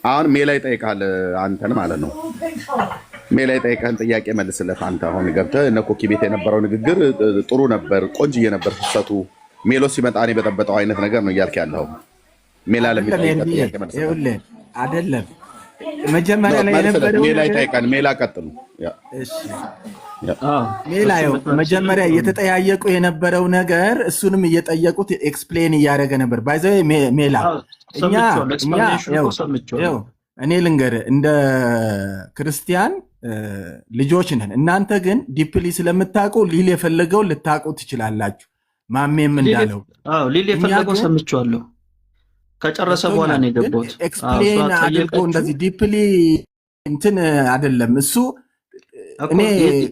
አሁን ሜላ ይጠይቃል አንተን ማለት ነው። ሜላ ይጠይቃል ጥያቄ መልስለት። አንተ አሁን ገብተህ እነ ኮኪ ቤት የነበረው ንግግር ጥሩ ነበር፣ ቆንጅዬ ነበር ፍሰቱ። ሜሎ ሲመጣ እኔ በጠበጠው አይነት ነገር ነው እያልክ ያለው። ሜላ ለሚጠይቀህ ጥያቄ መልስለት። አይደለም መጀመሪያ ላይ የነበረው ሜላ ይጠይቃል። ሜላ ቀጥሉ። እሺ ሜላ መጀመሪያ እየተጠያየቁ የነበረው ነገር እሱንም እየጠየቁት ኤክስፕሌን እያደረገ ነበር። ባይዘው ሜላ እኔ ልንገርህ እንደ ክርስቲያን ልጆች ነን። እናንተ ግን ዲፕሊ ስለምታውቁ ሊል የፈለገው ልታውቁ ትችላላችሁ። ማሜም እንዳለው ሊል የፈለገው ሰምቼዋለሁ። ከጨረሰ በኋላ ነው የገባሁት። ኤክስፕሌን አድርጎ እንደዚህ ዲፕሊ እንትን አይደለም እሱ። እኔ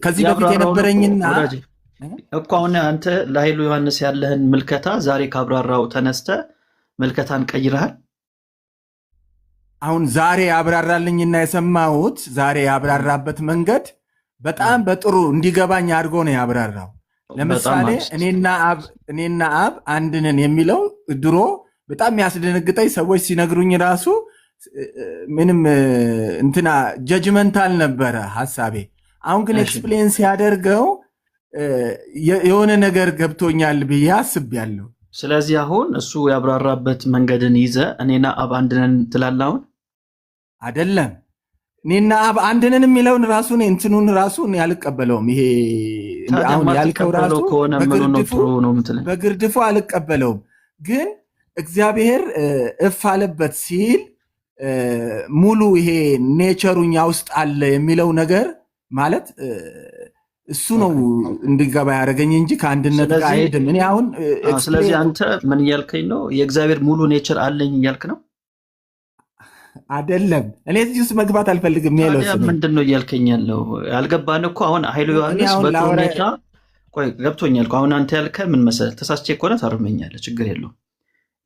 ከዚህ በፊት የነበረኝና እኮ አሁን አንተ ለኃይሉ ዮሐንስ ያለህን ምልከታ ዛሬ ካብራራው ተነስተ ምልከታን ቀይረሃል። አሁን ዛሬ ያብራራልኝና የሰማሁት ዛሬ ያብራራበት መንገድ በጣም በጥሩ እንዲገባኝ አድርጎ ነው ያብራራው። ለምሳሌ እኔና አብ አንድ ነን የሚለው ድሮ በጣም የሚያስደነግጠኝ ሰዎች ሲነግሩኝ ራሱ ምንም እንትና ጀጅመንታል ነበረ ሐሳቤ። አሁን ግን ኤክስፕሌን ሲያደርገው የሆነ ነገር ገብቶኛል ብዬ አስቤያለሁ። ስለዚህ አሁን እሱ ያብራራበት መንገድን ይዘ እኔና አብ አንድ ነን ትላለህ። አሁን አይደለም እኔና አብ አንድ ነን የሚለውን ራሱ እንትኑን ራሱ ያልቀበለውም። ይሄ አሁን ያልከው ራሱ በግርድፉ አልቀበለውም። ግን እግዚአብሔር እፍ አለበት ሲል ሙሉ ይሄ ኔቸሩኛ ውስጥ አለ የሚለው ነገር ማለት እሱ ነው እንድገባ ያደረገኝ እንጂ ከአንድነት ጋር አይሄድም። እኔ አሁን ስለዚህ አንተ ምን እያልከኝ ነው? የእግዚአብሔር ሙሉ ኔቸር አለኝ እያልክ ነው? አይደለም። እኔ እዚህ ውስጥ መግባት አልፈልግም። ምንድን ነው እያልከኝ ያለው? ያልገባን እኮ አሁን ኃይሉ ዮሐንስ በጥሩ ሁኔታ ገብቶኛል። አሁን አንተ ያልከ ምን መሰለህ፣ ተሳስቼ ከሆነ ታርመኛለህ፣ ችግር የለውም።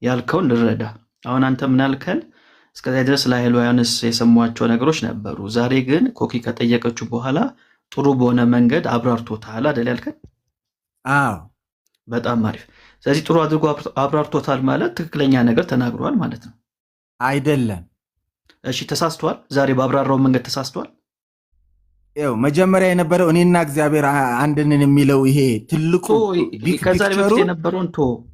ያልከውን ልረዳ። አሁን አንተ ምን አልከን? እስከዚያ ድረስ ለኃይሉ ዮሐንስ የሰሟቸው ነገሮች ነበሩ። ዛሬ ግን ኮኪ ከጠየቀችው በኋላ ጥሩ በሆነ መንገድ አብራርቶታል አይደል ያልከን? አዎ፣ በጣም አሪፍ። ስለዚህ ጥሩ አድርጎ አብራርቶታል ማለት ትክክለኛ ነገር ተናግሯል ማለት ነው አይደለም? እሺ፣ ተሳስቷል። ዛሬ ባብራራው መንገድ ተሳስቷል። ይኸው መጀመሪያ የነበረው እኔና እግዚአብሔር አንድ ነን የሚለው ይሄ ትልቁ ከዛሬ በፊት የነበረውን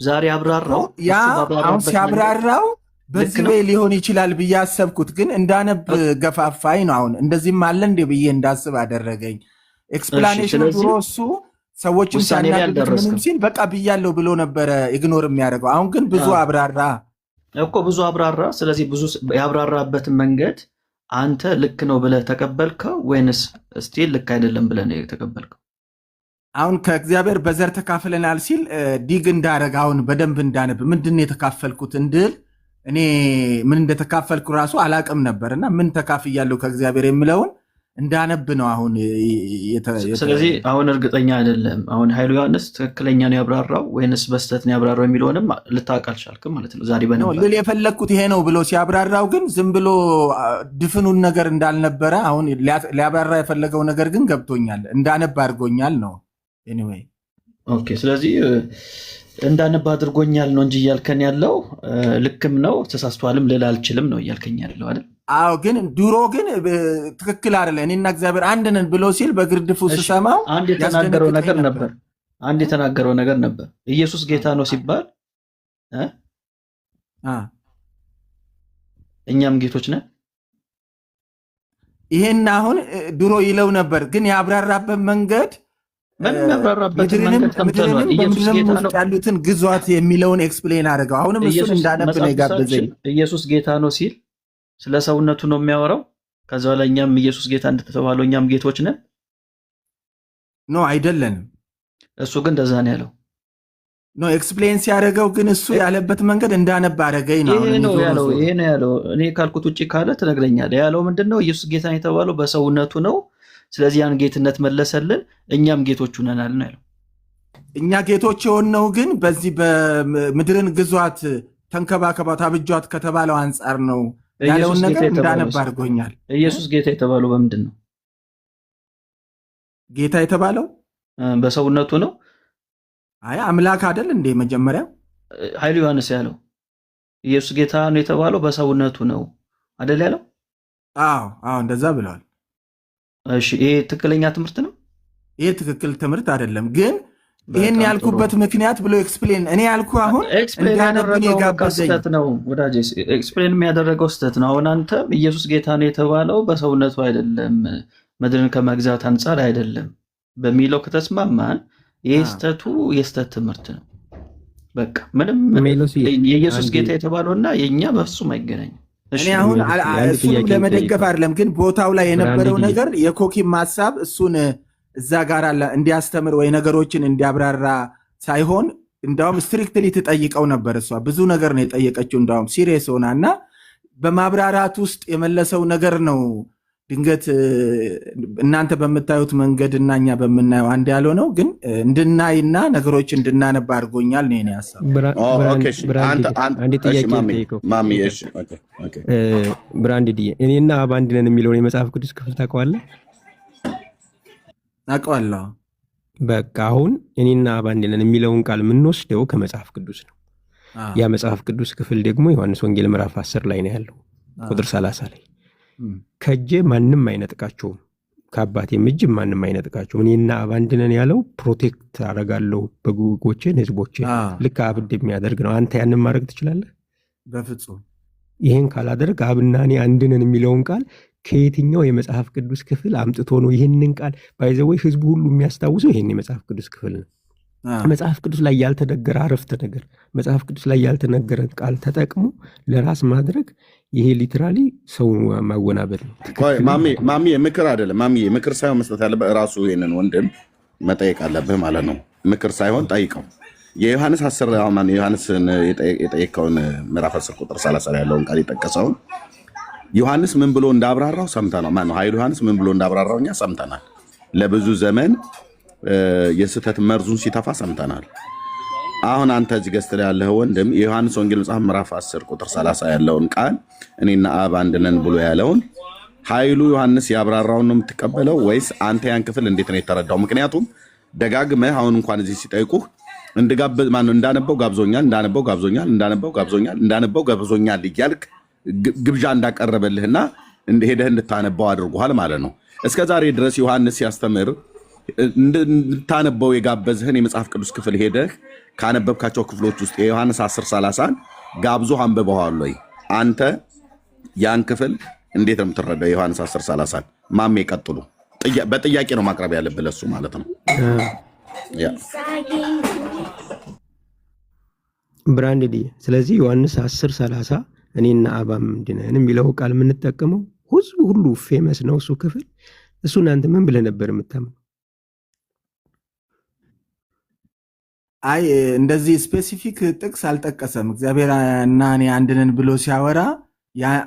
ዛሬ አብራራው። ያ አሁን ሲያብራራው በዚህ ወይ ሊሆን ይችላል ብዬ አሰብኩት፣ ግን እንዳነብ ገፋፋኝ ነው። አሁን እንደዚህም አለ እንደ ብዬ እንዳስብ አደረገኝ። ኤክስፕላኔሽን ድሮ እሱ ሰዎችን ሲያናግሩት ምንም ሲል በቃ ብያለሁ ብሎ ነበረ ኢግኖር የሚያደርገው። አሁን ግን ብዙ አብራራ እኮ ብዙ አብራራ። ስለዚህ ብዙ ያብራራበትን መንገድ አንተ ልክ ነው ብለህ ተቀበልከው ወይንስ ስቲል ልክ አይደለም ብለህ ነው የተቀበልከው? አሁን ከእግዚአብሔር በዘር ተካፍለናል ሲል ዲግ እንዳረግ አሁን በደንብ እንዳነብ ምንድን ነው የተካፈልኩት እንድል እኔ ምን እንደተካፈልኩ ራሱ አላቅም ነበርና ምን ተካፍያለሁ ከእግዚአብሔር የሚለውን እንዳነብ ነው አሁን። ስለዚህ አሁን እርግጠኛ አይደለም አሁን ኃይሉ ዮሐንስ ትክክለኛ ነው ያብራራው ወይንስ በስተት ነው ያብራራው የሚለውንም ልታውቅ አልቻልክም ማለት ነው። ዛሬ ልል የፈለግኩት ይሄ ነው ብሎ ሲያብራራው ግን ዝም ብሎ ድፍኑን ነገር እንዳልነበረ አሁን ሊያብራራ የፈለገው ነገር ግን ገብቶኛል፣ እንዳነብ አድርጎኛል ነው። ኤኒዌይ ኦኬ። ስለዚህ እንዳነብ አድርጎኛል ነው እንጂ እያልከን ያለው ልክም ነው ተሳስቷልም ልል አልችልም ነው እያልከኝ ያለው አይደል? አዎ፣ ግን ድሮ ግን ትክክል አይደለ። እኔና እግዚአብሔር አንድ ነን ብሎ ሲል በግርድፉ ስሰማው አንድ የተናገረው ነገር ነበር። ኢየሱስ ጌታ ነው ሲባል እኛም ጌቶች ነን። ይሄን አሁን ድሮ ይለው ነበር፣ ግን ያብራራበት መንገድ ምድርንም ውስጥ ያሉትን ግዟት የሚለውን ኤክስፕሌን አድርገው። አሁንም እሱን እንዳነብ ነው የጋበዘኝ። ኢየሱስ ጌታ ነው ሲል ስለ ሰውነቱ ነው የሚያወራው። ከዛ በኋላ እኛም ኢየሱስ ጌታ እንደተባለው እኛም ጌቶች ነን ኖ አይደለንም። እሱ ግን እንደዛ ነው ያለው። ኖ ኤክስፕሌን ሲያደርገው ግን እሱ ያለበት መንገድ እንዳነብ አደረገኝ ነው። ይሄ ነው ያለው። እኔ ካልኩት ውጭ ካለ ትነግረኛለህ። ያለው ምንድነው? ኢየሱስ ጌታ ነው የተባለው በሰውነቱ ነው። ስለዚህ ያን ጌትነት መለሰልን፣ እኛም ጌቶች ሆነናል ነው ያለው። እኛ ጌቶች የሆነው ግን በዚህ በምድርን ግዟት ተንከባከባት አብጇት ከተባለው አንጻር ነው ያለውን ነገር እንዳነብ አድርጎኛል። ኢየሱስ ጌታ የተባለው በምንድን ነው? ጌታ የተባለው በሰውነቱ ነው። አይ አምላክ አይደል እንዴ? መጀመሪያ ኃይሉ ዮሐንስ ያለው ኢየሱስ ጌታ ነው የተባለው በሰውነቱ ነው አደል ያለው? አዎ እንደዛ ብለዋል። እሺ ይሄ ትክክለኛ ትምህርት ነው? ይሄ ትክክል ትምህርት አይደለም፣ ግን ይሄን ያልኩበት ምክንያት ብሎ ኤክስፕሌን እኔ ያልኩ አሁን ኤክስፕሌን ያደረገው ስህተት ነው ወዳጄ። ኤክስፕሌን የሚያደረገው ስህተት ነው። አሁን አንተም ኢየሱስ ጌታ ነው የተባለው በሰውነቱ አይደለም፣ ምድርን ከመግዛት አንጻር አይደለም በሚለው ከተስማማን ይህ ስህተቱ የስህተት ትምህርት ነው። በቃ ምንም የኢየሱስ ጌታ የተባለውና የእኛ በፍጹም አይገናኝም። እኔ አሁን እሱን ለመደገፍ አይደለም፣ ግን ቦታው ላይ የነበረው ነገር የኮኪም ሀሳብ እሱን እዛ ጋር እንዲያስተምር ወይ ነገሮችን እንዲያብራራ ሳይሆን እንዳውም ስትሪክትሊ ትጠይቀው ነበር። እሷ ብዙ ነገር ነው የጠየቀችው፣ እንዳውም ሲሪየስ ሆና እና በማብራራት ውስጥ የመለሰው ነገር ነው። ድንገት እናንተ በምታዩት መንገድ እና እኛ በምናየው አንድ ያለው ነው፣ ግን እንድናይና ነገሮች እንድናነባ አድርጎኛል ነው የኔ ሀሳብ። ብራንድ እኔና አብ አንድ ነን የሚለውን የመጽሐፍ ቅዱስ ክፍል ታውቀዋለህ? አውቀዋለሁ። በቃ አሁን እኔና አብ አንድ ነን የሚለውን ቃል የምንወስደው ከመጽሐፍ ቅዱስ ነው። ያ መጽሐፍ ቅዱስ ክፍል ደግሞ ዮሐንስ ወንጌል ምዕራፍ 10 ላይ ነው ያለው ቁጥር 30 ላይ ከእጄ ማንም አይነጥቃቸውም፣ ከአባቴም እጅ ማንም አይነጥቃቸውም። እኔና አብ አንድ ነን ያለው ፕሮቴክት አደርጋለሁ በጎቼን፣ ህዝቦቼን ልክ አብ እንደሚያደርግ ነው። አንተ ያንን ማድረግ ትችላለህ? በፍጹም። ይሄን ካላደረግ አብና እኔ አንድ ነን የሚለውን ቃል ከየትኛው የመጽሐፍ ቅዱስ ክፍል አምጥቶ ነው ይህንን ቃል ባይዘወይ ህዝቡ ሁሉ የሚያስታውሰው ይህን የመጽሐፍ ቅዱስ ክፍል ነው። መጽሐፍ ቅዱስ ላይ ያልተነገረ አረፍተ ነገር፣ መጽሐፍ ቅዱስ ላይ ያልተነገረ ቃል ተጠቅሞ ለራስ ማድረግ ይሄ ሊትራሊ ሰው ማወናበድ ነው። ማሚ ምክር አይደለም። ማሚ ምክር ሳይሆን መስጠት ያለበት ራሱ ይሄንን ወንድም መጠየቅ አለብህ ማለት ነው። ምክር ሳይሆን ጠይቀው። የዮሐንስ 10 ዮሐንስን የጠየቀውን ምዕራፍ 10 ቁጥር 30 ላይ ያለውን ቃል የጠቀሰውን ዮሐንስ ምን ብሎ እንዳብራራው ሰምተናል። ማነው ኃይሉ ዮሐንስ ምን ብሎ እንዳብራራው እኛ ሰምተናል። ለብዙ ዘመን የስህተት መርዙን ሲተፋ ሰምተናል። አሁን አንተ እዚህ ገዝተህ ያለህ ወንድም የዮሐንስ ወንጌል መጽሐፍ ምዕራፍ 10 ቁጥር 30 ያለውን ቃል እኔና አብ አንድ ነን ብሎ ያለውን ኃይሉ ዮሐንስ ያብራራውን ነው የምትቀበለው ወይስ አንተ ያን ክፍል እንዴት ነው የተረዳው? ምክንያቱም ደጋግመህ አሁን እንኳን እዚህ ሲጠይቁህ እንዳነበው ጋብዞኛል እያልክ ግብዣ እንዳቀረበልህና ሄደህ እንድታነባው አድርጎሃል ማለት ነው። እስከ ዛሬ ድረስ ዮሐንስ ሲያስተምር እንድታነበው የጋበዝህን የመጽሐፍ ቅዱስ ክፍል ሄደህ ካነበብካቸው ክፍሎች ውስጥ የዮሐንስ 10:30 ጋብዞ አንብበዋል ወይ? አንተ ያን ክፍል እንዴት ነው የምትረዳው? የዮሐንስ 10:30 ማሜ ቀጥሉ። በጥያቄ ነው ማቅረብ ያለብህ ለሱ ማለት ነው። ብራንድ ስለዚህ ዮሐንስ 10:30 እኔና አብ አንድ ነን የሚለው ቃል የምንጠቀመው ህዝቡ ሁሉ ፌመስ ነው እሱ ክፍል። እሱ እናንተ ምን ብለህ ነበር የምታምነው? አይ እንደዚህ ስፔሲፊክ ጥቅስ አልጠቀሰም። እግዚአብሔር እና እኔ አንድ ነን ብሎ ሲያወራ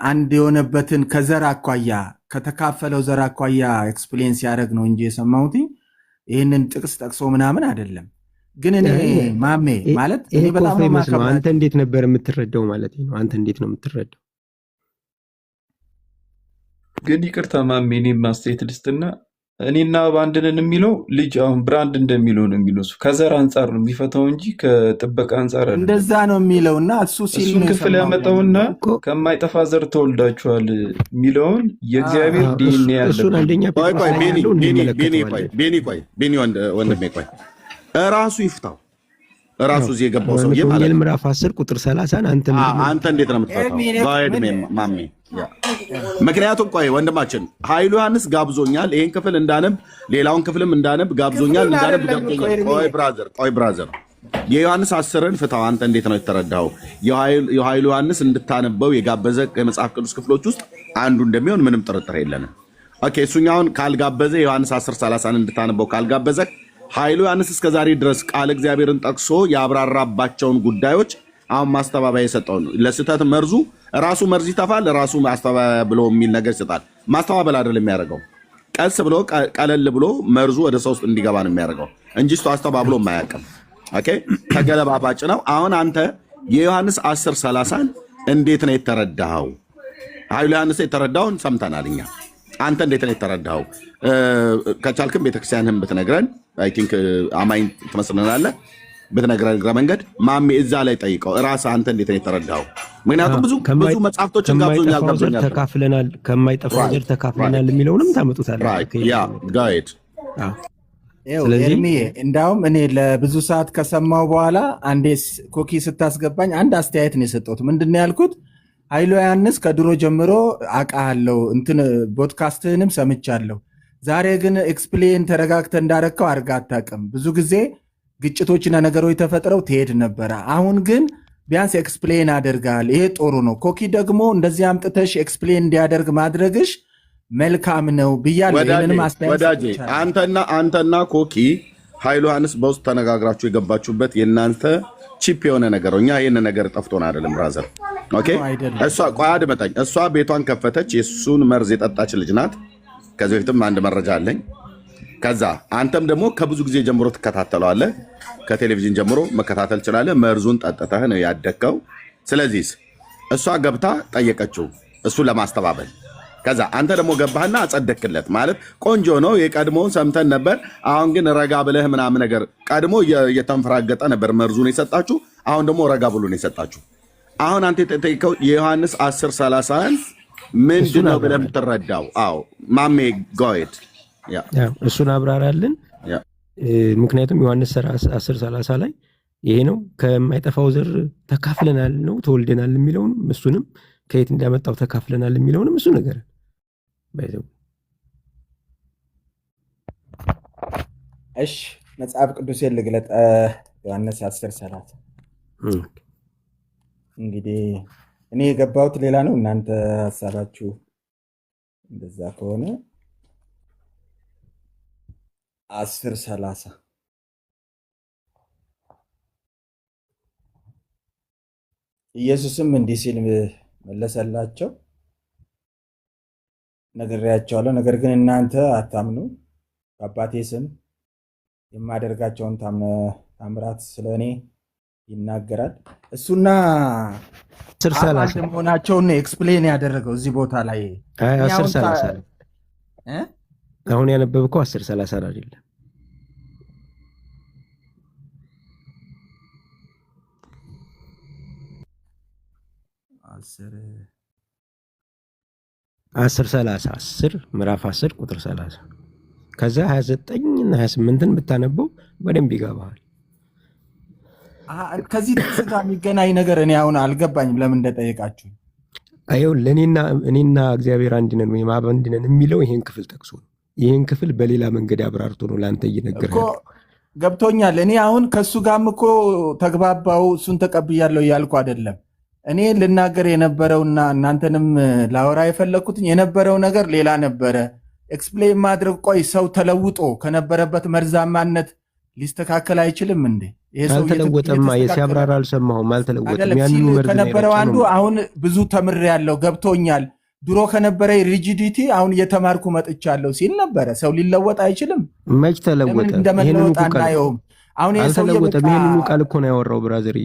አንድ የሆነበትን ከዘር አኳያ ከተካፈለው ዘር አኳያ ኤክስፕሌን ሲያደርግ ነው እንጂ የሰማሁት ይህንን ጥቅስ ጠቅሶ ምናምን አይደለም። ግን እኔ ማሜ ማለት እኔ በጣም ነው። አንተ እንዴት ነበር የምትረዳው ማለት ነው? አንተ እንዴት ነው የምትረዳው? ግን ይቅርታ ማሜ፣ እኔ ማስተያየት ልስጥና እኔና አብ አንድ ነን የሚለው ልጅ አሁን ብራንድ እንደሚለው ነው የሚለው ከዘር አንጻር ነው የሚፈታው እንጂ ከጥበቃ አንጻር አይደለም። እንደዛ ነው የሚለውና እሱን ክፍል ያመጣውና ከማይጠፋ ዘር ተወልዳችኋል የሚለውን የእግዚአብሔር ዲኤንኤ ወንድሜ ቆይ እራሱ ይፍታው። እራሱ እዚህ የገባው ሰውዬ ማለት ነው። ምዕራፍ 10 ቁጥር 30 አንተ እንዴት ነው የምትፈታው? ማሜ ምክንያቱም ቆይ ወንድማችን ኃይሉ ዮሐንስ ጋብዞኛል ይሄን ክፍል እንዳነብ ሌላውን ክፍልም እንዳነብ ጋብዞኛል። ቆይ ብራዘር የዮሐንስ 10ን ፍታው። አንተ እንዴት ነው የተረዳው? የኃይሉ ዮሐንስ እንድታነበው የጋበዘ የመጽሐፍ ቅዱስ ክፍሎች ውስጥ አንዱ እንደሚሆን ምንም ጥርጥር የለንም። ኦኬ እሱኛውን ካልጋበዘ የዮሐንስ 10:30 እንድታነበው ካልጋበዘ ኃይሉ ዮሐንስ እስከዛሬ ድረስ ቃል እግዚአብሔርን ጠቅሶ ያብራራባቸውን ጉዳዮች አሁን ማስተባበያ የሰጠው ነው። ለስህተት መርዙ ራሱ መርዝ ይተፋል፣ ራሱ ማስተባበያ ብሎ የሚል ነገር ይሰጣል። ማስተባበል አይደለም የሚያደርገው፣ ቀስ ብሎ ቀለል ብሎ መርዙ ወደ ሰው ውስጥ እንዲገባ ነው የሚያደርገው እንጂ እሱ አስተባብሎ የማያውቅም። ኦኬ ተገለባባጭ ነው። አሁን አንተ የዮሐንስ 10:30 እንዴት ነው የተረዳኸው? ኃይሉ ዮሐንስ የተረዳውን ሰምተናል እኛ። አንተ እንዴት ነው የተረዳኸው? ከቻልክም ቤተክርስቲያንህን ብትነግረን። አይ ቲንክ አማኝ ትመስለናለህ። ብትነግረን እግረ መንገድ ማሜ እዛ ላይ ጠይቀው ራስህ አንተ እንዴት ነው የተረዳኸው? ምክንያቱም ብዙ መጽሐፍቶችን ገብቶኛል ተካፍለናል ከማይጠፋው ዘር ተካፍለናል የሚለውንም ታመጡታላችሁ። ያ ጋይድ ኤርሚዬ እንዳውም እኔ ለብዙ ሰዓት ከሰማው በኋላ አንዴ ኮኪ ስታስገባኝ አንድ አስተያየት ነው የሰጠሁት። ምንድን ነው ያልኩት? ኃይሉ ዮሐንስ ከድሮ ጀምሮ አውቃለሁ፣ እንትን ፖድካስትህንም ሰምቻለሁ። ዛሬ ግን ኤክስፕሌን ተረጋግተህ እንዳረከው አድርገህ አታውቅም። ብዙ ጊዜ ግጭቶችና ነገሮች ተፈጥረው ትሄድ ነበረ። አሁን ግን ቢያንስ ኤክስፕሌን አደርጋል። ይሄ ጥሩ ነው። ኮኪ ደግሞ እንደዚህ አምጥተሽ ኤክስፕሌን እንዲያደርግ ማድረግሽ መልካም ነው ብያለሁ። ይህንንም ወዳጄ አንተና ኮኪ ኃይሉ ዮሐንስ በውስጥ ተነጋግራችሁ የገባችሁበት የእናንተ ቺፕ የሆነ ነገር ነው። እኛ ይህን ነገር ጠፍቶን አይደለም ብራዘር። ኦኬ እሷ ቆይ አድመጣኝ። እሷ ቤቷን ከፈተች፣ የሱን መርዝ የጠጣች ልጅ ናት። ከዚህ በፊትም አንድ መረጃ አለኝ። ከዛ አንተም ደግሞ ከብዙ ጊዜ ጀምሮ ትከታተለዋለህ። ከቴሌቪዥን ጀምሮ መከታተል ትችላለህ። መርዙን ጠጥተህ ነው ያደግከው። ስለዚህ እሷ ገብታ ጠየቀችው እሱ ለማስተባበል። ከዛ አንተ ደግሞ ገባህና አጸደክለት። ማለት ቆንጆ ነው፣ የቀድሞውን ሰምተን ነበር። አሁን ግን ረጋ ብለህ ምናምን ነገር ቀድሞ እየተንፈራገጠ ነበር መርዙን የሰጣችሁ፣ አሁን ደግሞ ረጋ ብሎ ነው የሰጣችሁ። አሁን አንተ የጠየቀው የዮሐንስ 10:30 ምንድን ነው ብለህ የምትረዳው? አዎ ማሜ ጎይድ እሱን አብራራልን። ምክንያቱም ዮሐንስ 10:30 ላይ ይሄ ነው ከማይጠፋው ዘር ተካፍለናል ነው ተወልደናል የሚለውንም እሱንም ከየት እንዳመጣው ተካፍለናል የሚለውንም እሱ ነገር ባይዘው። እሺ መጽሐፍ ቅዱስ ልግለጥ። ዮሐንስ 10:30 እንግዲህ እኔ የገባሁት ሌላ ነው። እናንተ ሀሳባችሁ እንደዛ ከሆነ 10:30 ኢየሱስም እንዲህ ሲል መለሰላቸው፣ ነግሬያቸዋለሁ፣ ነገር ግን እናንተ አታምኑ። በአባቴ ስም የማደርጋቸውን ታምራት ስለ እኔ ይናገራል። እሱና አንድ መሆናቸውን ኤክስፕሌን ያደረገው እዚህ ቦታ ላይ 10:30 አሁን ያነበብከው 10:30 አይደለም። 10:30 ምዕራፍ 10 ቁጥር 30 ከዛ 29 እና 28ን ብታነበው በደንብ ይገባል። ከዚህ ስጋ የሚገናኝ ነገር እኔ አሁን አልገባኝም ለምን እንደጠየቃችሁ። አየው እኔና እግዚአብሔር አንድ ነን ወይም አብ አንድ ነን የሚለው ይሄን ክፍል ጠቅሶ ነው። ይሄን ክፍል በሌላ መንገድ አብራርቶ ነው ለአንተ እየነገረ ያለው። ገብቶኛል። እኔ አሁን ከሱ ጋርም እኮ ተግባባው እሱን ተቀብያለሁ እያልኩ አይደለም። እኔ ልናገር የነበረውና እናንተንም ላወራ የፈለግኩት የነበረው ነገር ሌላ ነበረ። ኤክስፕሌን ማድረግ ቆይ ሰው ተለውጦ ከነበረበት መርዛማነት ሊስተካከል አይችልም እንዴ? አልተለወጠማ። ሲያብራራ አልሰማሁም። አልተለወጠም። ከነበረው አንዱ አሁን ብዙ ተምሬያለሁ፣ ገብቶኛል። ድሮ ከነበረ ሪጂዲቲ አሁን እየተማርኩ መጥቻለሁ ሲል ነበረ። ሰው ሊለወጥ አይችልም። መች ተለወጠ? እንደመለወጥ አናየውም። አሁን አልተለወጠም። ይህንኑ ቃል እኮ ነው ያወራው ብራዘር።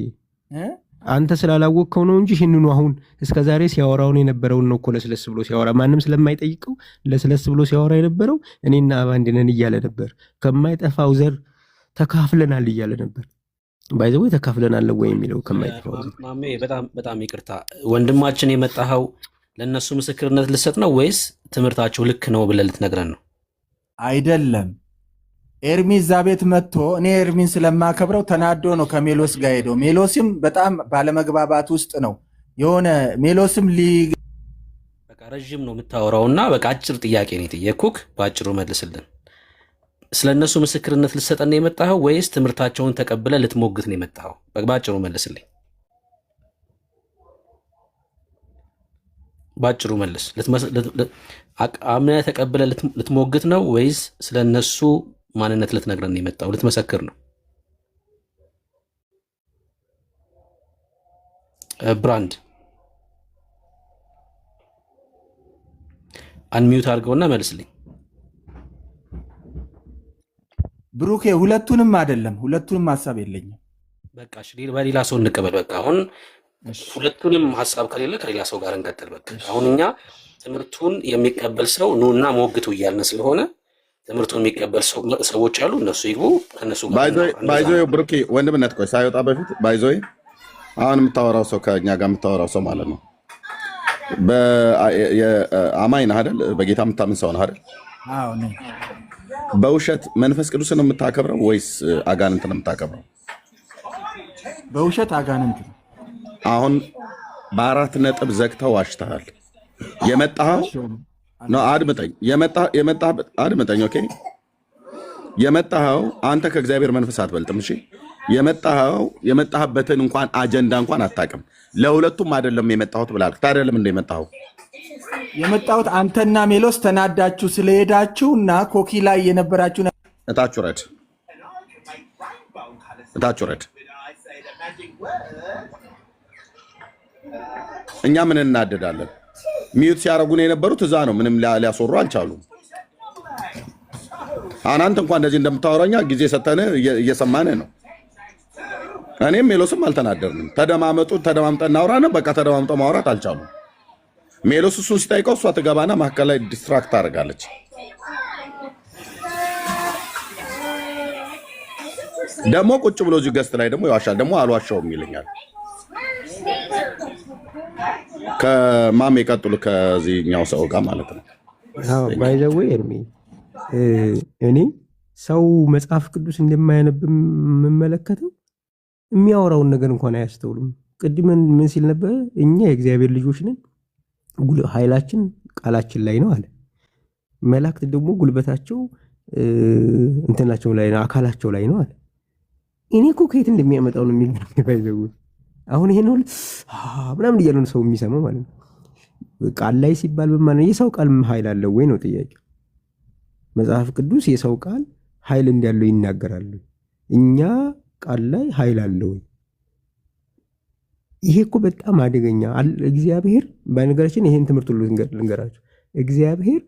አንተ ስላላወቅከው ነው እንጂ ይህንኑ አሁን እስከዛሬ ሲያወራውን የነበረውን ነው እኮ ለስለስ ብሎ ሲያወራ፣ ማንም ስለማይጠይቀው ለስለስ ብሎ ሲያወራ የነበረው እኔና አብ አንድ ነን እያለ ነበር። ከማይጠፋው ዘር ተካፍለናል እያለ ነበር። ባይዘው ተካፍለናል ወይ የሚለው ከማይጠፋው ዘር። ማሜ በጣም ይቅርታ ወንድማችን፣ የመጣኸው ለእነሱ ምስክርነት ልሰጥ ነው ወይስ ትምህርታቸው ልክ ነው ብለህ ልትነግረን ነው? አይደለም። ኤርሚ እዛ ቤት መጥቶ እኔ ኤርሚን ስለማከብረው ተናዶ ነው ከሜሎስ ጋር ሄደው። ሜሎስም በጣም ባለመግባባት ውስጥ ነው የሆነ ሜሎስም በቃ ረዥም ነው የምታወራውና በቃ አጭር ጥያቄ ነው የጠየኩህ፣ በአጭሩ መልስልን። ስለ እነሱ ምስክርነት ልትሰጠን ነው የመጣኸው ወይስ ትምህርታቸውን ተቀብለ ልትሞግት ነው የመጣኸው? በአጭሩ መልስልኝ። በአጭሩ መልስ። አምነህ ተቀብለ ልትሞግት ነው ወይስ ስለ እነሱ ማንነት ልትነግረን ነው የመጣው? ልትመሰክር ነው? ብራንድ አንሚዩት አድርገውና መልስልኝ። ብሩኬ ሁለቱንም አይደለም፣ ሁለቱንም ሀሳብ የለኝም። በቃ እሺ፣ በሌላ ሰው እንቀበል። በቃ አሁን ሁለቱንም ሀሳብ ከሌለ ከሌላ ሰው ጋር እንቀጥል። በቃ አሁን እኛ ትምህርቱን የሚቀበል ሰው ኑና ሞግቱ እያልን ስለሆነ ትምህርቱን የሚቀበል ሰዎች አሉ። እነሱ ይግቡ፣ ከእነሱ ጋር ባይዞ ብሩኬ ወንድምነት ቆይ ሳይወጣ በፊት ባይዞ አሁን የምታወራው ሰው ከእኛ ጋር የምታወራው ሰው ማለት ነው አማኝ ነህ አይደል? በጌታ የምታምን ሰው ነህ አይደል? በውሸት መንፈስ ቅዱስን ነው የምታከብረው ወይስ አጋንንት ነው የምታከብረው? በውሸት አጋንንት ነው። አሁን በአራት ነጥብ ዘግተው ዋሽተሃል። የመጣኸው ነው አድምጠኝ፣ አድምጠኝ ኦኬ። የመጣኸው አንተ ከእግዚአብሔር መንፈስ አትበልጥም። እሺ የመጣህበትን እንኳን አጀንዳ እንኳን አታውቅም። ለሁለቱም አይደለም የመጣሁት ብላል። ታዲያ ለምን ነው የመጣኸው? የመጣሁት አንተና ሜሎስ ተናዳችሁ ስለሄዳችሁ እና ኮኪ ላይ የነበራችሁ እታች ውረድ፣ እታች ውረድ። እኛ ምን እናደዳለን? ሚዩት ሲያደርጉን የነበሩት እዛ ነው። ምንም ሊያስወሩ አልቻሉም። አንተ እንኳን እንደዚህ እንደምታወራኛ ጊዜ ሰተን እየሰማን ነው። እኔም ሜሎስም አልተናደርንም። ተደማምጠን እናውራ ነው። በቃ ተደማምጠው ማውራት አልቻሉም። ሜሎስ እሱን ሲጠይቀው እሷ ትገባና መካከል ላይ ዲስትራክት ታደርጋለች። ደግሞ ቁጭ ብሎ እዚህ ገስት ላይ ደግሞ ይዋሻል። ደግሞ አልዋሻውም ይለኛል። ከማም የቀጥሉ ከዚህኛው ሰው ጋር ማለት ነው። ባይዘዌ ኤርሚ እኔ ሰው መጽሐፍ ቅዱስ እንደማያነብ የምመለከተው የሚያወራውን ነገር እንኳን አያስተውሉም። ቅድም ምን ሲል ነበር? እኛ የእግዚአብሔር ልጆች ነን፣ ኃይላችን ቃላችን ላይ ነው አለ። መላእክት ደግሞ ጉልበታቸው እንትናቸው ላይ ነው፣ አካላቸው ላይ ነው አለ። እኔ እኮ ከየት እንደሚያመጣው ነው የሚገርመኝ። ባይዘው አሁን ይሄን ሁሉ ምናምን እያሉ ነው ሰው የሚሰማው ማለት ነው። ቃል ላይ ሲባል በማን ነው? የሰው ቃል ኃይል አለው ወይ ነው ጥያቄው። መጽሐፍ ቅዱስ የሰው ቃል ኃይል እንዳለው ይናገራሉ። እኛ ቃል ላይ ኃይል አለው ወይ? ይሄ እኮ በጣም አደገኛ። እግዚአብሔር በነገራችን ይሄን ትምህርት ሁሉ ልንገራችሁ። እግዚአብሔር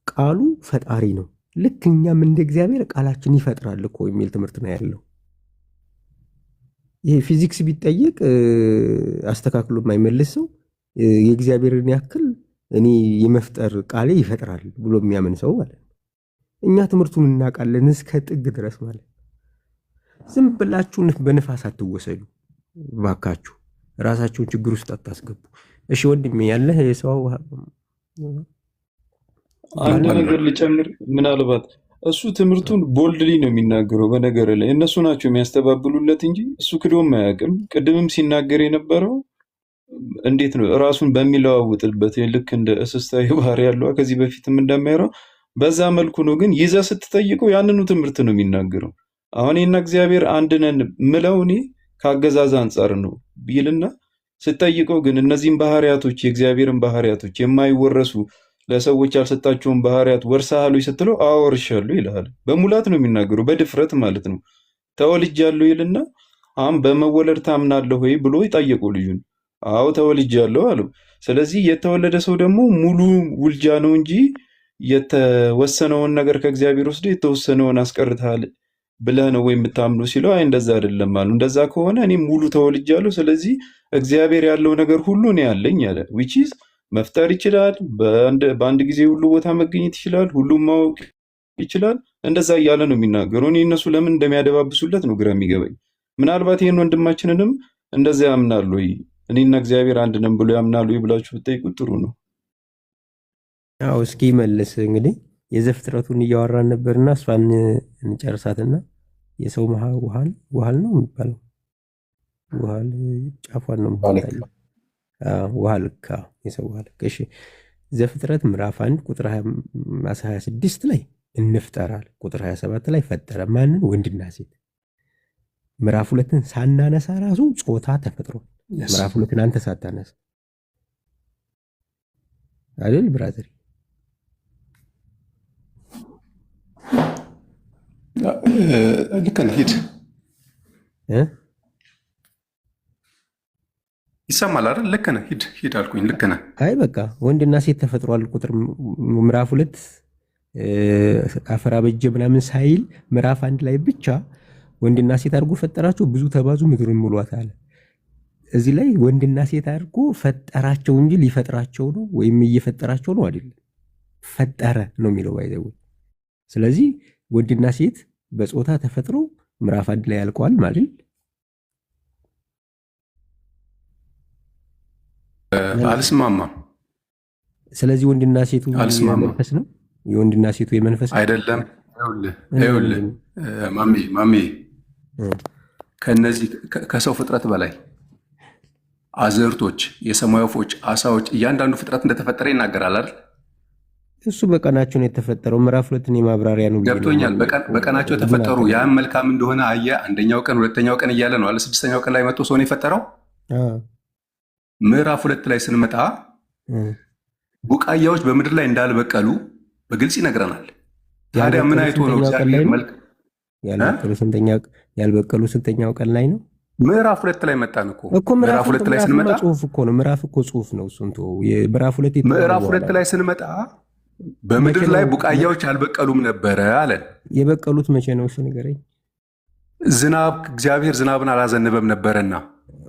ቃሉ ፈጣሪ ነው። ልክ እኛም እንደ እግዚአብሔር ቃላችን ይፈጥራል እኮ የሚል ትምህርት ነው ያለው። ይሄ ፊዚክስ ቢጠየቅ አስተካክሎ የማይመልስ ሰው የእግዚአብሔርን ያክል እኔ የመፍጠር ቃሌ ይፈጥራል ብሎ የሚያምን ሰው ማለት ነው። እኛ ትምህርቱን እናውቃለን እስከ ጥግ ድረስ ማለት ነው። ዝም ብላችሁ በንፋስ አትወሰዱ ባካችሁ፣ ራሳችሁን ችግር ውስጥ አታስገቡ። እሺ ወንድሜ ያለህ የሰው አንድ ነገር ልጨምር። ምናልባት እሱ ትምህርቱን ቦልድሊ ነው የሚናገረው። በነገር ላይ እነሱ ናቸው የሚያስተባብሉለት እንጂ እሱ ክዶም አያውቅም። ቅድምም ሲናገር የነበረው እንዴት ነው ራሱን በሚለዋውጥበት ልክ እንደ እስስታዊ ባህሪ ያለው ከዚህ በፊትም እንደማይረው በዛ መልኩ ነው። ግን ይዘ ስትጠይቀው ያንኑ ትምህርት ነው የሚናገረው። አሁን ይህና እግዚአብሔር አንድ ነን ምለው እኔ ከአገዛዝ አንጻር ነው ቢልና ስጠይቀው ግን እነዚህም ባህሪያቶች የእግዚአብሔርን ባህሪያቶች የማይወረሱ ለሰዎች ያልሰጣቸውን ባህሪያት ወርሳሉ ስትለው አዎ ወርሻለሁ ይልሃል። በሙላት ነው የሚናገረው፣ በድፍረት ማለት ነው። ተወልጃለሁ ይልና አሁን በመወለድ ታምናለህ ወይ ብሎ ይጠየቀው ልጁን። አዎ ተወልጃለሁ አለው። ስለዚህ የተወለደ ሰው ደግሞ ሙሉ ውልጃ ነው እንጂ የተወሰነውን ነገር ከእግዚአብሔር ወስዶ የተወሰነውን አስቀርተሃል ብለህ ነው ወይ የምታምኑ ሲለው አይ እንደዛ አይደለም አሉ። እንደዛ ከሆነ እኔ ሙሉ ተወልጃለሁ፣ ስለዚህ እግዚአብሔር ያለው ነገር ሁሉ እኔ ያለኝ አለ። which is መፍጠር ይችላል፣ በአንድ ጊዜ ሁሉ ቦታ መገኘት ይችላል፣ ሁሉም ማወቅ ይችላል። እንደዛ እያለ ነው የሚናገረው። እኔ እነሱ ለምን እንደሚያደባብሱለት ነው ግራ የሚገባኝ። ምናልባት ይህን ወንድማችንንም እንደዛ ያምናሉ ወይ እኔና እግዚአብሔር አንድ ነን ብሎ ያምናሉ ወይ ብላችሁ ብትጠይቁት ጥሩ ነው። አዎ እስኪ መልስ እንግዲህ የዘፍጥረቱን እያወራን ነበርና እሷን እንጨርሳትና የሰው ውሃል ነው የሚባለው፣ ውሃል ጫፏን ነው የሚባለው። ውሃል የሰው ውሃል። እሺ ዘፍጥረት ምዕራፍ 1 ቁጥር 26 ላይ እንፍጠራል፣ ቁጥር 27 ላይ ፈጠረ። ማንን? ወንድና ሴት። ምዕራፍ 2ን ሳናነሳ ራሱ ጾታ ተፈጥሯል። ምዕራፍ 2ን አንተ ሳታነሳ አይደል ብራዘር? ልክ ነህ። ሂድ ይሰማል አይደል? ልክ ነህ። ሂድ አልኩኝ። ልክ ነህ። አይ በቃ ወንድና ሴት ተፈጥሯል። ቁጥር ምዕራፍ 2 አፈር አበጀ ምናምን ሳይል ምዕራፍ 1 ላይ ብቻ ወንድና ሴት አድርጎ ፈጠራቸው፣ ብዙ ተባዙ፣ ምድርን ሙሏት አለ። እዚህ ላይ ወንድና ሴት አድርጎ ፈጠራቸው እንጂ ሊፈጥራቸው ነው ወይም እየፈጠራቸው ነው አይደለም። ፈጠረ ነው የሚለው ባይዘው ስለዚህ ወንድና ሴት በጾታ ተፈጥሮ ምዕራፍ 1 ላይ ያልቀዋል ማለት አልስማማም። ስለዚህ ወንድና ሴቱ የመንፈስ ነው። የወንድና ሴቱ የመንፈስ አይደለም። ይኸውልህ ማሜ ከነዚህ ከሰው ፍጥረት በላይ አዝርቶች፣ የሰማይ ወፎች፣ አሳዎች እያንዳንዱ ፍጥረት እንደተፈጠረ ይናገራል አይደል? እሱ በቀናቸው ነው የተፈጠረው። ምዕራፍ 2 የማብራሪያ ነው። ገብቶኛል። በቀናቸው ተፈጠሩ። ያም መልካም እንደሆነ አየ። አንደኛው ቀን ሁለተኛው ቀን እያለ ነው አለ። 6ኛው ቀን ላይ መጥቶ ሰውን የፈጠረው። ምዕራፍ 2 ላይ ስንመጣ ቡቃያዎች በምድር ላይ እንዳልበቀሉ በግልጽ ይነግረናል። ታዲያ ምን አይቶ ነው እግዚአብሔር መልክ ያልበቀሉ ስንተኛው ቀን ላይ ነው? ምዕራፍ 2 ላይ መጣን እኮ ምዕራፍ 2 ላይ ስንመጣ ጽሁፍ እኮ ነው። ምዕራፍ እኮ ጽሁፍ ነው። እሱን ምዕራፍ 2 ላይ ስንመጣ በምድር ላይ ቡቃያዎች አልበቀሉም ነበረ አለን። የበቀሉት መቼ ነው? እሱ ንገረኝ። እግዚአብሔር ዝናብን አላዘነበም ነበረና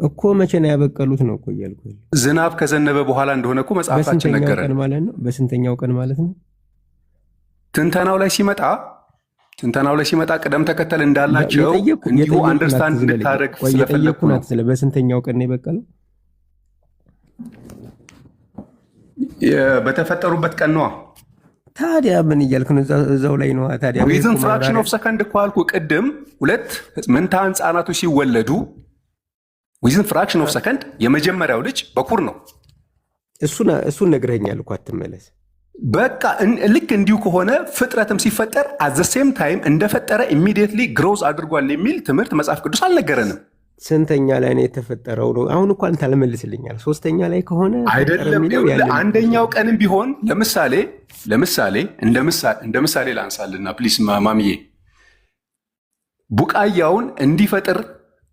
እኮ መቼ ነው ያበቀሉት ነው እኮ እያልኩ። ዝናብ ከዘነበ በኋላ እንደሆነ እኮ መጽሐፋችን ነገረን ማለት ነው። በስንተኛው ቀን ማለት ነው? ትንተናው ላይ ሲመጣ ቅደም ተከተል እንዳላቸው እንዲሁ አንደርስታንድ እንድታደርግ ስለፈለኩ ነው። በስንተኛው ቀን ነው የበቀለው? በተፈጠሩበት ቀን ነዋ። ታዲያ ምን እያልክ ነው? እዛው ላይ ነው። ታዲያ ዊዝን ፍራክሽን ኦፍ ሰከንድ እኮ አልኩ ቅድም። 2 መንታ ህፃናቶች ሲወለዱ ዊዝን ፍራክሽን ኦፍ ሰከንድ የመጀመሪያው ልጅ በኩር ነው። እሱን ነግረኸኛል እኮ አትመለስ። በቃ ልክ እንዲሁ ከሆነ ፍጥረትም ሲፈጠር አት ዘ ሴም ታይም እንደፈጠረ ኢሚዲየትሊ ግሮዝ አድርጓል የሚል ትምህርት መጽሐፍ ቅዱስ አልነገረንም። ስንተኛ ላይ ነው የተፈጠረው ነው? አሁን እኮ አንተ አልመልስልኛል። 3ኛ ላይ ከሆነ አይደለም። አንደኛው ቀንም ቢሆን ለምሳሌ እንደ ምሳሌ ላንሳልና ፕሊስ ማሚዬ፣ ቡቃያውን እንዲፈጥር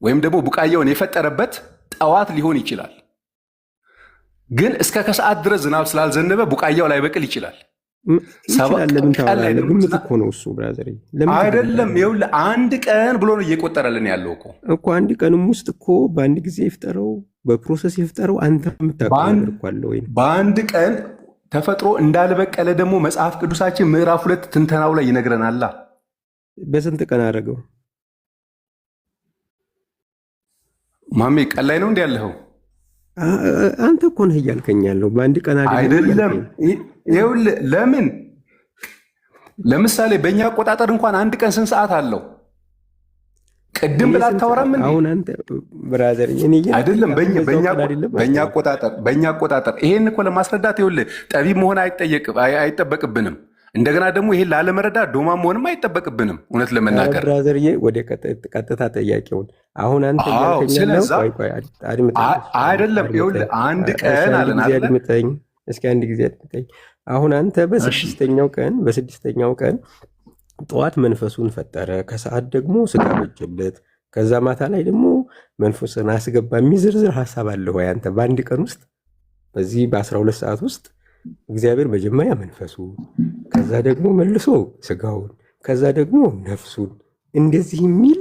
ወይም ደግሞ ቡቃያውን የፈጠረበት ጠዋት ሊሆን ይችላል። ግን እስከ ከሰዓት ድረስ ዝናብ ስላልዘነበ ቡቃያው ላይበቅል ይችላል። ግምት እኮ ነው እሱ ብራዘር። አይደለም ይኸውልህ፣ አንድ ቀን ብሎ ነው እየቆጠረልን ያለው እኮ አንድ ቀንም ውስጥ እኮ በአንድ ጊዜ ይፍጠረው፣ በፕሮሰስ ይፍጠረው። አንተ የምታውቀው ወይ በአንድ ቀን ተፈጥሮ እንዳልበቀለ ደግሞ መጽሐፍ ቅዱሳችን ምዕራፍ 2 ትንተናው ላይ ይነግረናል። በስንት ቀን አደረገው? ማሜ ቀን ላይ ነው እንዲ ያለኸው? አንተ እኮ ነህ እያልከኝ ያለው በአንድ ቀን አይደለም። ይኸውልህ ለምን ለምሳሌ በእኛ አቆጣጠር እንኳን አንድ ቀን ስንት ሰዓት አለው? ቅድም ብላ አታወራም እንዴ? አሁን አንተ ብራዘር አይደለም በእኛ አቆጣጠር ይሄን እኮ ለማስረዳት ይኸውልህ ጠቢብ መሆን አይጠበቅብንም። እንደገና ደግሞ ይሄን ላለመረዳት ዶማ መሆንም አይጠበቅብንም። እውነት ለመናገር ብራዘርዬ፣ ወደ ቀጥታ ጥያቄውን አሁን አንተ አይደለም ይኸውልህ አንድ ቀን አለን አድምጠኝ እስኪ አንድ ጊዜ አድምጠኝ። አሁን አንተ በስድስተኛው ቀን ጠዋት መንፈሱን ፈጠረ፣ ከሰዓት ደግሞ ስጋ በጀለት፣ ከዛ ማታ ላይ ደግሞ መንፈስን አስገባ የሚል ዝርዝር ሀሳብ አለ ወይ አንተ? በአንድ ቀን ውስጥ በዚህ በ12 ሰዓት ውስጥ እግዚአብሔር መጀመሪያ መንፈሱን፣ ከዛ ደግሞ መልሶ ስጋውን፣ ከዛ ደግሞ ነፍሱን እንደዚህ የሚል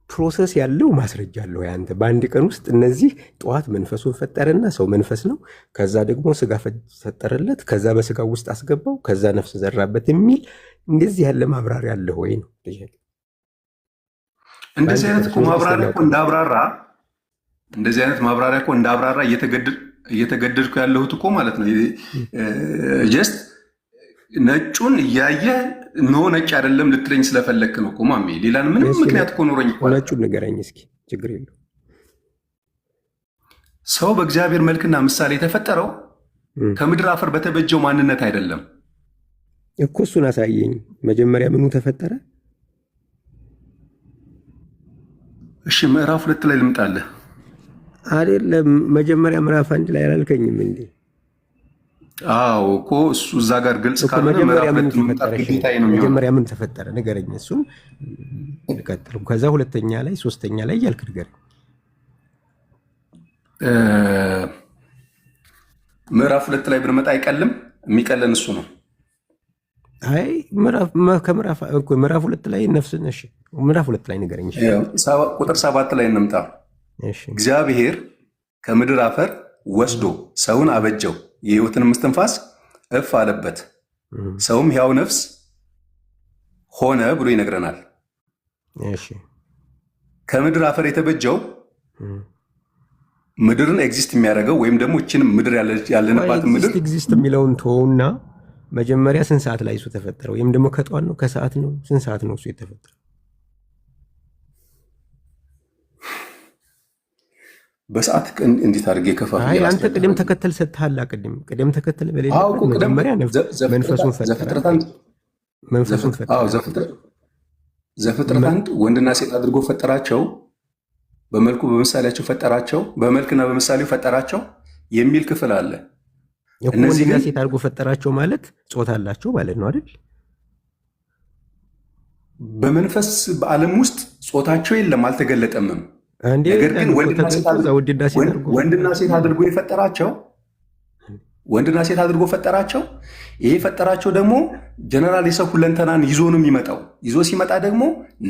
ፕሮሰስ ያለው ማስረጃ አለው ያንተ? በአንድ ቀን ውስጥ እነዚህ ጠዋት መንፈሱን ፈጠረና ሰው መንፈስ ነው፣ ከዛ ደግሞ ስጋ ፈጠረለት፣ ከዛ በስጋው ውስጥ አስገባው፣ ከዛ ነፍስ ዘራበት የሚል እንደዚህ ያለ ማብራሪያ አለ ወይ ነው? እንደዚህ አይነት ማብራሪያ እኮ እንዳብራራ እየተገደድኩ ያለሁት እኮ ማለት ነው። ጀስት ነጩን እያየ ኖ ነጭ አይደለም ልትለኝ ስለፈለክ ነው እኮ ማሜ። ሌላን ምንም ምክንያት እኮ ኖረኝ እኮ። ነጩን ንገረኝ እስኪ፣ ችግር የለው። ሰው በእግዚአብሔር መልክና ምሳሌ የተፈጠረው ከምድር አፈር በተበጀው ማንነት አይደለም እኮ። እሱን አሳየኝ። መጀመሪያ ምኑ ተፈጠረ? እሺ ምዕራፍ 2 ላይ ልምጣለህ አይደለም? መጀመሪያ ምዕራፍ 1 ላይ አላልከኝም እንዴ? አዎ እኮ እሱ እዛ ጋር ግልጽ ካልሆነ መጀመሪያ ምን ተፈጠረ ንገረኝ። እሱን ልቀጥል። ከዛ 2ኛ ላይ 3ኛ ላይ እያልክ ንገረኝ። ምዕራፍ 2 ላይ ብንመጣ አይቀልም? የሚቀለን እሱ ነው። አይ ምዕራፍ 2 ላይ ነፍስን። እሺ ምዕራፍ 2 ላይ ንገረኝ። ቁጥር 7 ላይ እንምጣ። እግዚአብሔር ከምድር አፈር ወስዶ ሰውን አበጀው፣ የሕይወትን እስትንፋስ እፍ አለበት፣ ሰውም ሕያው ነፍስ ሆነ ብሎ ይነግረናል። ከምድር አፈር የተበጀው ምድርን ኤግዚስት የሚያደርገው ወይም ደግሞ እችንም ምድር ያለንባት ምድር ኤግዚስት የሚለውን ተወውና መጀመሪያ ስንት ሰዓት ላይ እሱ ተፈጠረ? ወይም ደግሞ ከጠዋት ነው ከሰዓት ነው? ስንት ሰዓት ነው እሱ የተፈጠረው? በሰዓት እንዴት አድርጌ ከፋፍዬ አንተ ቅደም ተከተል ሰጥተሃል። ቅደም ተከተል በሌለበት መጀመሪያ መንፈሱን ፈጠረ። ዘፍጥረት አንድ ወንድና ሴት አድርጎ ፈጠራቸው፣ በመልኩ በምሳሌያቸው ፈጠራቸው፣ በመልክና በምሳሌው ፈጠራቸው የሚል ክፍል አለ። ወንድና ሴት አድርጎ ፈጠራቸው ማለት ጾታ አላቸው ማለት ነው አይደል? በመንፈስ በዓለም ውስጥ ጾታቸው የለም፣ አልተገለጠምም። ነገር ግን ወንድና ሴት አድርጎ የፈጠራቸው ወንድና ሴት አድርጎ ፈጠራቸው። ይሄ ፈጠራቸው ደግሞ ጀነራል የሰው ሁለንተናን ይዞ ነው የሚመጣው። ይዞ ሲመጣ ደግሞ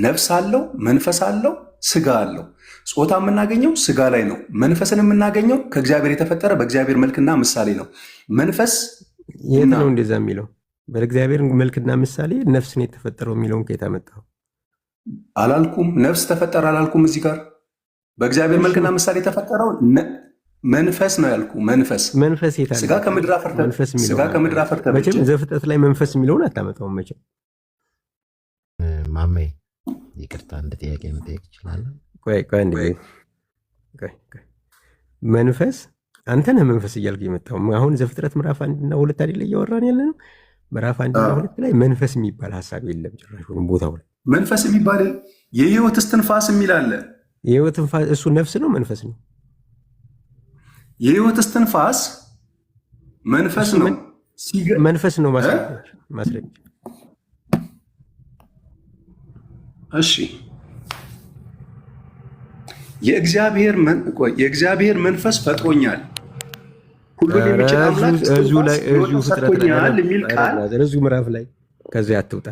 ነፍስ አለው፣ መንፈስ አለው፣ ስጋ አለው። ጾታ የምናገኘው ስጋ ላይ ነው። መንፈስን የምናገኘው ከእግዚአብሔር የተፈጠረ በእግዚአብሔር መልክና ምሳሌ ነው። መንፈስ የት ነው እንደዛ የሚለው? በእግዚአብሔር መልክና ምሳሌ ነፍስን የተፈጠረው የሚለውን ከየት አመጣው? አላልኩም። ነፍስ ተፈጠረ አላልኩም። እዚህ ጋር በእግዚአብሔር መልክና ምሳሌ የተፈጠረው መንፈስ ነው ያልኩ። መንፈስ የታለ? ስጋ ከምድር አፈር ተበጀ። ዘፍጥረት ላይ መንፈስ የሚለውን አታመጣውም መቼም። ማሜ ይቅርታ፣ አንድ ጥያቄ መጠየቅ ይችላለን? መንፈስ አንተ ነህ መንፈስ እያልክ የመጣው። አሁን ዘፍጥረት ምዕራፍ 1 እና 2 አይደለ እያወራን ያለ ነው። ምዕራፍ 1 እና 2 ላይ መንፈስ የሚባል ሀሳብ የለም ጭራሽ። ቦታው ላይ መንፈስ የሚባል የህይወት እስትንፋስ የሚል አለ። የህይወት እስትንፋስ እሱ ነፍስ ነው መንፈስ ነው? የህይወት እስትንፋስ መንፈስ ነው። መንፈስ ነው ማስረጃ። እሺ የእግዚአብሔር መንፈስ ፈጥሮኛል፣ ሁሉን የሚችል አምላክ ሰጥቶኛል የሚል ቃል እዚሁ ምዕራፍ ላይ ከዚያ አትውጣ።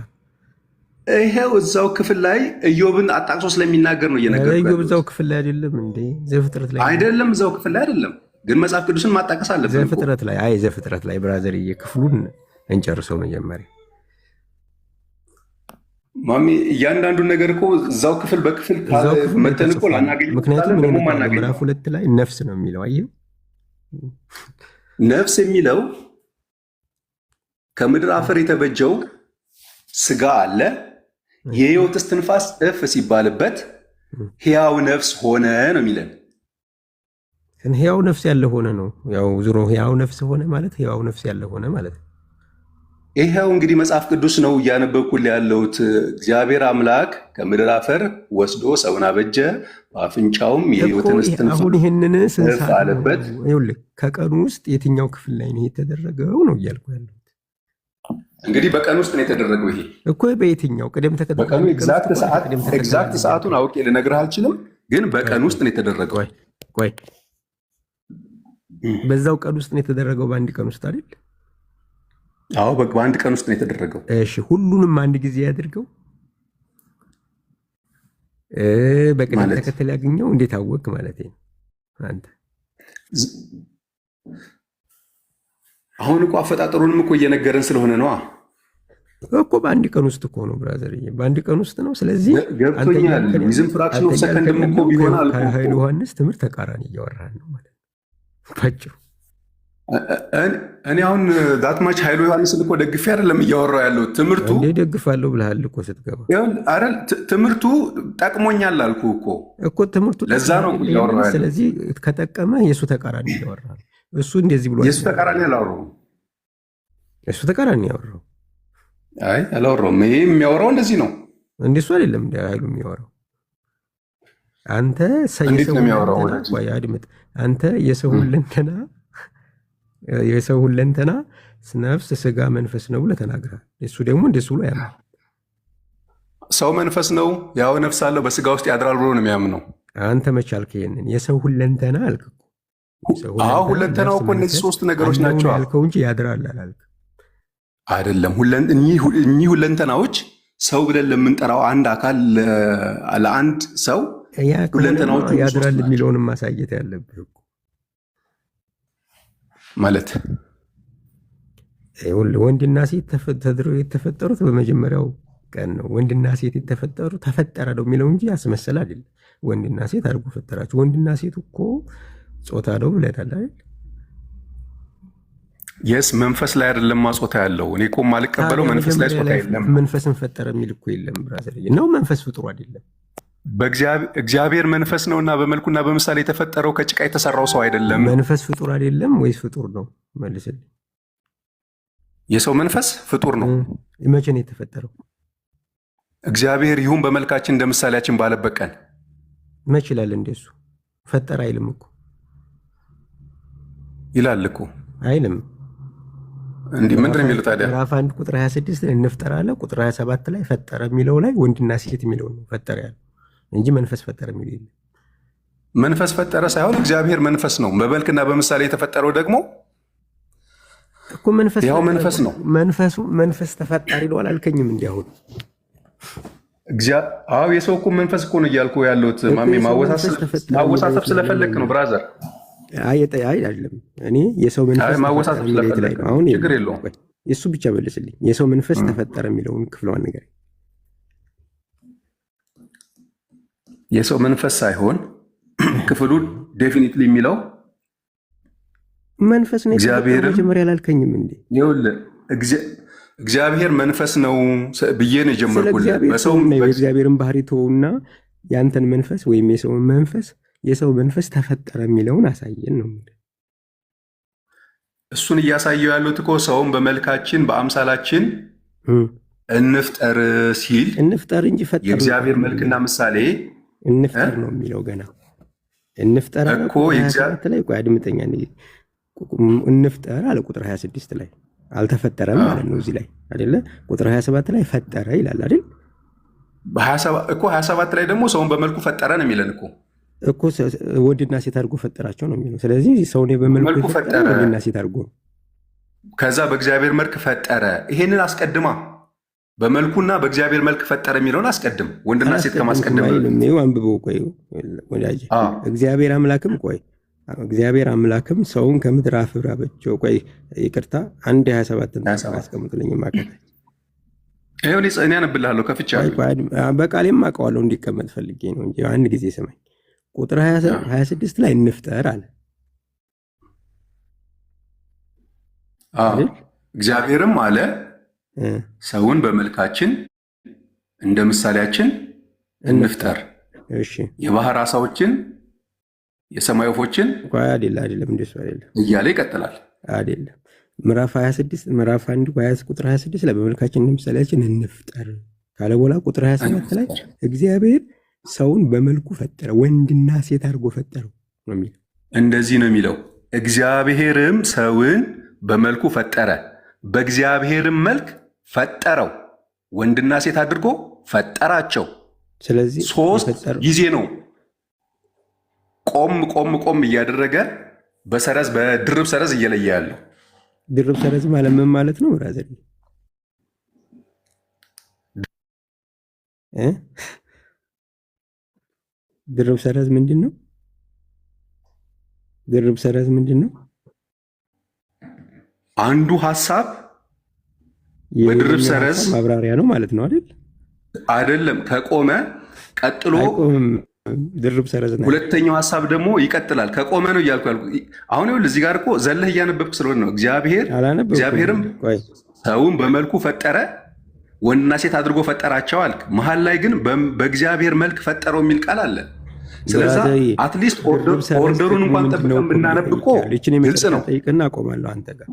ይሄው እዛው ክፍል ላይ ኢዮብን አጣቅሶ ስለሚናገር ነው እየነገርኩህ። ኢዮብ እዛው ክፍል ላይ አይደለም እንዴ? ዘፍጥረት ላይ አይደለም፣ እዛው ክፍል ላይ አይደለም፣ ግን መጽሐፍ ቅዱስን ማጣቀስ አለብን። ዘፍጥረት ላይ ብራዘርዬ፣ ክፍሉን እንጨርሰው መጀመሪያ። ማሚ እያንዳንዱን ነገር እኮ እዛው ክፍል በክፍል መተን እኮ ላናገኝ። ምክንያቱም ምዕራፍ 2 ላይ ነፍስ ነው የሚለው። አየህ፣ ነፍስ የሚለው ከምድር አፈር የተበጀው ስጋ አለ። የህይወት እስትንፋስ እፍ ሲባልበት ሕያው ነፍስ ሆነ ነው የሚለን። ሕያው ነፍስ ያለ ሆነ ነው። ያው ዙሮ ሕያው ነፍስ ሆነ ማለት ሕያው ነፍስ ያለ ሆነ ማለት ነው። ይሄው እንግዲህ መጽሐፍ ቅዱስ ነው እያነበብኩልህ ያለሁት። እግዚአብሔር አምላክ ከምድር አፈር ወስዶ ሰውን አበጀ፣ በአፍንጫውም የህይወትን እስትንፋስ አሁን ይህንን እፍ አለበት። ከቀኑ ውስጥ የትኛው ክፍል ላይ ነው የተደረገው ነው እያልኩ ያለሁት። እንግዲህ በቀን ውስጥ ነው የተደረገው። ይሄ እኮ በየትኛው ቅደም ተከተል በቀኑ ኤግዛክት ሰዓቱን አውቄ ልነግርህ አልችልም፣ ግን በቀን ውስጥ ነው የተደረገው። ቆይ በዛው ቀን ውስጥ ነው የተደረገው? በአንድ ቀን ውስጥ አይደል? አዎ በአንድ ቀን ውስጥ ነው የተደረገው። እሺ ሁሉንም አንድ ጊዜ ያድርገው? በቅደም ተከተል ያገኘው እንዴት አወቅ ማለት ነው አንተ? አሁን እኮ አፈጣጠሩንም እኮ እየነገረን ስለሆነ ነው እኮ። በአንድ ቀን ውስጥ እኮ ነው ብራዘር፣ በአንድ ቀን ውስጥ ነው። ስለዚህ ገብቶኛል። ዊዝን ፍራክሽን ኦፍ ሰከንድም እኮ ቢሆን አልኩ። ከኃይለ ዮሐንስ ትምህርት ተቃራኒ እያወራን ነው ማለት ነው ባጭሩ። እኔ አሁን ዳትማች ኃይለ ዮሐንስን እኮ ደግፌ አይደለም እያወራሁ ያለው። ትምህርቱ እንዴ ደግፋለሁ ብለሃል እኮ ስትገባ አይደል? ትምህርቱ ጠቅሞኛል አልኩ እኮ ትምህርቱ ለዛ ነው እያወራሁ ያለው። ስለዚህ ከጠቀመ የእሱ ተቃራኒ እያወራህ ነው። እሱ እንደዚህ ብሎ የእሱ ተቃራኒ አላወራሁም። እሱ ተቃራኒ ያወራው አይ አላወራሁም። ይሄ የሚያወራው እንደዚህ ነው። እንደሱ አይደለም እንደ ኃይሉ የሚያወራው። አንተ እንዴት ነው የሚያወራው? አድምጥ። አንተ የሰው ሁለንተና ነፍስ፣ ስጋ፣ መንፈስ ነው ብለህ ተናግረሃል። እሱ ደግሞ እንደሱ ብሎ ያምናል። ሰው መንፈስ ነው፣ ያው ነፍስ አለው፣ በስጋ ውስጥ ያድራል ብሎ ነው የሚያምነው። አንተ መች አልክ ይሄንን? የሰው ሁለንተና አልክ። ሁለንተናው እኮ እነዚህ ሶስት ነገሮች ናቸው ያልከው እንጂ ያድራል አላልክ። አይደለም። እኚህ ሁለንተናዎች ሰው ብለን ለምንጠራው አንድ አካል ለአንድ ሰው ሁለንተናዎቹ ያድራል የሚለውንም ማሳየት ያለብህ እኮ ማለት ወንድና ሴት ተፈጠሩት በመጀመሪያው ቀን ነው። ወንድና ሴት የተፈጠሩ ተፈጠረ ነው የሚለው እንጂ ያስመሰል አይደለም። ወንድና ሴት አድርጎ ፈጠራቸው። ወንድና ሴት እኮ ጾታ ነው ብለናል አይደል? የስ መንፈስ ላይ አይደለም ጾታ ያለው። እኔ እኮ የማልቀበለው መንፈስ ላይ ጾታ የለም። መንፈስን ፈጠረ የሚል እኮ የለም ብራዘር ነው። መንፈስ ፍጡር አይደለም። እግዚአብሔር መንፈስ ነውና በመልኩና በምሳሌ የተፈጠረው ከጭቃ የተሰራው ሰው አይደለም። መንፈስ ፍጡር አይደለም ወይስ ፍጡር ነው? መልስልኝ። የሰው መንፈስ ፍጡር ነው። መቼ ነው የተፈጠረው? እግዚአብሔር ይሁን በመልካችን እንደ ምሳሌያችን ባለበት ቀን። መች ይላል? እንደሱ ፈጠረ አይልም እኮ። ይላል እኮ አይልም። እንዲህ ምንድን ነው የሚለው ታዲያ? ምዕራፍ 1 ቁጥር 26 ላይ እንፍጠር አለ። ቁጥር 27 ላይ ፈጠረ የሚለው ላይ ወንድና ሴት የሚለው ነው ፈጠረ ያለ እንጂ መንፈስ ፈጠረ የሚለው የለም። መንፈስ ፈጠረ ሳይሆን እግዚአብሔር መንፈስ ነው። በመልክና በምሳሌ የተፈጠረው ደግሞ እኮ መንፈስ ያው መንፈስ ነው። መንፈስ ተፈጣሪ ነው አላልከኝም? እንዲያሁን አዎ የሰው እኮ መንፈስ እኮ ነው እያልኩ ያለሁት ማሜ። ማወሳሰብ ስለፈለክ ነው ብራዘር። አይ አይደለም። እኔ የሰው መንፈስ ማወሳሰብ ስለፈለክ ነው። አሁን ችግር የለውም። የሱ ብቻ መልስልኝ። የሰው መንፈስ ተፈጠረ የሚለውን ክፍሏን ነገር የሰው መንፈስ ሳይሆን ክፍሉ ዴፊኒትሊ የሚለው መንፈስ ነው። እግዚአብሔር መጀመሪያ አላልከኝም እንዴ? ይኸውልህ እግዚአብሔር መንፈስ ነው ብዬ ነው የጀመርኩልህ። የእግዚአብሔርን ባህሪ ተወውና ያንተን መንፈስ ወይም የሰው መንፈስ ተፈጠረ የሚለውን አሳየን ነው። እሱን እያሳየው ያሉት እኮ ሰውን በመልካችን በአምሳላችን እንፍጠር ሲል እንፍጠር እንጂ ፈጠር የእግዚአብሔር መልክና ምሳሌ እንፍጠር ነው የሚለው። ገና እንፍጠር እኮ ላይ ቆይ አድምጠኛ። እንፍጠር አለ ቁጥር 26 ላይ አልተፈጠረም ማለት ነው። እዚህ ላይ አይደለ? ቁጥር 27 ላይ ፈጠረ ይላል አይደል? እኮ 27 ላይ ደግሞ ሰውን በመልኩ ፈጠረ ነው የሚለን እኮ ወንድና ሴት አድርጎ ፈጠራቸው ነው የሚለው። ስለዚህ ሰውን በመልኩ ፈጠረ ወንድና ሴት አድርጎ፣ ከዛ በእግዚአብሔር መልክ ፈጠረ። ይሄንን አስቀድማ በመልኩና በእግዚአብሔር መልክ ፈጠረ የሚለውን አስቀድም። ወንድና ሴት ከማስቀደም አንብበው። ቆይ ወዳጅ እግዚአብሔር አምላክም እግዚአብሔር አምላክም ሰውን ከምድር አፈር አበጀው። ቆይ ይቅርታ 1:27 አስቀምጡልኝ። ማከታ ይሄን እኔ አነብልሃለሁ ከፍቻለሁ። በቃሌም አውቀዋለሁ እንዲቀመጥ ፈልጌ ነው እንጂ አንድ ጊዜ ስማኝ። ቁጥር 26 ላይ እንፍጠር አለ። እግዚአብሔርም አለ ሰውን በመልካችን እንደ ምሳሌያችን እንፍጠር፣ የባህር ዓሣዎችን የሰማይ ወፎችን አይደለም እንደሱ አይደለም እያለ ይቀጥላል። አይደለም ምዕራፍ 26 ምዕራፍ 1 ቁጥር 26 ላይ በመልካችን እንደ ምሳሌያችን እንፍጠር ካለ በኋላ ቁጥር 27 ላይ እግዚአብሔር ሰውን በመልኩ ፈጠረ፣ ወንድና ሴት አድርጎ ፈጠረው ነው የሚለው። እንደዚህ ነው የሚለው። እግዚአብሔርም ሰውን በመልኩ ፈጠረ፣ በእግዚአብሔርም መልክ ፈጠረው፣ ወንድና ሴት አድርጎ ፈጠራቸው። ስለዚህ 3 ጊዜ ነው ቆም እያደረገ በሰረዝ በድርብ ሰረዝ እየለየ ያለው። ድርብ ሰረዝ ማለት ምን ማለት ነው ብራዘር? ድርብ ሰረዝ ምንድን ነው? ድርብ ሰረዝ ምንድን ነው? አንዱ ሐሳብ በድርብ ሰረዝ ማብራሪያ ነው ማለት ነው አይደል? አይደለም። ከቆመ ቀጥሎ ድርብ ሰረዝ ነው። ሁለተኛው ሐሳብ ደግሞ ይቀጥላል። ከቆመ ነው እያልኩ ያልኩ። አሁን ይኸውልህ እዚህ ጋር እኮ ዘለህ እያነበብክ ስለሆነ ነው። እግዚአብሔርም ሰውን በመልኩ ፈጠረ፣ ወንድና ሴት አድርጎ ፈጠራቸው አልክ። መሀል ላይ ግን በእግዚአብሔር መልክ ፈጠረው የሚል ቃል አለ። ስለዚህ አትሊስት ኦርደሩን እንኳን ጠብቀን ብናነብ እኮ ግልጽ ነው። ጠይቅና አቆማለሁ አንተ ጋር።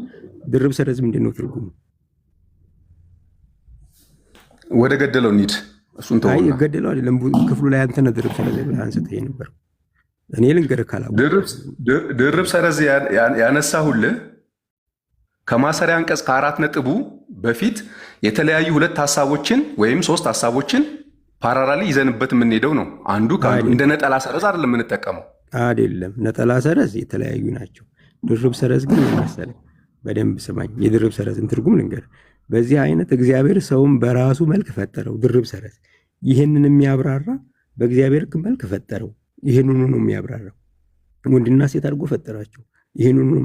ድርብ ሰረዝ ምንድን ነው ትርጉሙ? ወደ ገደለው እንሂድ። እሱን ተወው። ገደለው አይደለም ክፍሉ ላይ አንተ ነህ ድርብ ሰረዝ አንስተህ ነበር። እኔ ልንገርህ ካላወቅህ ድርብ ሰረዝ ያነሳሁልህ ከማሰሪያ አንቀጽ ከ4 ነጥቡ በፊት የተለያዩ 2 ሐሳቦችን ወይም 3 ሐሳቦችን ፓራራሊ ይዘንበት የምንሄደው ነው። አንዱ እንደ ነጠላ ሰረዝ አይደለም የምንጠቀመው። አይደለም ነጠላ ሰረዝ የተለያዩ ናቸው። ድርብ ሰረዝ ግን መሰለኝ፣ በደንብ ስማኝ። የድርብ ሰረዝን ትርጉም ልንገርህ። በዚህ አይነት እግዚአብሔር ሰውን በራሱ መልክ ፈጠረው። ድርብ ሰረዝ ይህንን የሚያብራራ በእግዚአብሔር መልክ ፈጠረው። ይህንኑ ነው የሚያብራራው። ወንድና ሴት አድርጎ ፈጠራቸው። ይህንኑ ነው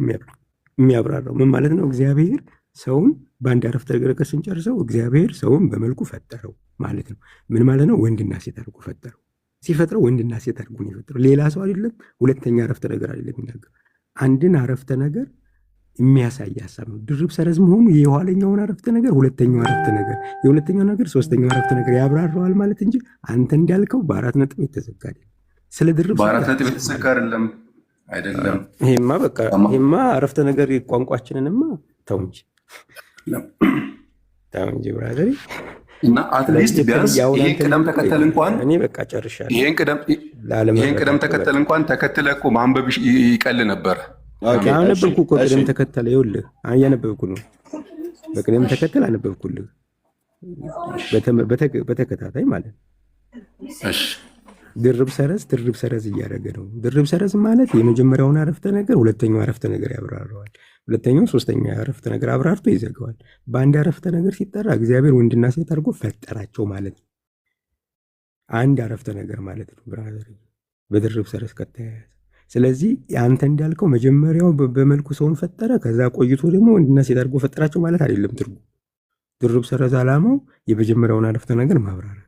የሚያብራራው። ምን ማለት ነው? እግዚአብሔር ሰውን በአንድ አረፍተ ነገር ስንጨርሰው እግዚአብሔር ሰውን በመልኩ ፈጠረው ማለት ነው። ምን ማለት ነው? ወንድና ሴት አድርጎ ፈጠረው። ሲፈጥረው ወንድና ሴት አድርጎ ነው የፈጠረው። ሌላ ሰው አይደለም። ሁለተኛ አረፍተ ነገር አይደለም የሚናገር። አንድን አረፍተ ነገር የሚያሳይ ሀሳብ ነው። ድርብ ሰረዝ መሆኑ የኋለኛውን አረፍተ ነገር ሁለተኛው አረፍተ ነገር፣ የሁለተኛው ነገር ሶስተኛው አረፍተ ነገር ያብራራዋል ማለት እንጂ አንተ እንዳልከው በአራት ነጥብ የተዘጋ አይደለም። ስለ ድርብ በአራት ነጥብ የተዘጋ አይደለም። ይሄማ በቃ ይሄማ አረፍተ ነገር ቋንቋችንንማ ተው እንጂ ብራዘር። እና አትሊስት ቢያንስ ይሄን ቅደም ተከተል እንኳን እኔ በቃ ጨርሻለሁ። ይሄን ቅደም ተከተል እንኳን ተከትለህ እኮ ማንበብ ይቀል ነበር። አነበብኩ እኮ ቅደም ተከተል። ይኸውልህ እያነበብኩ ነው። በቅደም ተከተል አነበብኩልህ በተከታታይ ማለት ነው። እሺ ድርብ ሰረዝ እያደረገ ነው። ድርብ ሰረዝ ማለት የመጀመሪያውን አረፍተ ነገር ሁለተኛው አረፍተ ነገር ያብራራዋል። ሁለተኛው ሶስተኛ አረፍተ ነገር አብራርቶ ይዘጋዋል። በአንድ አረፍተ ነገር ሲጠራ እግዚአብሔር ወንድና ሴት አድርጎ ፈጠራቸው ማለት ነው። አንድ አረፍተ ነገር ማለት ነው ብራዘር፣ በድርብ ሰረዝ ከተያያዘ። ስለዚህ አንተ እንዳልከው መጀመሪያው በመልኩ ሰውን ፈጠረ፣ ከዛ ቆይቶ ደግሞ ወንድና ሴት አድርጎ ፈጠራቸው ማለት አይደለም ትርጉም። ድርብ ሰረዝ ዓላማው የመጀመሪያውን አረፍተ ነገር ማብራራት።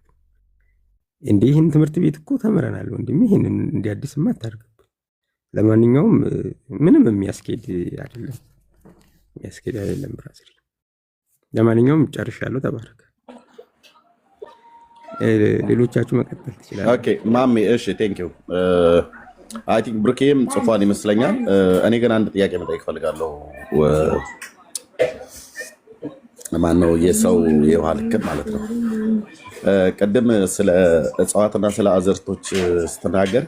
እንዲህ ይህን ትምህርት ቤት እኮ ተምረናል ወንድሜ፣ ይህንን እንዲህ አዲስማ አታርግብን። ለማንኛውም ምንም የሚያስኬድ አይደለም ብራዘር። ለማንኛውም ጨርሻለሁ። ተባረክ። ሌሎቻችሁ መቀጠል ትችላላችሁ። ኦኬ ማሜ። እሺ ቴንክ ዩ። አይ ቲንክ ብሩኬም ጽፏን ይመስለኛል። እኔ ግን አንድ ጥያቄ መጠየቅ ፈልጋለሁ። ማነው የሰው የውሃ ልክን ማለት ነው። ቅድም ስለ እጽዋትና ስለ አዝርቶች ስትናገር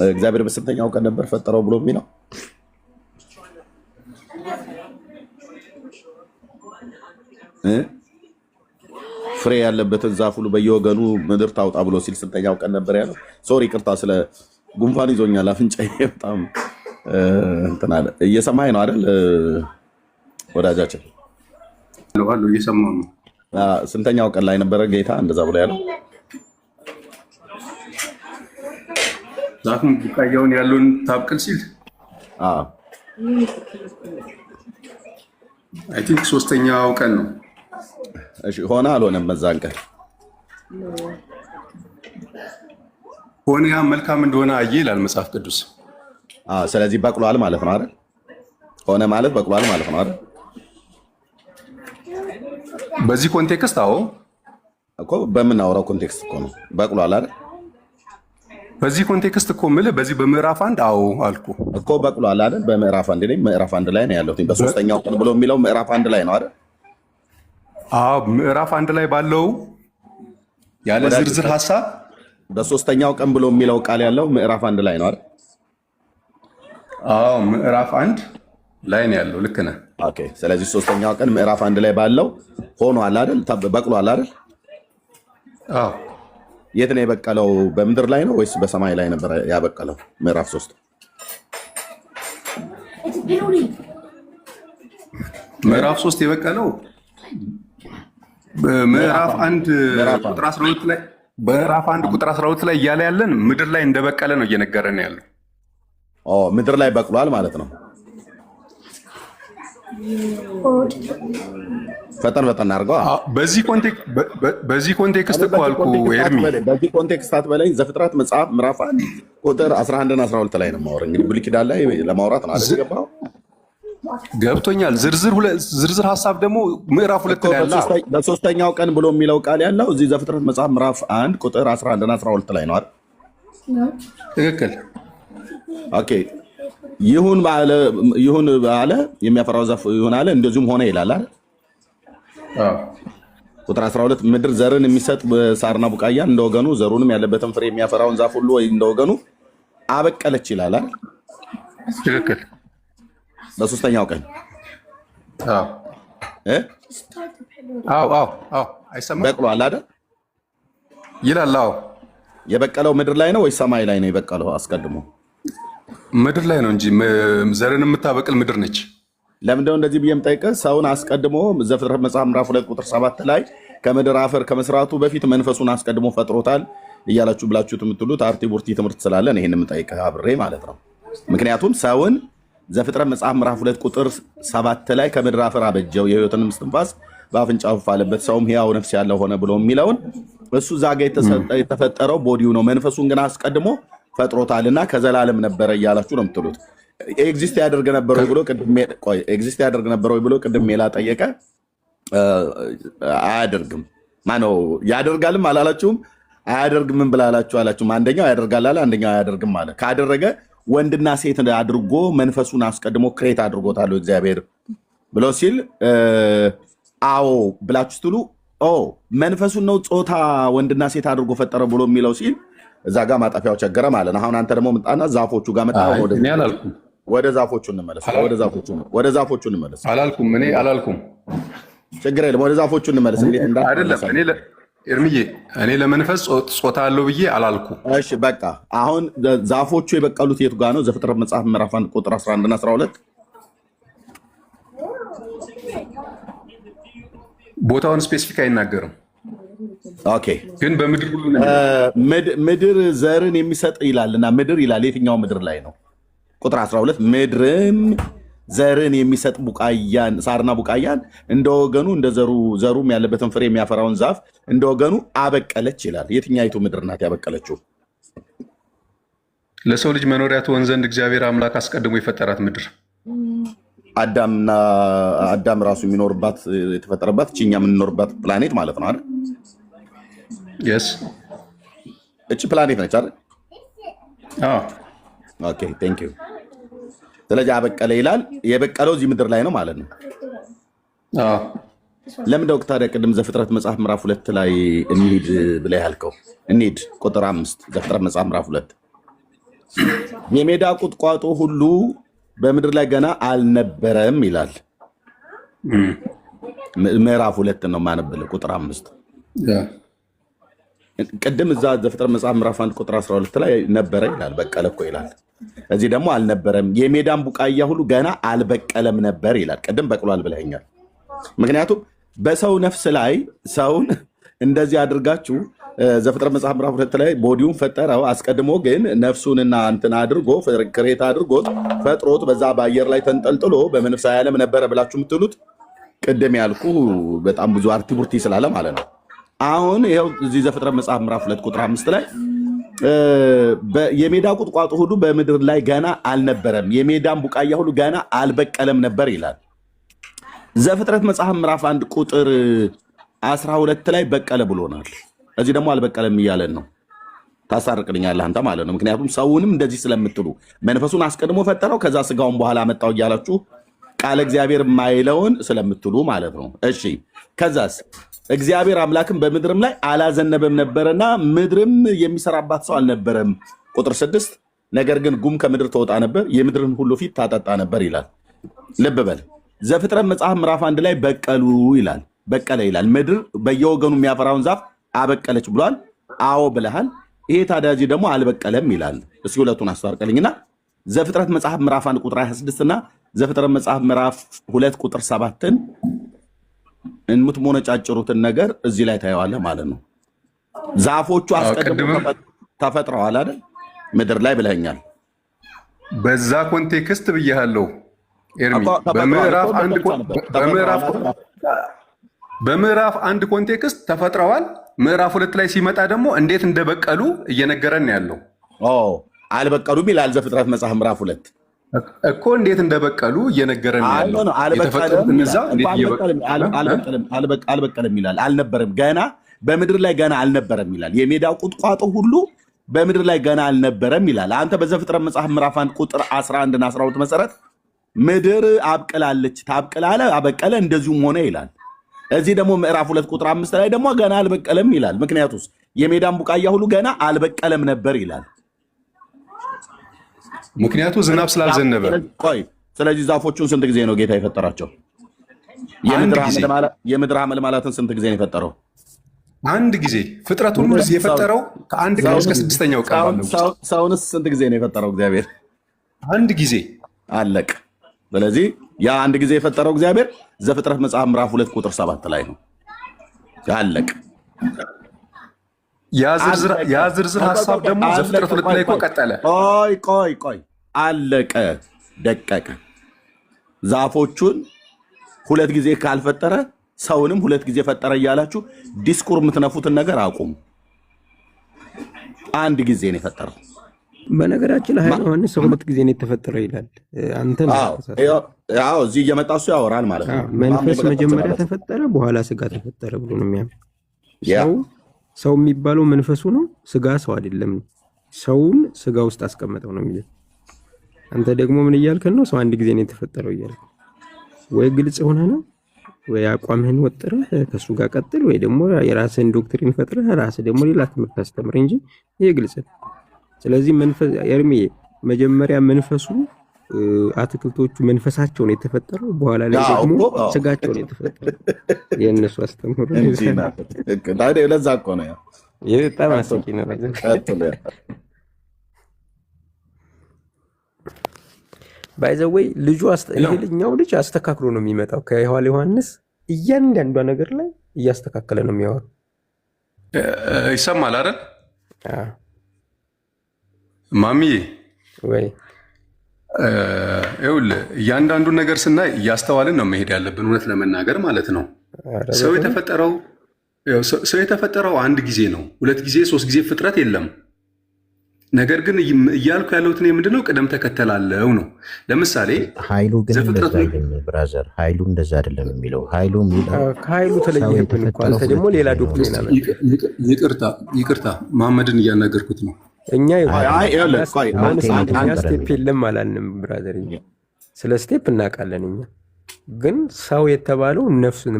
እግዚአብሔር በስንተኛው ቀን ነበር ፈጠረው ብሎ የሚለው ፍሬ ያለበትን ዛፍ ሁሉ በየወገኑ ምድር ታውጣ ብሎ ሲል ስንተኛው ቀን ነበር ያለው? ሶሪ ቅርታ፣ ስለ ጉንፋን ይዞኛል አፍንጫዬ በጣም እንትን አለ። እየሰማኸኝ ነው አይደል ወዳጃችን? እየሰማሁ ነው። ስንተኛው ቀን ላይ ነበረ ጌታ እንደዛ ብሎ ያለው? ዛፉን ቡቃያውን ያለውን ታብቅል ሲል አይ ቲንክ ሶስተኛው ቀን ነው። እሺ ሆነ አልሆነም? መዛን ቀን ሆነ፣ ያ መልካም እንደሆነ አየ ይላል መጽሐፍ ቅዱስ። ስለዚህ በቅሏል ማለት ነው አይደል? ሆነ ማለት በቅሏል ማለት ነው አይደል? በዚህ ኮንቴክስት አዎ እኮ በምናወራው ኮንቴክስት እኮ ነው በቅሏል አይደል? በዚህ ኮንቴክስት እኮ የምልህ በዚህ በምዕራፍ አንድ አዎ አልኩ እኮ በቅሏል አይደል? በምዕራፍ አንድ ላይ ምዕራፍ አንድ ላይ ነው ያለሁት። በሶስተኛው ቀን ብሎ የሚለው ምዕራፍ አንድ ላይ ነው አይደል? አዎ ምዕራፍ አንድ ላይ ባለው ያለ ዝርዝር ሐሳብ በሶስተኛው ቀን ብሎ የሚለው ቃል ያለው ምዕራፍ አንድ ላይ ነው አይደል? አዎ ምዕራፍ አንድ ላይ ነው ያለው። ልክ ነህ። ኦኬ። ስለዚህ ሶስተኛው ቀን ምዕራፍ አንድ ላይ ባለው ሆኗል አይደል? በቅሏል አይደል? አዎ። የት ነው የበቀለው? በምድር ላይ ነው ወይስ በሰማይ ላይ ነበር ያበቀለው? ምዕራፍ 3 ምዕራፍ 3 የበቀለው ምዕራፍ 1 ቁጥር 12 ላይ ምዕራፍ 1 ቁጥር 12 ላይ እያለ ያለን ምድር ላይ እንደበቀለ ነው እየነገረን ያለው። ምድር ላይ በቅሏል ማለት ነው። ፈጠን አድርገው። በዚህ ኮንቴክስት እኮ አልኩህ ኤርሚ። በዚህ ኮንቴክስት አትበለኝ። ዘፍጥረት መጽሐፍ ምዕራፍ 1 ቁጥር 11 እና 12 ላይ ነው የማወራው። እንግዲህ ብሉይ ኪዳን ላይ ለማውራት ነው አይደል የገባው? ገብቶኛል። ዝርዝር ሀሳብ ደግሞ ምዕራፍ 2 ላይ ያለው በሶስተኛው ቀን ብሎ የሚለው ቃል ያለው እዚህ ዘፍጥረት መጽሐፍ ምዕራፍ 1 ቁጥር 11 እና 12 ላይ ነው አይደል? ትክክል። ኦኬ። ይሁን ባለ የሚያፈራው ዛፍ ይሁን አለ፣ እንደዚሁም ሆነ ይላል አይደል? ቁጥር 12 ምድር ዘርን የሚሰጥ ሳርና ቡቃያን እንደወገኑ ዘሩንም ያለበትን ፍሬ የሚያፈራውን ዛፍ ሁሉ ወይ እንደወገኑ አበቀለች ይላል አይደል? ትክክል። በሶስተኛው ቀን አይሰማም? በቅሏል አይደል ይላል። አዎ። የበቀለው ምድር ላይ ነው ወይ ሰማይ ላይ ነው የበቀለው? አስቀድሞ ምድር ላይ ነው እንጂ ዘርን የምታበቅል ምድር ነች። ለምንድነው እንደዚህ ብዬ የምጠይቅህ? ሰውን አስቀድሞ ዘፍጥረት መጽሐፍ ምዕራፍ 2 ቁጥር 7 ላይ ከምድር አፈር ከመስራቱ በፊት መንፈሱን አስቀድሞ ፈጥሮታል እያላችሁ ብላችሁት የምትሉት አርቲ ቡርቲ ትምህርት ስላለን ይሄን የምጠይቅህ አብሬ ማለት ነው። ምክንያቱም ሰውን ዘፍጥረት መጽሐፍ ምዕራፍ 2 ቁጥር 7 ላይ ከምድር አፈር አበጀው የሕይወትንም እስትንፋስ በአፍንጫው አለበት ሰውም ሕያው ነፍስ ያለው ሆነ ብሎ የሚለውን እሱ እዛ ጋ የተፈጠረው ቦዲው ነው። መንፈሱን ግን አስቀድሞ ፈጥሮታልና ከዘላለም ነበረ እያላችሁ ነው የምትሉት። ኤግዚስት ያደርግ ነበረ ብሎ ቅድም ሜላ ጠየቀ። አያደርግም ማነው ያደርጋልም አላላችሁም? አያደርግም ምን ብላላችሁ አላችሁም? አንደኛው ያደርጋል አለ፣ አንደኛው አያደርግም አለ። ካደረገ ወንድና ሴት አድርጎ መንፈሱን አስቀድሞ ክሬት አድርጎታል እግዚአብሔር ብሎ ሲል አዎ ብላችሁ ስትሉ መንፈሱን ነው ጾታ ወንድና ሴት አድርጎ ፈጠረ ብሎ የሚለው ሲል እዛ ጋር ማጠፊያው ቸገረ ማለት ነው። አሁን አንተ ደግሞ ምጣና ዛፎቹ ጋር መጣ። ወደ ዛፎቹ እንመለስ። አላልኩም እኔ አላልኩም። ችግር የለም። ወደ ዛፎቹ እንመለስ። አይደለም ኤርምዬ እኔ ለመንፈስ ጾታ አለው ብዬ አላልኩ። እሺ በቃ አሁን ዛፎቹ የበቀሉት የቱ ጋር ነው? ዘፍጥረት መጽሐፍ ምዕራፍ 1 ቁጥር 11 እና 12 ቦታውን ስፔሲፊክ አይናገርም። ኦኬ ግን በምድር ሁሉ ምድር ዘርን የሚሰጥ ይላልና ምድር ይላል። የትኛው ምድር ላይ ነው? ቁጥር 12 ምድርም ዘርን የሚሰጥ ቡቃያን ሳርና ቡቃያን እንደ ወገኑ እንደ ዘሩም ያለበትን ፍሬ የሚያፈራውን ዛፍ እንደ ወገኑ አበቀለች ይላል። የትኛይቱ ምድር ናት ያበቀለችው? ለሰው ልጅ መኖሪያ ትሆን ዘንድ እግዚአብሔር አምላክ አስቀድሞ የፈጠራት ምድር አዳም ራሱ የሚኖርባት የተፈጠረባት እኛ የምንኖርባት ፕላኔት ማለት ነው አይደል? እቺ ፕላኔት ነች አይደል? ኦኬ ቴንክ ዩ። ስለዚህ አበቀለ ይላል። የበቀለው እዚህ ምድር ላይ ነው ማለት ነው። ለምን ደው ታዲያ ቅድም ዘፍጥረት መጽሐፍ ምዕራፍ 2 ላይ እንሂድ ብለህ ያልከው? እንሂድ ቁጥር 5 ዘፍጥረት መጽሐፍ ምዕራፍ 2 የሜዳ ቁጥቋጦ ሁሉ በምድር ላይ ገና አልነበረም ይላል። ምዕራፍ 2 ነው ማነብልህ ቁጥር 5 ቅድም እዛ ዘፍጥረት መጽሐፍ ምዕራፍ 1 ቁጥር 12 ላይ ነበረ ይላል። በቀለ እኮ ይላል። እዚህ ደግሞ አልነበረም። የሜዳን ቡቃያ ሁሉ ገና አልበቀለም ነበር ይላል። ቅድም በቅሏል ብለኸኛል። ምክንያቱም በሰው ነፍስ ላይ ሰውን እንደዚህ አድርጋችሁ ዘፍጥረት መጽሐፍ ምዕራፍ 2 ላይ ቦዲውን ፈጠረው። አስቀድሞ ግን ነፍሱንና እንትን አድርጎ ክሬት አድርጎት ፈጥሮት በዛ በአየር ላይ ተንጠልጥሎ በመንፈሳዊ ዓለም ነበረ ብላችሁ የምትሉት ቅድም ያልኩ በጣም ብዙ አርቲቡርቲ ስላለ ማለት ነው። አሁን ይኸው እዚህ ዘፍጥረት መጽሐፍ ምዕራፍ 2 ቁጥር 5 ላይ የሜዳ ቁጥቋጦ ሁሉ በምድር ላይ ገና አልነበረም፣ የሜዳን ቡቃያ ሁሉ ገና አልበቀለም ነበር ይላል። ዘፍጥረት መጽሐፍ ምዕራፍ 1 ቁጥር 12 ላይ በቀለ ብሎናል። እዚህ ደግሞ አልበቀለም እያለን ነው። ታሳርቅልኛለህ አንተ ማለት ነው። ምክንያቱም ሰውንም እንደዚህ ስለምትሉ መንፈሱን አስቀድሞ ፈጠረው ከዛ ስጋውን በኋላ መጣው እያላችሁ ቃለ እግዚአብሔር የማይለውን ስለምትሉ ማለት ነው። እሺ ከዛስ እግዚአብሔር አምላክም በምድርም ላይ አላዘነበም ነበረና ምድርም የሚሰራባት ሰው አልነበረም። ቁጥር 6 ነገር ግን ጉም ከምድር ተወጣ ነበር፣ የምድርን ሁሉ ፊት ታጠጣ ነበር ይላል። ልብ በል ዘፍጥረት መጽሐፍ ምዕራፍ 1 ላይ በቀሉ ይላል። በቀለ ይላል። ምድር በየወገኑ የሚያፈራውን ዛፍ አበቀለች ብሏል። አዎ ብለሃል። ይሄ ታዲያ እዚህ ደግሞ አልበቀለም ይላል። እስኪ ሁለቱን አስታርቀልኝና ዘፍጥረት መጽሐፍ ምዕራፍ 1 ቁጥር 26 እና ዘፍጥረት መጽሐፍ ምዕራፍ 2 ቁጥር 7ን የምትሞነጫጭሩትን ነገር እዚህ ላይ ታየዋለህ ማለት ነው። ዛፎቹ አስቀድሞ ተፈጥረዋል አይደል ምድር ላይ ብለኸኛል። በዛ ኮንቴክስት ብያለሁ ኤርሚ። በምዕራፍ 1 ኮንቴክስት ተፈጥረዋል። ምዕራፍ 2 ላይ ሲመጣ ደግሞ እንዴት እንደበቀሉ እየነገረን ያለው አልበቀሉም ይላል ዘፍጥረት መጽሐፍ ምዕራፍ 2 እኮ እንዴት እንደበቀሉ እየነገረን ያለው አልበቀለም ይላል። አልነበረም ገና በምድር ላይ ገና አልነበረም ይላል። የሜዳው ቁጥቋጦ ሁሉ በምድር ላይ ገና አልነበረም ይላል። አንተ በዘፍጥረት መጽሐፍ ምዕራፍ 1 ቁጥር 11 እና 12 መሰረት ምድር አብቅላለች፣ ታብቅላለ፣ አበቀለ፣ እንደዚሁም ሆነ ይላል። እዚህ ደግሞ ምዕራፍ 2 ቁጥር 5 ላይ ደግሞ ገና አልበቀለም ይላል። ምክንያቱስ የሜዳን ቡቃያ ሁሉ ገና አልበቀለም ነበር ይላል። ምክንያቱ ዝናብ ስላልዘነበ። ቆይ ስለዚህ ዛፎቹን ስንት ጊዜ ነው ጌታ የፈጠራቸው? የምድር ሐመልማላትን ስንት ጊዜ ነው የፈጠረው? አንድ ጊዜ። ፍጥረቱን ሁሉ የፈጠረው ከአንድ ቀን እስከ 6ኛው ቀን ባለው። ሰውንስ ስንት ጊዜ ነው የፈጠረው እግዚአብሔር? አንድ ጊዜ። አለቅ። ስለዚህ ያ አንድ ጊዜ የፈጠረው እግዚአብሔር ዘፍጥረት መጽሐፍ ምዕራፍ 2 ቁጥር 7 ላይ ነው። አለቅ። ያ ዝርዝር ሀሳብ ደግሞ ዘፍጥረት 2 ላይ እኮ ቀጠለ። ቆይ አለቀ። ደቀቀ። ዛፎቹን 2 ጊዜ ካልፈጠረ ሰውንም 2 ጊዜ ፈጠረ እያላችሁ ዲስኩር የምትነፉትን ነገር አቁሙ። 1 ጊዜ ነው የፈጠረው። በነገራችን ላይ ዮሐንስ ሰው 2 ጊዜ ነው የተፈጠረው ይላል። አንተ አዎ እዚህ እየመጣ እሱ ያወራል ማለት ነው። መንፈስ መጀመሪያ ተፈጠረ፣ በኋላ ስጋ ተፈጠረ ብሎ ነው የሚያምን። ሰው የሚባለው መንፈሱ ነው፣ ስጋ ሰው አይደለም። ሰውን ስጋ ውስጥ አስቀመጠው ነው የሚለው። አንተ ደግሞ ምን እያልከን ነው? ሰው 1 ጊዜ ነው የተፈጠረው እያልክ ወይ ግልጽ ሆነ ነው ወይ አቋምህን ወጥረህ ከሱ ጋር ቀጥል፣ ወይ ደግሞ የራስህን ዶክትሪን ፈጥረህ ራስህ ደግሞ ሌላ ትምህርት አስተምር እንጂ ይሄ ግልጽ ነው። ስለዚህ መንፈስ ኤርሚ መጀመሪያ መንፈሱ አትክልቶቹ መንፈሳቸው ነው የተፈጠረው፣ በኋላ ላይ ደግሞ ስጋቸው ነው የተፈጠረው። የእነሱ አስተምሮ እንጂ ነው ታዲያ ለዛ እኮ ነው ይሄ በጣም አስቂኝ ነው። ባይ ዘ ወይ ይሄኛው ልጅ አስተካክሎ ነው የሚመጣው። ከዮሐንስ እያንዳንዷ ነገር ላይ እያስተካከለ ነው የሚያወራው። ይሰማል አይደል ማሚዬ? ወይ ይኸውልህ እያንዳንዱን ነገር ስናይ እያስተዋልን ነው መሄድ ያለብን፣ እውነት ለመናገር ማለት ነው። ሰው የተፈጠረው 1 ጊዜ ነው፣ 2 ጊዜ 3 ጊዜ ፍጥረት የለም። ነገር ግን እያልኩ ያለሁት እኔ ምንድነው ቅደም ተከተል አለው ነው። ለምሳሌ ኃይሉ ግን እንደዛ አይደለም ብራዘር፣ ኃይሉ እንደዛ አይደለም የሚለው። ኃይሉ ከኃይሉ ተለየብን እኮ አንተ ደግሞ ሌላ ዶክትሪን አለ። ይቅርታ መሐመድን እያናገርኩት ነው። እኛ ስቴፕ የለም አላልንም ብራዘር። ስለ ስቴፕ እናውቃለን እኛ፣ ግን ሰው የተባለው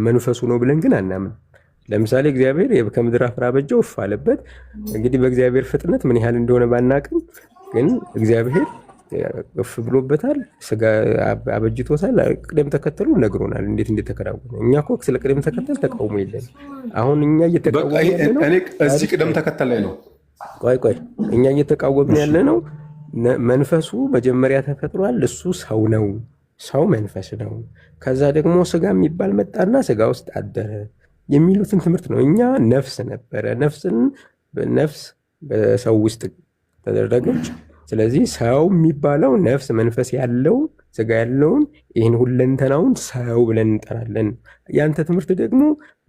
መንፈሱ ነው ብለን ግን አናምን። ለምሳሌ እግዚአብሔር ከምድር አፈር አበጀው እፍ አለበት። እንግዲህ በእግዚአብሔር ፍጥነት ምን ያህል እንደሆነ ባናቅም፣ ግን እግዚአብሔር እፍ ብሎበታል፣ ስጋ አበጅቶታል። ቅደም ተከተሉ ነግሮናል እንዴት እንደተከናወነ። እኛ እኮ ስለ ቅደም ተከተል ተቃውሞ የለን። አሁን እኛ እየተቃወምን እዚህ ቅደም ተከተል ላይ ነው። ቆይ እኛ እየተቃወምን ያለ ነው መንፈሱ መጀመሪያ ተፈጥሯል፣ እሱ ሰው ነው፣ ሰው መንፈስ ነው። ከዛ ደግሞ ስጋ የሚባል መጣና ስጋ ውስጥ አደረ የሚሉትን ትምህርት ነው። እኛ ነፍስ ነበረ፣ ነፍስ በሰው ውስጥ ተደረገች። ስለዚህ ሰው የሚባለው ነፍስ መንፈስ ያለው ስጋ ያለውን ይህን ሁለንተናውን ሰው ብለን እንጠራለን። ያንተ ትምህርት ደግሞ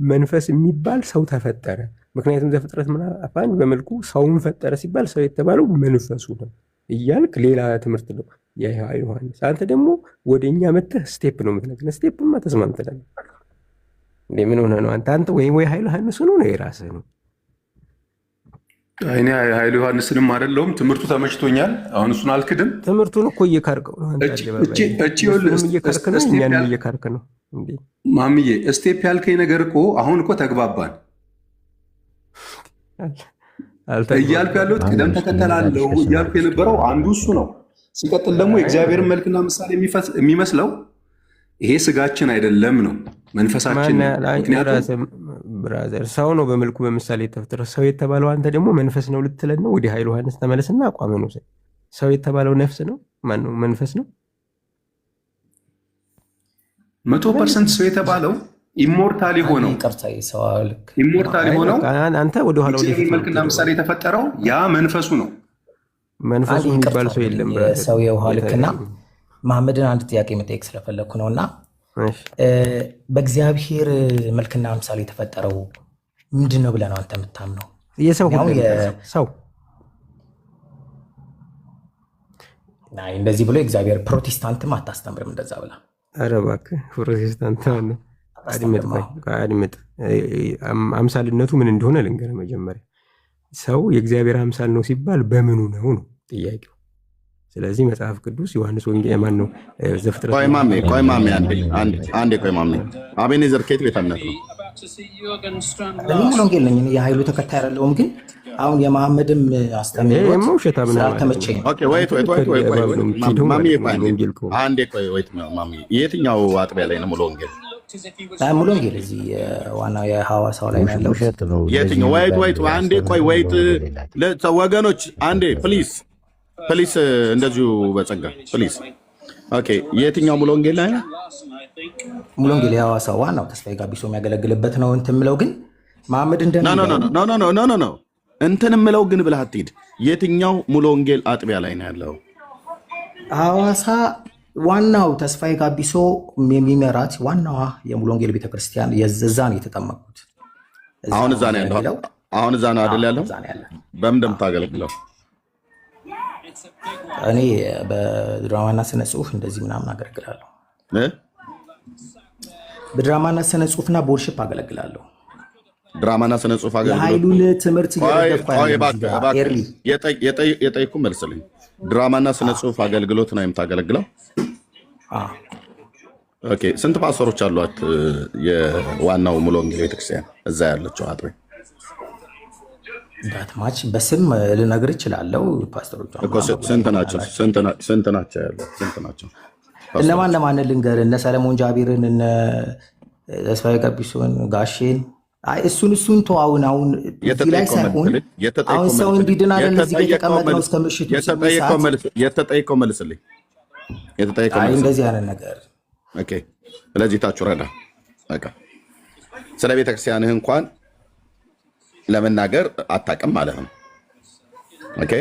መንፈስ የሚባል ሰው ተፈጠረ፣ ምክንያቱም ዘፍጥረት ምዕራፍ 1 በመልኩ ሰውን ፈጠረ ሲባል ሰው የተባለው መንፈሱ ነው እያልክ ሌላ ትምህርት ነው የዮሐንስ። አንተ ደግሞ ወደ እኛ መጥተህ ስቴፕ ነው የምትነግረን። ስቴፕማ ተስማምተናል። ምን ሆነ ነው አንተ ወይ ኃይሉ ዮሐንስ ነው የራስህ ነው? እኔ ኃይሉ ዮሐንስንም አይደለሁም። ትምህርቱ ተመችቶኛል። አሁን እሱን አልክድም። ትምህርቱን እኮ እየካርከው ነው አንተ። እየካርክ ነው ማምዬ። ስቴፕ ያልከኝ ነገር እኮ አሁን እኮ ተግባባን። እያልኩ ያለሁት ቅደም ተከተል አለው እያልኩ የነበረው አንዱ እሱ ነው። ሲቀጥል ደግሞ የእግዚአብሔርን መልክና ምሳሌ የሚመስለው ይሄ ስጋችን አይደለም ነው መንፈሳችን። ምክንያቱም ብራዘር ሰው ነው በመልኩ በምሳሌ የተፈጠረ። ሰው የተባለው አንተ ደግሞ መንፈስ ነው ልትለን ነው? ወደ ኃይሉ ዮሐንስ ተመለስና አቋም ነው። ሰው የተባለው ነፍስ ነው? ማን ነው? መንፈስ ነው? 100% ሰው የተባለው ኢሞርታል የሆነው አንተ ወደ ኋላ መልክና ምሳሌ የተፈጠረው ያ መንፈሱ ነው። መንፈሱ የሚባል ሰው የለም። ሰው የውሃ ልክና መሐመድን አንድ ጥያቄ መጠየቅ ስለፈለግኩ ነው። እና በእግዚአብሔር መልክና ምሳሌ የተፈጠረው ምንድን ነው ብለህ ነው አንተ የምታምነው? ሰው እንደዚህ ብሎ የእግዚአብሔር ፕሮቴስታንትም አታስተምርም እንደዛ ብላ። ኧረ እባክህ ፕሮቴስታንት አድምጥ። አምሳልነቱ ምን እንደሆነ ልንገርህ። መጀመሪያ ሰው የእግዚአብሔር አምሳል ነው ሲባል በምኑ ነው ጥያቄው። ስለዚህ መጽሐፍ ቅዱስ ዮሐንስ ወንጌል ማን ነው ዘፍጥረት። ቆይ ማሜ አንዴ ቆይ ማሜ አቤኔዘር ከየት ቤተ እምነት ነው? ሙሉ ወንጌል ነኝ የኃይሉ ተከታይ አይደለሁም፣ ግን አሁን የመሐመድም አስተምህሮት ስላልተመቸኝ ማሜ የትኛው አጥቢያ ላይ ነው ሙሉ ወንጌል? ሙሉ ወንጌል እዚህ ዋናው የሐዋሳው ላይ ያለው የትኛው? ወይት አንዴ ቆይ ወገኖች አንዴ ፕሊዝ እንደዚሁ በጸጋ ፕሊዝ። ኦኬ የትኛው ሙሉ ወንጌል ላይ ነው? ሙሉ ወንጌል የሐዋሳው ዋናው ተስፋዬ ጋቢሶ የሚያገለግልበት ነው። እንትን የምለው ግን መሐመድ ኖ እንትን የምለው ግን ብለህ አትሂድ። የትኛው ሙሉ ወንጌል አጥቢያ ላይ ነው ያለው? ሐዋሳ ዋናው ተስፋዬ ጋቢሶ የሚመራት ዋናዋ የሙሉ ወንጌል ቤተክርስቲያን የዛ ነው የተጠመቁት። አሁን እዛ ነው ያለው። አሁን እዛ ነው አይደል ያለው? በምን እንደምታገለግለው? እኔ በድራማና ስነ ጽሁፍ እንደዚህ ምናምን አገለግላለሁ። በድራማና ስነ ጽሁፍና ቦርሽፕ አገለግላለሁ። ድራማና ስነ ጽሁፍ አገልግሎት የኃይሉን ትምህርት የጠይኩ መልስልኝ። ድራማና ስነ ጽሁፍ አገልግሎት ነው የምታገለግለው? ኦኬ። ስንት ፓስተሮች አሏት የዋናው ሙሉ ወንጌል ቤተክርስቲያን እዛ ያለችው አጥቤ? ዳትማች በስም ልነግር እችላለሁ። ፓስተሮች ስንት ናቸው? ስንት ናቸው ያሉት? ስንት ናቸው? ለማን ለማን ልንገር? እነ ሰለሞን ጃቢርን፣ እነ ተስፋዬ ጋቢሶን፣ ጋሼን እሱን ተዋውን። አሁን እዚህ ላይ ሳይሆን አሁን ሰው እንዲድን አለ እዚህ የተቀመጥነው እስከ ምሽቱ የተጠየቀው መልስልኝ። እንደዚህ አይነት ነገር ኦኬ። ስለዚህ ታችሁ ረዳ በቃ ስለ ቤተክርስቲያንህ እንኳን ለመናገር አታውቅም ማለት ነው። ኦኬ።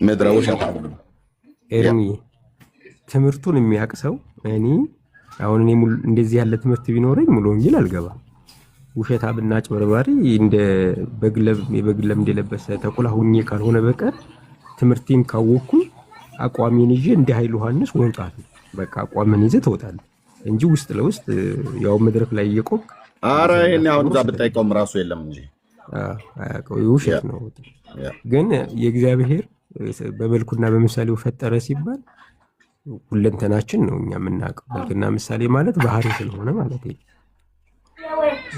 ምድረ ውሸት ኤርሚ ትምህርቱን የሚያውቅ ሰው እኔ አሁን እኔ እንደዚህ ያለ ትምህርት ቢኖረኝ ሙሉ ወንጌል አልገባም። ውሸታምና አጭበርባሪ እንደ በግለም እንደለበሰ ተኩላ ሁኜ ካልሆነ በቀር ትምህርቴን ካወቅኩ አቋሜን ይዤ እንደ ኃይሉ ዮሐንስ ወጣት ነው። በቃ አቋምን ይዘህ ትወጣለህ እንጂ ውስጥ ለውስጥ ያው መድረክ ላይ እየቆቅ ኧረ ይሄን አሁን እዛ ብጠይቀውም ራሱ የለም እንጂ አያውቀው ውሸት ነው። ግን የእግዚአብሔር በመልኩና በምሳሌው ፈጠረ ሲባል ሁለንተናችን ነው እኛ የምናውቀው። መልክና ምሳሌ ማለት ባህሪ ስለሆነ ማለት ነው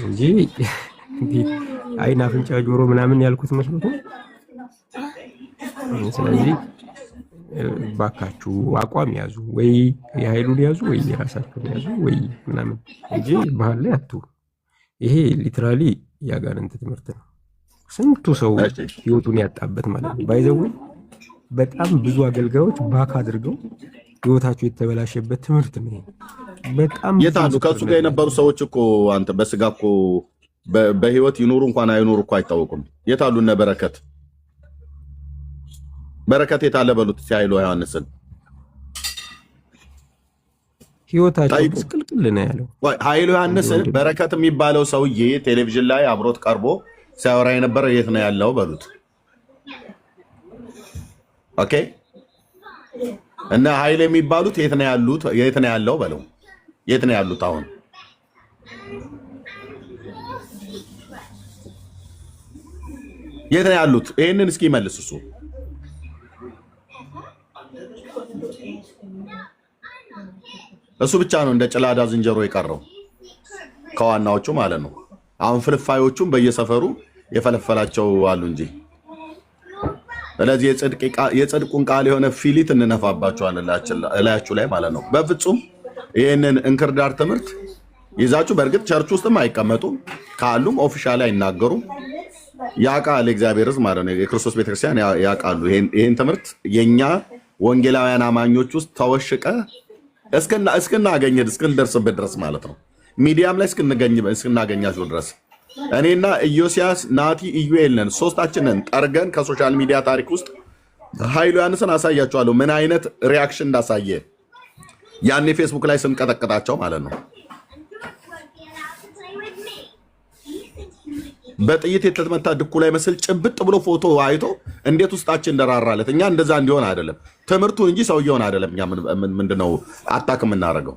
እንጂ አይን፣ አፍንጫ፣ ጆሮ ምናምን ያልኩት መስሎት ነው። ስለዚህ ባካችሁ አቋም ያዙ፣ ወይ የኃይሉን ያዙ፣ ወይ የራሳችሁን ያዙ፣ ወይ ምናምን እንጂ ባህል ላይ አትሁ። ይሄ ሊትራሊ ያጋንንት ትምህርት ነው። ስንቱ ሰው ህይወቱን ያጣበት ማለት ነው። ባይዘው በጣም ብዙ አገልጋዮች ባክ አድርገው ህይወታቸው የተበላሸበት ትምህርት ነው። በጣም የታሉ ከሱ ጋር የነበሩ ሰዎች እኮ አንተ በስጋ እኮ በህይወት ይኖሩ እንኳን አይኖሩ እኮ አይታወቁም። የታሉ እነ በረከት የታለ በሉት ሲያይሉ ዮሐንስን ህይወታቸው ምስቅልቅል ነው ያለው። ኃይሉ ዮሐንስን በረከት የሚባለው ሰውዬ ቴሌቪዥን ላይ አብሮት ቀርቦ ሲያወራ የነበረ የት ነው ያለው በሉት። ኦኬ። እና ኃይል የሚባሉት የት ነው ያሉት? የት ነው ያለው በለው። የት ነው ያሉት? አሁን የት ነው ያሉት? ይሄንን እስኪ መልስ እሱ። እሱ ብቻ ነው እንደ ጭላዳ ዝንጀሮ የቀረው ከዋናዎቹ ማለት ነው። አሁን ፍልፋዮቹም በየሰፈሩ የፈለፈላቸው አሉ እንጂ። ስለዚህ የጽድቁን ቃል የሆነ ፊሊት እንነፋባቸዋለን እላያችሁ ላይ ማለት ነው። በፍጹም ይህንን እንክርዳድ ትምህርት ይዛችሁ በእርግጥ ቸርች ውስጥም አይቀመጡም፣ ካሉም ኦፊሻሊ አይናገሩም። ያውቃል የእግዚአብሔር ሕዝብ ማለት ነው። የክርስቶስ ቤተክርስቲያን ያውቃሉ ይህን ትምህርት የእኛ ወንጌላውያን አማኞች ውስጥ ተወሽቀ እስክንደርስበት ድረስ ማለት ነው። ሚዲያም ላይ እስክናገኛቸው ድረስ እኔና ኢዮስያስ፣ ናቲ፣ ኢዩኤል ነን ሶስታችንን ጠርገን ከሶሻል ሚዲያ ታሪክ ውስጥ ኃይሉ ዮሐንስን አሳያቸዋለሁ ምን አይነት ሪያክሽን እንዳሳየ ያኔ ፌስቡክ ላይ ስንቀጠቅጣቸው ማለት ነው። በጥይት የተመታ ድኩ ላይ መስል ጭብጥ ብሎ ፎቶ አይቶ እንዴት ውስጣችን እንደራራለት። እኛ እንደዛ እንዲሆን አይደለም ትምህርቱ እንጂ ሰውየውን አይደለም። እኛ ምንድነው አታክ የምናደርገው?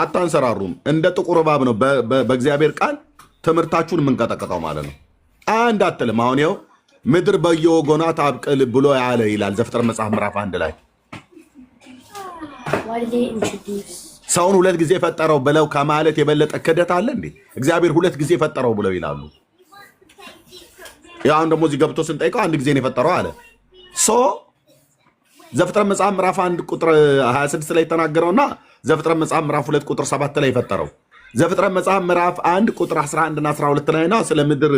አታንሰራሩም። እንደ ጥቁር እባብ ነው በእግዚአብሔር ቃል ትምህርታችሁን የምንቀጠቅጠው ማለት ነው። አንድ አትልም። አሁን ይኸው ምድር በየወገኗ ታብቅል ብሎ ያለ ይላል ዘፍጥረት መጽሐፍ ምዕራፍ 1 ላይ ሰውን ሁለት ጊዜ ፈጠረው ብለው ከማለት የበለጠ ክደት አለ እንዴ? እግዚአብሔር ሁለት ጊዜ ፈጠረው ብለው ይላሉ። ያው አሁን ደግሞ እዚህ ገብቶ ስንጠይቀው አንድ ጊዜ ነው የፈጠረው አለ። ዘፍጥረት መጽሐፍ ምዕራፍ 1 ቁጥር 26 ላይ የተናገረውና ዘፍጥረት መጽሐፍ ምዕራፍ 2 ቁጥር 7 ላይ የፈጠረው ዘፍጥረት መጽሐፍ ምዕራፍ 1 ቁጥር 11 እና 12 ላይና ስለ ምድር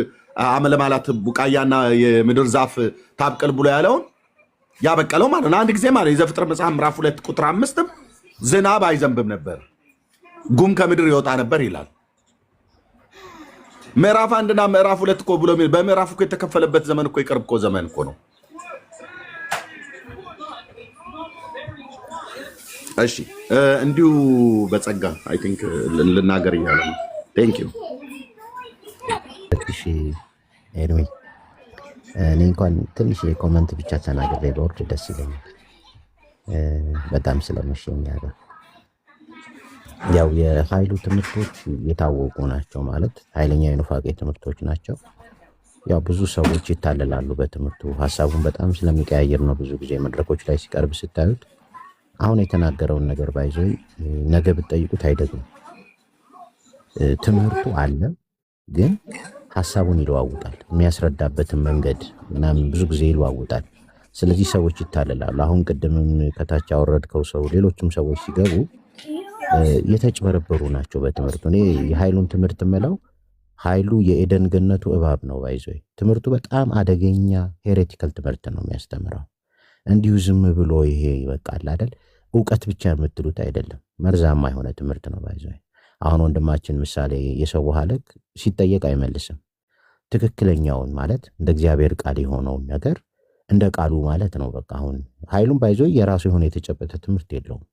አመለማላት ቡቃያና የምድር ዛፍ ታብቅል ብሎ ያለውን ያበቀለው ማለት ነው። አንድ ጊዜ ማለት የዘፍጥረት መጽሐፍ ምዕራፍ 2 ቁጥር 5 ዝናብ አይዘንብም ነበር፣ ጉም ከምድር ይወጣ ነበር ይላል። ምዕራፍ 1 እና ምዕራፍ 2 እኮ ብሎ በምዕራፍ እኮ የተከፈለበት ዘመን እኮ የቅርብ እኮ ዘመን እኮ ነው። እሺ እንዲሁ በጸጋ አይ ቲንክ ልናገር እያለ ነው። ቴንክ ዩ ኤኒዌይ እኔ እንኳን ትንሽ የኮመንት ብቻ ተናግሬ በወርድ ደስ ይለኛል። በጣም ስለመሸኝ ያለ ያው የኃይሉ ትምህርቶች የታወቁ ናቸው ማለት ኃይለኛ የኑፋቄ ትምህርቶች ናቸው። ያው ብዙ ሰዎች ይታለላሉ በትምህርቱ ሀሳቡን በጣም ስለሚቀያየር ነው። ብዙ ጊዜ መድረኮች ላይ ሲቀርብ ስታዩት አሁን የተናገረውን ነገር ባይዞ ነገ ብትጠይቁት አይደግም። ትምህርቱ አለ ግን ሀሳቡን ይለዋውጣል። የሚያስረዳበትን መንገድ ምናምን ብዙ ጊዜ ይለዋውጣል። ስለዚህ ሰዎች ይታለላሉ። አሁን ቅድምም ከታች ያወረድከው ሰው ሌሎችም ሰዎች ሲገቡ የተጭበረበሩ ናቸው በትምህርቱ። እኔ የኃይሉን ትምህርት የምለው ኃይሉ የኤደን ገነቱ እባብ ነው። ባይዞ ትምህርቱ በጣም አደገኛ ሄሬቲካል ትምህርት ነው የሚያስተምረው። እንዲሁ ዝም ብሎ ይሄ ይበቃል አይደል እውቀት ብቻ የምትሉት አይደለም፣ መርዛማ የሆነ ትምህርት ነው ባይዞ። አሁን ወንድማችን ምሳሌ የሰው ሀለቅ ሲጠየቅ አይመልስም። ትክክለኛውን ማለት እንደ እግዚአብሔር ቃል የሆነውን ነገር እንደ ቃሉ ማለት ነው። በቃ አሁን ኃይሉን ባይዞ የራሱ የሆነ የተጨበጠ ትምህርት የለውም።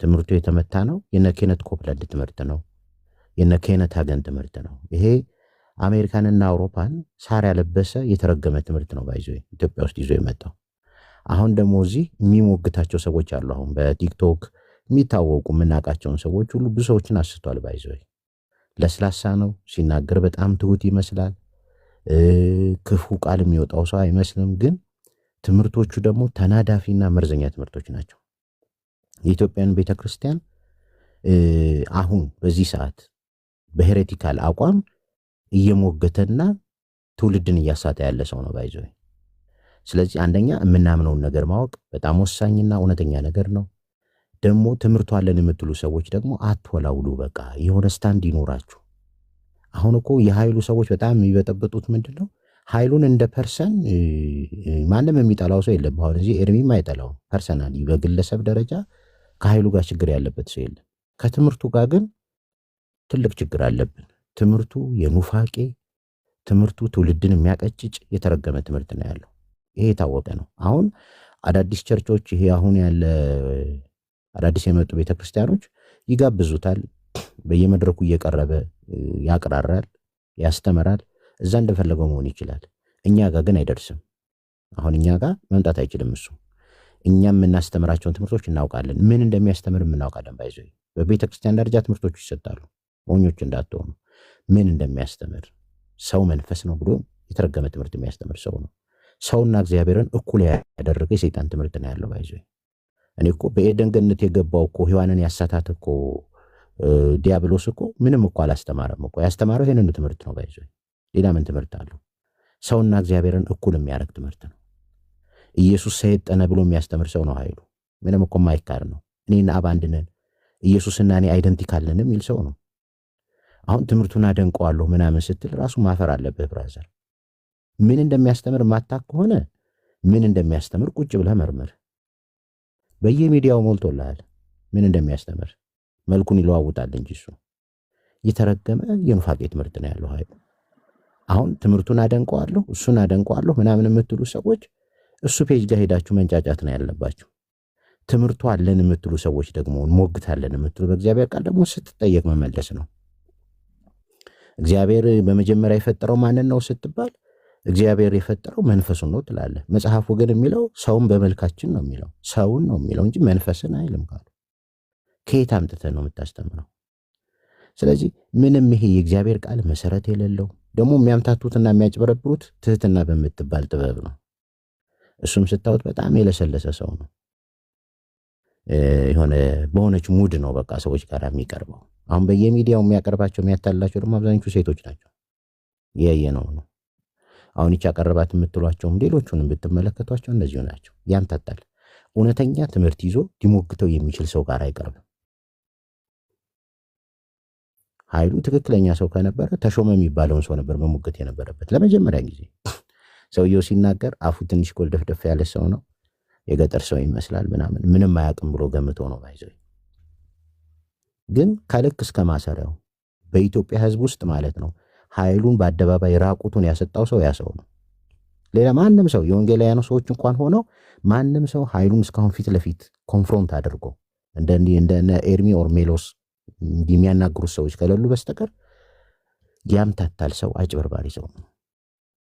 ትምህርቱ የተመታ ነው። የነ ኬነት ኮፕላንድ ትምህርት ነው። የነ ኬነት ሀገን ትምህርት ነው። ይሄ አሜሪካንና አውሮፓን ሳር ያለበሰ የተረገመ ትምህርት ነው ባይዞ ኢትዮጵያ ውስጥ ይዞ የመጣው። አሁን ደግሞ እዚህ የሚሞግታቸው ሰዎች አሉ። አሁን በቲክቶክ የሚታወቁ የምናውቃቸውን ሰዎች ሁሉ ብዙ ሰዎችን አስቷል ባይዞ። ለስላሳ ነው ሲናገር፣ በጣም ትሁት ይመስላል። ክፉ ቃል የሚወጣው ሰው አይመስልም። ግን ትምህርቶቹ ደግሞ ተናዳፊና መርዘኛ ትምህርቶች ናቸው። የኢትዮጵያን ቤተክርስቲያን አሁን በዚህ ሰዓት በሄሬቲካል አቋም እየሞገተና ትውልድን እያሳተ ያለ ሰው ነው ባይዞ። ስለዚህ አንደኛ የምናምነውን ነገር ማወቅ በጣም ወሳኝና እውነተኛ ነገር ነው። ደግሞ ትምህርቱ አለን የምትሉ ሰዎች ደግሞ አትወላውሉ። በቃ የሆነ ስታንድ ይኖራችሁ። አሁን እኮ የኃይሉ ሰዎች በጣም የሚበጠበጡት ምንድን ነው? ኃይሉን እንደ ፐርሰን ማንም የሚጠላው ሰው የለም። አሁን እዚህ ኤርሚም አይጠላውም ፐርሰናሊ፣ በግለሰብ ደረጃ ከኃይሉ ጋር ችግር ያለበት ሰው የለም። ከትምህርቱ ጋር ግን ትልቅ ችግር አለብን። ትምህርቱ የኑፋቄ ትምህርቱ ትውልድን የሚያቀጭጭ የተረገመ ትምህርት ነው ያለው። ይሄ የታወቀ ነው። አሁን አዳዲስ ቸርቾች ይሄ አሁን ያለ አዳዲስ የመጡ ቤተክርስቲያኖች ይጋብዙታል። በየመድረኩ እየቀረበ ያቅራራል፣ ያስተምራል። እዛ እንደፈለገው መሆን ይችላል። እኛ ጋር ግን አይደርስም። አሁን እኛ ጋር መምጣት አይችልም እሱ። እኛ የምናስተምራቸውን ትምህርቶች እናውቃለን፣ ምን እንደሚያስተምር እናውቃለን። ባይዞ በቤተክርስቲያን ደረጃ ትምህርቶች ይሰጣሉ። ሞኞች እንዳትሆኑ ምን እንደሚያስተምር ሰው መንፈስ ነው ብሎ የተረገመ ትምህርት የሚያስተምር ሰው ነው። ሰውና እግዚአብሔርን እኩል ያደረገ የሰይጣን ትምህርት ነው ያለው ባይዞ። እኔ እኮ በኤደን ገነት የገባው እኮ ሔዋንን ያሳታት እኮ ዲያብሎስ እኮ ምንም እኮ አላስተማረም እኮ። ያስተማረው ይሄንን ትምህርት ነው ባይዞ። ሌላ ምን ትምህርት አለው? ሰውና እግዚአብሔርን እኩል የሚያደርግ ትምህርት ነው። ኢየሱስ ሰይጣን ብሎ የሚያስተምር ሰው ነው ኃይሉ። ምንም እኮ ማይካር ነው። እኔና አብ አንድ ነን፣ ኢየሱስና እኔ አይደንቲካል ነን የሚል ሰው ነው። አሁን ትምህርቱን አደንቀዋለሁ ምናምን ስትል ራሱ ማፈር አለብህ ብራዘር። ምን እንደሚያስተምር ማታቅ ከሆነ ምን እንደሚያስተምር ቁጭ ብለህ መርምር። በየሚዲያው ሞልቶልሃል ምን እንደሚያስተምር። መልኩን ይለዋውጣል እንጂ እሱ የተረገመ የኑፋቄ ትምህርት ነው ያለው ኃይሉ። አሁን ትምህርቱን አደንቀዋለሁ እሱን አደንቀዋለሁ ምናምን የምትሉ ሰዎች እሱ ፔጅ ጋር ሄዳችሁ መንጫጫት ነው ያለባችሁ። ትምህርቱ አለን የምትሉ ሰዎች ደግሞ ሞግታለን የምትሉ በእግዚአብሔር ቃል ደግሞ ስትጠየቅ መመለስ ነው። እግዚአብሔር በመጀመሪያ የፈጠረው ማንን ነው ስትባል እግዚአብሔር የፈጠረው መንፈሱን ነው ትላለህ። መጽሐፉ ግን የሚለው ሰውን በመልካችን ነው የሚለው፣ ሰውን ነው የሚለው እንጂ መንፈስን አይልም ካሉ ከየት አምጥተህ ነው የምታስተምረው? ስለዚህ ምንም ይሄ የእግዚአብሔር ቃል መሰረት የሌለው ደግሞ የሚያምታቱትና የሚያጭበረብሩት ትህትና በምትባል ጥበብ ነው። እሱም ስታዩት በጣም የለሰለሰ ሰው ነው። የሆነ በሆነች ሙድ ነው በቃ ሰዎች ጋር የሚቀርበው። አሁን በየሚዲያው የሚያቀርባቸው የሚያታላቸው ደግሞ አብዛኞቹ ሴቶች ናቸው። ነው ነው አሁን ይቻ ቀረባት የምትሏቸውም ሌሎቹንም ብትመለከቷቸው እነዚሁ ናቸው። ያምታታል። እውነተኛ ትምህርት ይዞ ሊሞግተው የሚችል ሰው ጋር አይቀርብም። ኃይሉ ትክክለኛ ሰው ከነበረ ተሾመ የሚባለውን ሰው ነበር መሞገት የነበረበት ለመጀመሪያ ጊዜ። ሰውየው ሲናገር አፉ ትንሽ ኮልደፍደፍ ያለ ሰው ነው፣ የገጠር ሰው ይመስላል ምናምን፣ ምንም አያውቅም ብሎ ገምቶ ነው ባይዘው። ግን ከልክ እስከ ማሰሪያው በኢትዮጵያ ሕዝብ ውስጥ ማለት ነው ኃይሉን በአደባባይ ራቁቱን ያሰጣው ሰው ያ ሰው ነው። ሌላ ማንም ሰው የወንጌላውያኑ ሰዎች እንኳን ሆነው ማንም ሰው ኃይሉን እስካሁን ፊት ለፊት ኮንፍሮንት አድርጎ እንደነ ኤርሚ ኦር ሜሎስ እንዲህ የሚያናግሩት ሰዎች ከሌሉ በስተቀር ያምታታል ሰው፣ አጭበርባሪ ሰው ነው።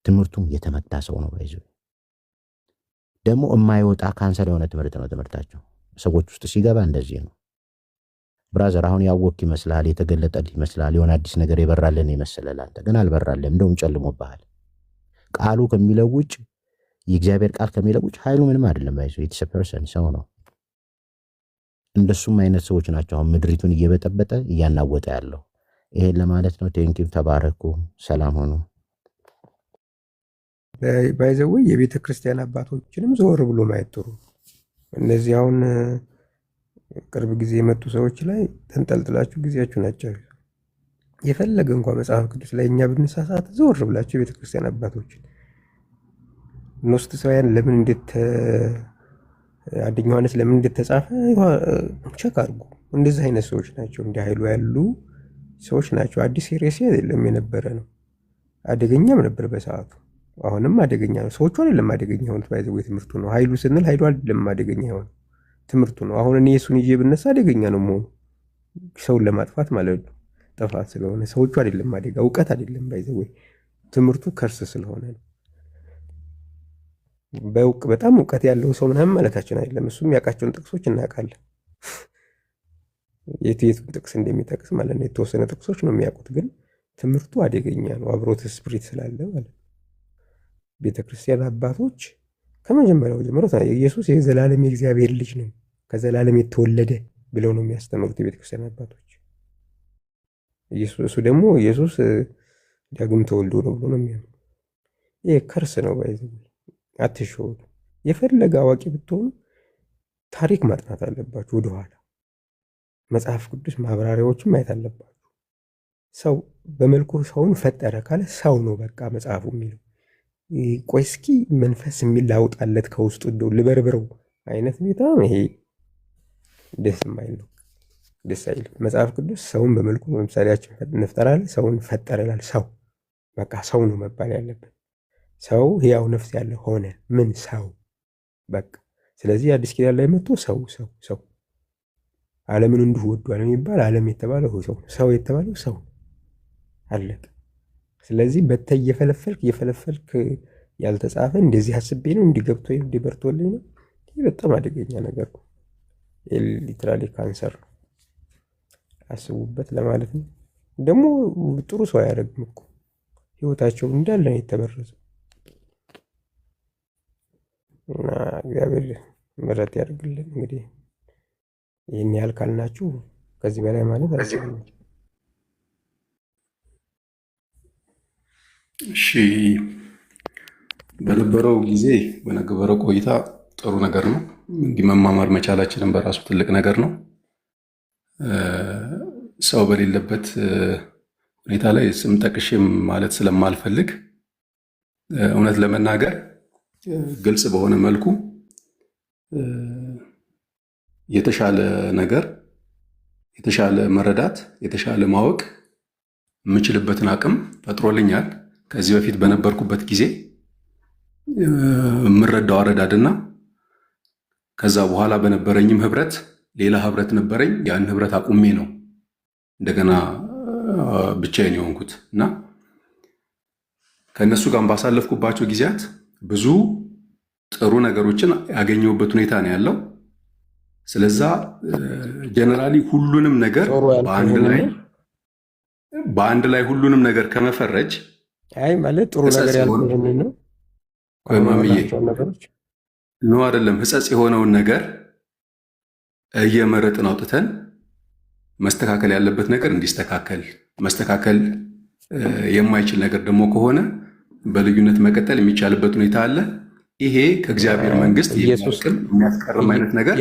ትምህርቱም የተመታ ሰው ነው። ባይዘው ደግሞ የማይወጣ ካንሰር የሆነ ትምህርት ነው ትምህርታቸው። ሰዎች ውስጥ ሲገባ እንደዚህ ነው። ብራዘር አሁን ያወቅ ይመስላል፣ የተገለጠልህ ይመስላል፣ የሆነ አዲስ ነገር የበራልን ይመስላል። አንተ ግን አልበራልህም፣ እንደውም ጨልሞብሃል። ቃሉ ከሚለው ውጭ የእግዚአብሔር ቃል ከሚለው ውጭ ኃይሉ ምንም አይደለም። ባይዘው ኢትስ አ ፐርሰን ሰው ነው። እንደሱም አይነት ሰዎች ናቸው አሁን ምድሪቱን እየበጠበጠ እያናወጠ ያለው። ይሄን ለማለት ነው። ቴንኪው፣ ተባረኩ፣ ሰላም ሆኑ። ባይዘው የቤተ ክርስቲያን አባቶችንም ዞር ብሎ ማየት ጥሩ። እነዚህ አሁን ቅርብ ጊዜ የመጡ ሰዎች ላይ ተንጠልጥላችሁ ጊዜያችሁን አጨርሱ። የፈለገ እንኳን መጽሐፍ ቅዱስ ላይ እኛ ብንሳሳት ዞር ብላችሁ የቤተ ክርስቲያን አባቶችን ኖስጥሳውያን ለምን እንዴት አንደኛ ዮሐንስ ለምን እንደተጻፈ ቸክ አድርጉ። እንደዚህ አይነት ሰዎች ናቸው፣ እንዲህ ኃይሉ ያሉ ሰዎች ናቸው። አዲስ ሄሬሲ አይደለም የነበረ ነው። አደገኛም ነበር በሰዓቱ። አሁንም አደገኛ ነው። ሰዎቹ አይደለም አደገኛ ሆኑት። ባይዘው ትምህርቱ ነው። ኃይሉ ስንል ኃይሉ አይደለም አደገኛ ሆነ፣ ትምህርቱ ነው። አሁን እኔ እሱን ይዤ ብነሳ አደገኛ ነው መሆኑ፣ ሰውን ለማጥፋት ማለት ነው። ጥፋት ስለሆነ ሰዎቹ አይደለም አደጋ፣ እውቀት አይደለም። ባይዘው ትምህርቱ ከርስ ስለሆነ ነው። በጣም እውቀት ያለው ሰው ምናምን ማለታችን አይደለም። እሱም ያውቃቸውን ጥቅሶች እናውቃለን። የቱን ጥቅስ እንደሚጠቅስ ማለት ነው። የተወሰነ ጥቅሶች ነው የሚያውቁት፣ ግን ትምህርቱ አደገኛ ነው። አብሮት ስፕሪት ስላለ ማለት ነው። ቤተክርስቲያን አባቶች ከመጀመሪያው ጀምሮ ኢየሱስ የዘላለም የእግዚአብሔር ልጅ ነው፣ ከዘላለም የተወለደ ብለው ነው የሚያስተምሩት የቤተክርስቲያን አባቶች። እሱ ደግሞ ኢየሱስ ዳግም ተወልዶ ነው ብሎ ነው የሚያምኑ። ይሄ ከርስ ነው። ባይዘው አትሸወዱ። የፈለገ አዋቂ ብትሆኑ ታሪክ ማጥናት አለባችሁ። ወደኋላ መጽሐፍ ቅዱስ ማብራሪያዎችን ማየት አለባችሁ። ሰው በመልኩ ሰውን ፈጠረ ካለ ሰው ነው በቃ መጽሐፉ የሚለው። ቆይ እስኪ መንፈስ የሚል ላውጣለት ከውስጡ እንደው ልበርብረው አይነት ሁኔታ ይሄ ደስ የማይል ነው። ደስ አይልም። መጽሐፍ ቅዱስ ሰውን በመልኩ በምሳሌያችን እንፍጠራለን፣ ሰውን ፈጠረ ይላል። ሰው በቃ ሰው ነው መባል ያለበት። ሰው ሕያው ነፍስ ያለ ሆነ። ምን ሰው በቃ። ስለዚህ አዲስ ኪዳን ላይ መጥቶ ሰው ሰው ሰው ዓለምን እንዲሁ ወዷል የሚባል ዓለም የተባለው ሰው የተባለው ሰው አለቀ። ስለዚህ በተይ እየፈለፈልክ ያልተጻፈ እንደዚህ አስቤ ነው እንዲገብቶ እንዲበርቶልኝ ነው። ይህ በጣም አደገኛ ነገር ነው። ሊትራሊ ካንሰር ነው። አስቡበት ለማለት ነው። ደግሞ ጥሩ ሰው አያደርግም እኮ ህይወታቸው እንዳለ ነው የተበረዘው። እና እግዚአብሔር ምሕረት ያደርግልን። እንግዲህ ይህን ያህል ካልናችሁ ከዚህ በላይ ማለት አልችልም። እሺ፣ በነበረው ጊዜ በነበረው ቆይታ ጥሩ ነገር ነው። እንዲህ መማማር መቻላችንን በራሱ ትልቅ ነገር ነው። ሰው በሌለበት ሁኔታ ላይ ስም ጠቅሼም ማለት ስለማልፈልግ እውነት ለመናገር ግልጽ በሆነ መልኩ የተሻለ ነገር፣ የተሻለ መረዳት፣ የተሻለ ማወቅ የምችልበትን አቅም ፈጥሮልኛል። ከዚህ በፊት በነበርኩበት ጊዜ የምረዳው አረዳድና ከዛ በኋላ በነበረኝም ህብረት ሌላ ህብረት ነበረኝ። ያን ህብረት አቁሜ ነው እንደገና ብቻዬን የሆንኩት እና ከእነሱ ጋር ባሳለፍኩባቸው ጊዜያት ብዙ ጥሩ ነገሮችን ያገኘሁበት ሁኔታ ነው ያለው። ስለዛ ጀነራሊ ሁሉንም ነገር በአንድ ላይ ሁሉንም ነገር ከመፈረጅ ማለት ጥሩ ነገር ያልሆነ ነው ማምዬ ነው አይደለም። ህጸጽ የሆነውን ነገር እየመረጥን አውጥተን መስተካከል ያለበት ነገር እንዲስተካከል፣ መስተካከል የማይችል ነገር ደግሞ ከሆነ በልዩነት መቀጠል የሚቻልበት ሁኔታ አለ። ይሄ ከእግዚአብሔር መንግስት የሚያስቀርም አይነት ነገር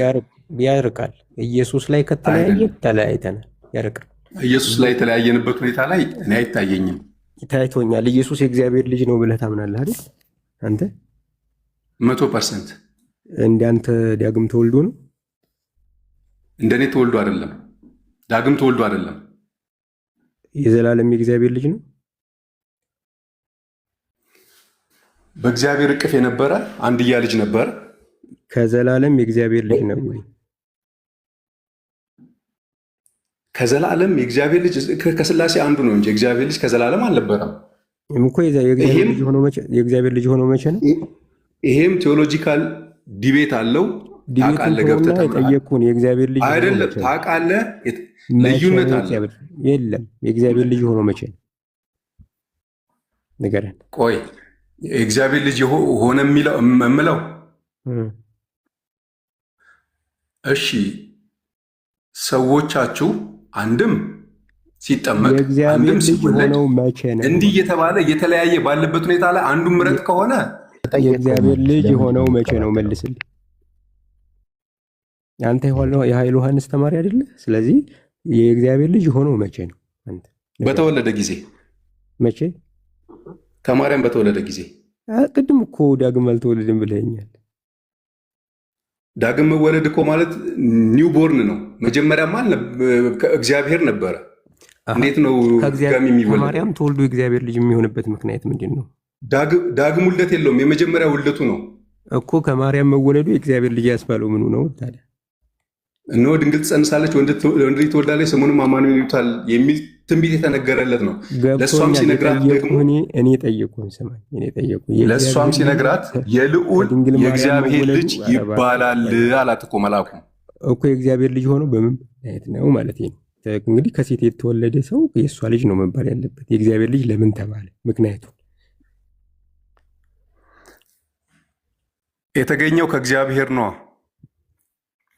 ያርቃል። ኢየሱስ ላይ ከተለያየ ተለያይተናል፣ ያርቃል። ኢየሱስ ላይ የተለያየንበት ሁኔታ ላይ እኔ አይታየኝም። ታይቶኛል። ኢየሱስ የእግዚአብሔር ልጅ ነው ብለህ ታምናለህ አይደል? አንተ 100% እንደ አንተ ዳግም ተወልዶ ነው? እንደኔ ተወልዶ አይደለም፣ ዳግም ተወልዶ አይደለም። የዘላለም የእግዚአብሔር ልጅ ነው። በእግዚአብሔር እቅፍ የነበረ አንድያ ልጅ ነበረ። ከዘላለም የእግዚአብሔር ልጅ ነው ወይ? ከዘላለም የእግዚአብሔር ልጅ ከስላሴ አንዱ ነው እንጂ እግዚአብሔር ልጅ ከዘላለም አልነበረም እኮ። የእግዚአብሔር ልጅ ሆኖ መቼ ነው? ይሄም ቴዎሎጂካል ዲቤት አለው። ታውቃለህ፣ ገብተህ የጠየቅኩህን የእግዚአብሔር ልጅ አይደለም። ታውቃለህ፣ ልዩነት አለ። የለም። የእግዚአብሔር ልጅ ሆኖ መቼ ነው? ንገረን። ቆይ የእግዚአብሔር ልጅ ሆነ የምለው እሺ፣ ሰዎቻችሁ አንድም ሲጠመቅ አንድም ሲወለድ እንዲህ እየተባለ እየተለያየ ባለበት ሁኔታ ላይ አንዱን ምረጥ ከሆነ የእግዚአብሔር ልጅ የሆነው መቼ ነው? መልስልኝ። አንተ የኃይል ዮሐንስ ተማሪ አይደለ? ስለዚህ የእግዚአብሔር ልጅ የሆነው መቼ ነው? አንተ በተወለደ ጊዜ። መቼ? ከማርያም በተወለደ ጊዜ። ቅድም እኮ ዳግም አልተወለድም ብለኸኛል። ዳግም መወለድ እኮ ማለት ኒው ቦርን ነው። መጀመሪያማ እግዚአብሔር ነበረ። እንዴት ነው ድጋሚ የሚወለድ? ከማርያም ተወልዶ የእግዚአብሔር ልጅ የሚሆንበት ምክንያት ምንድን ነው? ዳግም ውልደት የለውም። የመጀመሪያ ውልደቱ ነው እኮ። ከማርያም መወለዱ የእግዚአብሔር ልጅ ያስባለው ምኑ ነው ታዲያ? እነሆ ድንግል ትጸንሳለች፣ ወንድ ልጅ ትወልዳለች፣ ስሙንም አማኑኤል ይሉታል የሚል ትንቢት የተነገረለት ነው። ለእሷም ሲነግራት ደግሞ እኔ ጠየቁን፣ ስማኝ፣ እኔ ጠየቁን። ለእሷም ሲነግራት የልዑል የእግዚአብሔር ልጅ ይባላል አላት እኮ መልአኩ እኮ። የእግዚአብሔር ልጅ ሆኖ በምን አይነት ነው ማለት ነው? እንግዲህ ከሴት የተወለደ ሰው የእሷ ልጅ ነው መባል ያለበት። የእግዚአብሔር ልጅ ለምን ተባለ? ምክንያቱ የተገኘው ከእግዚአብሔር ነው።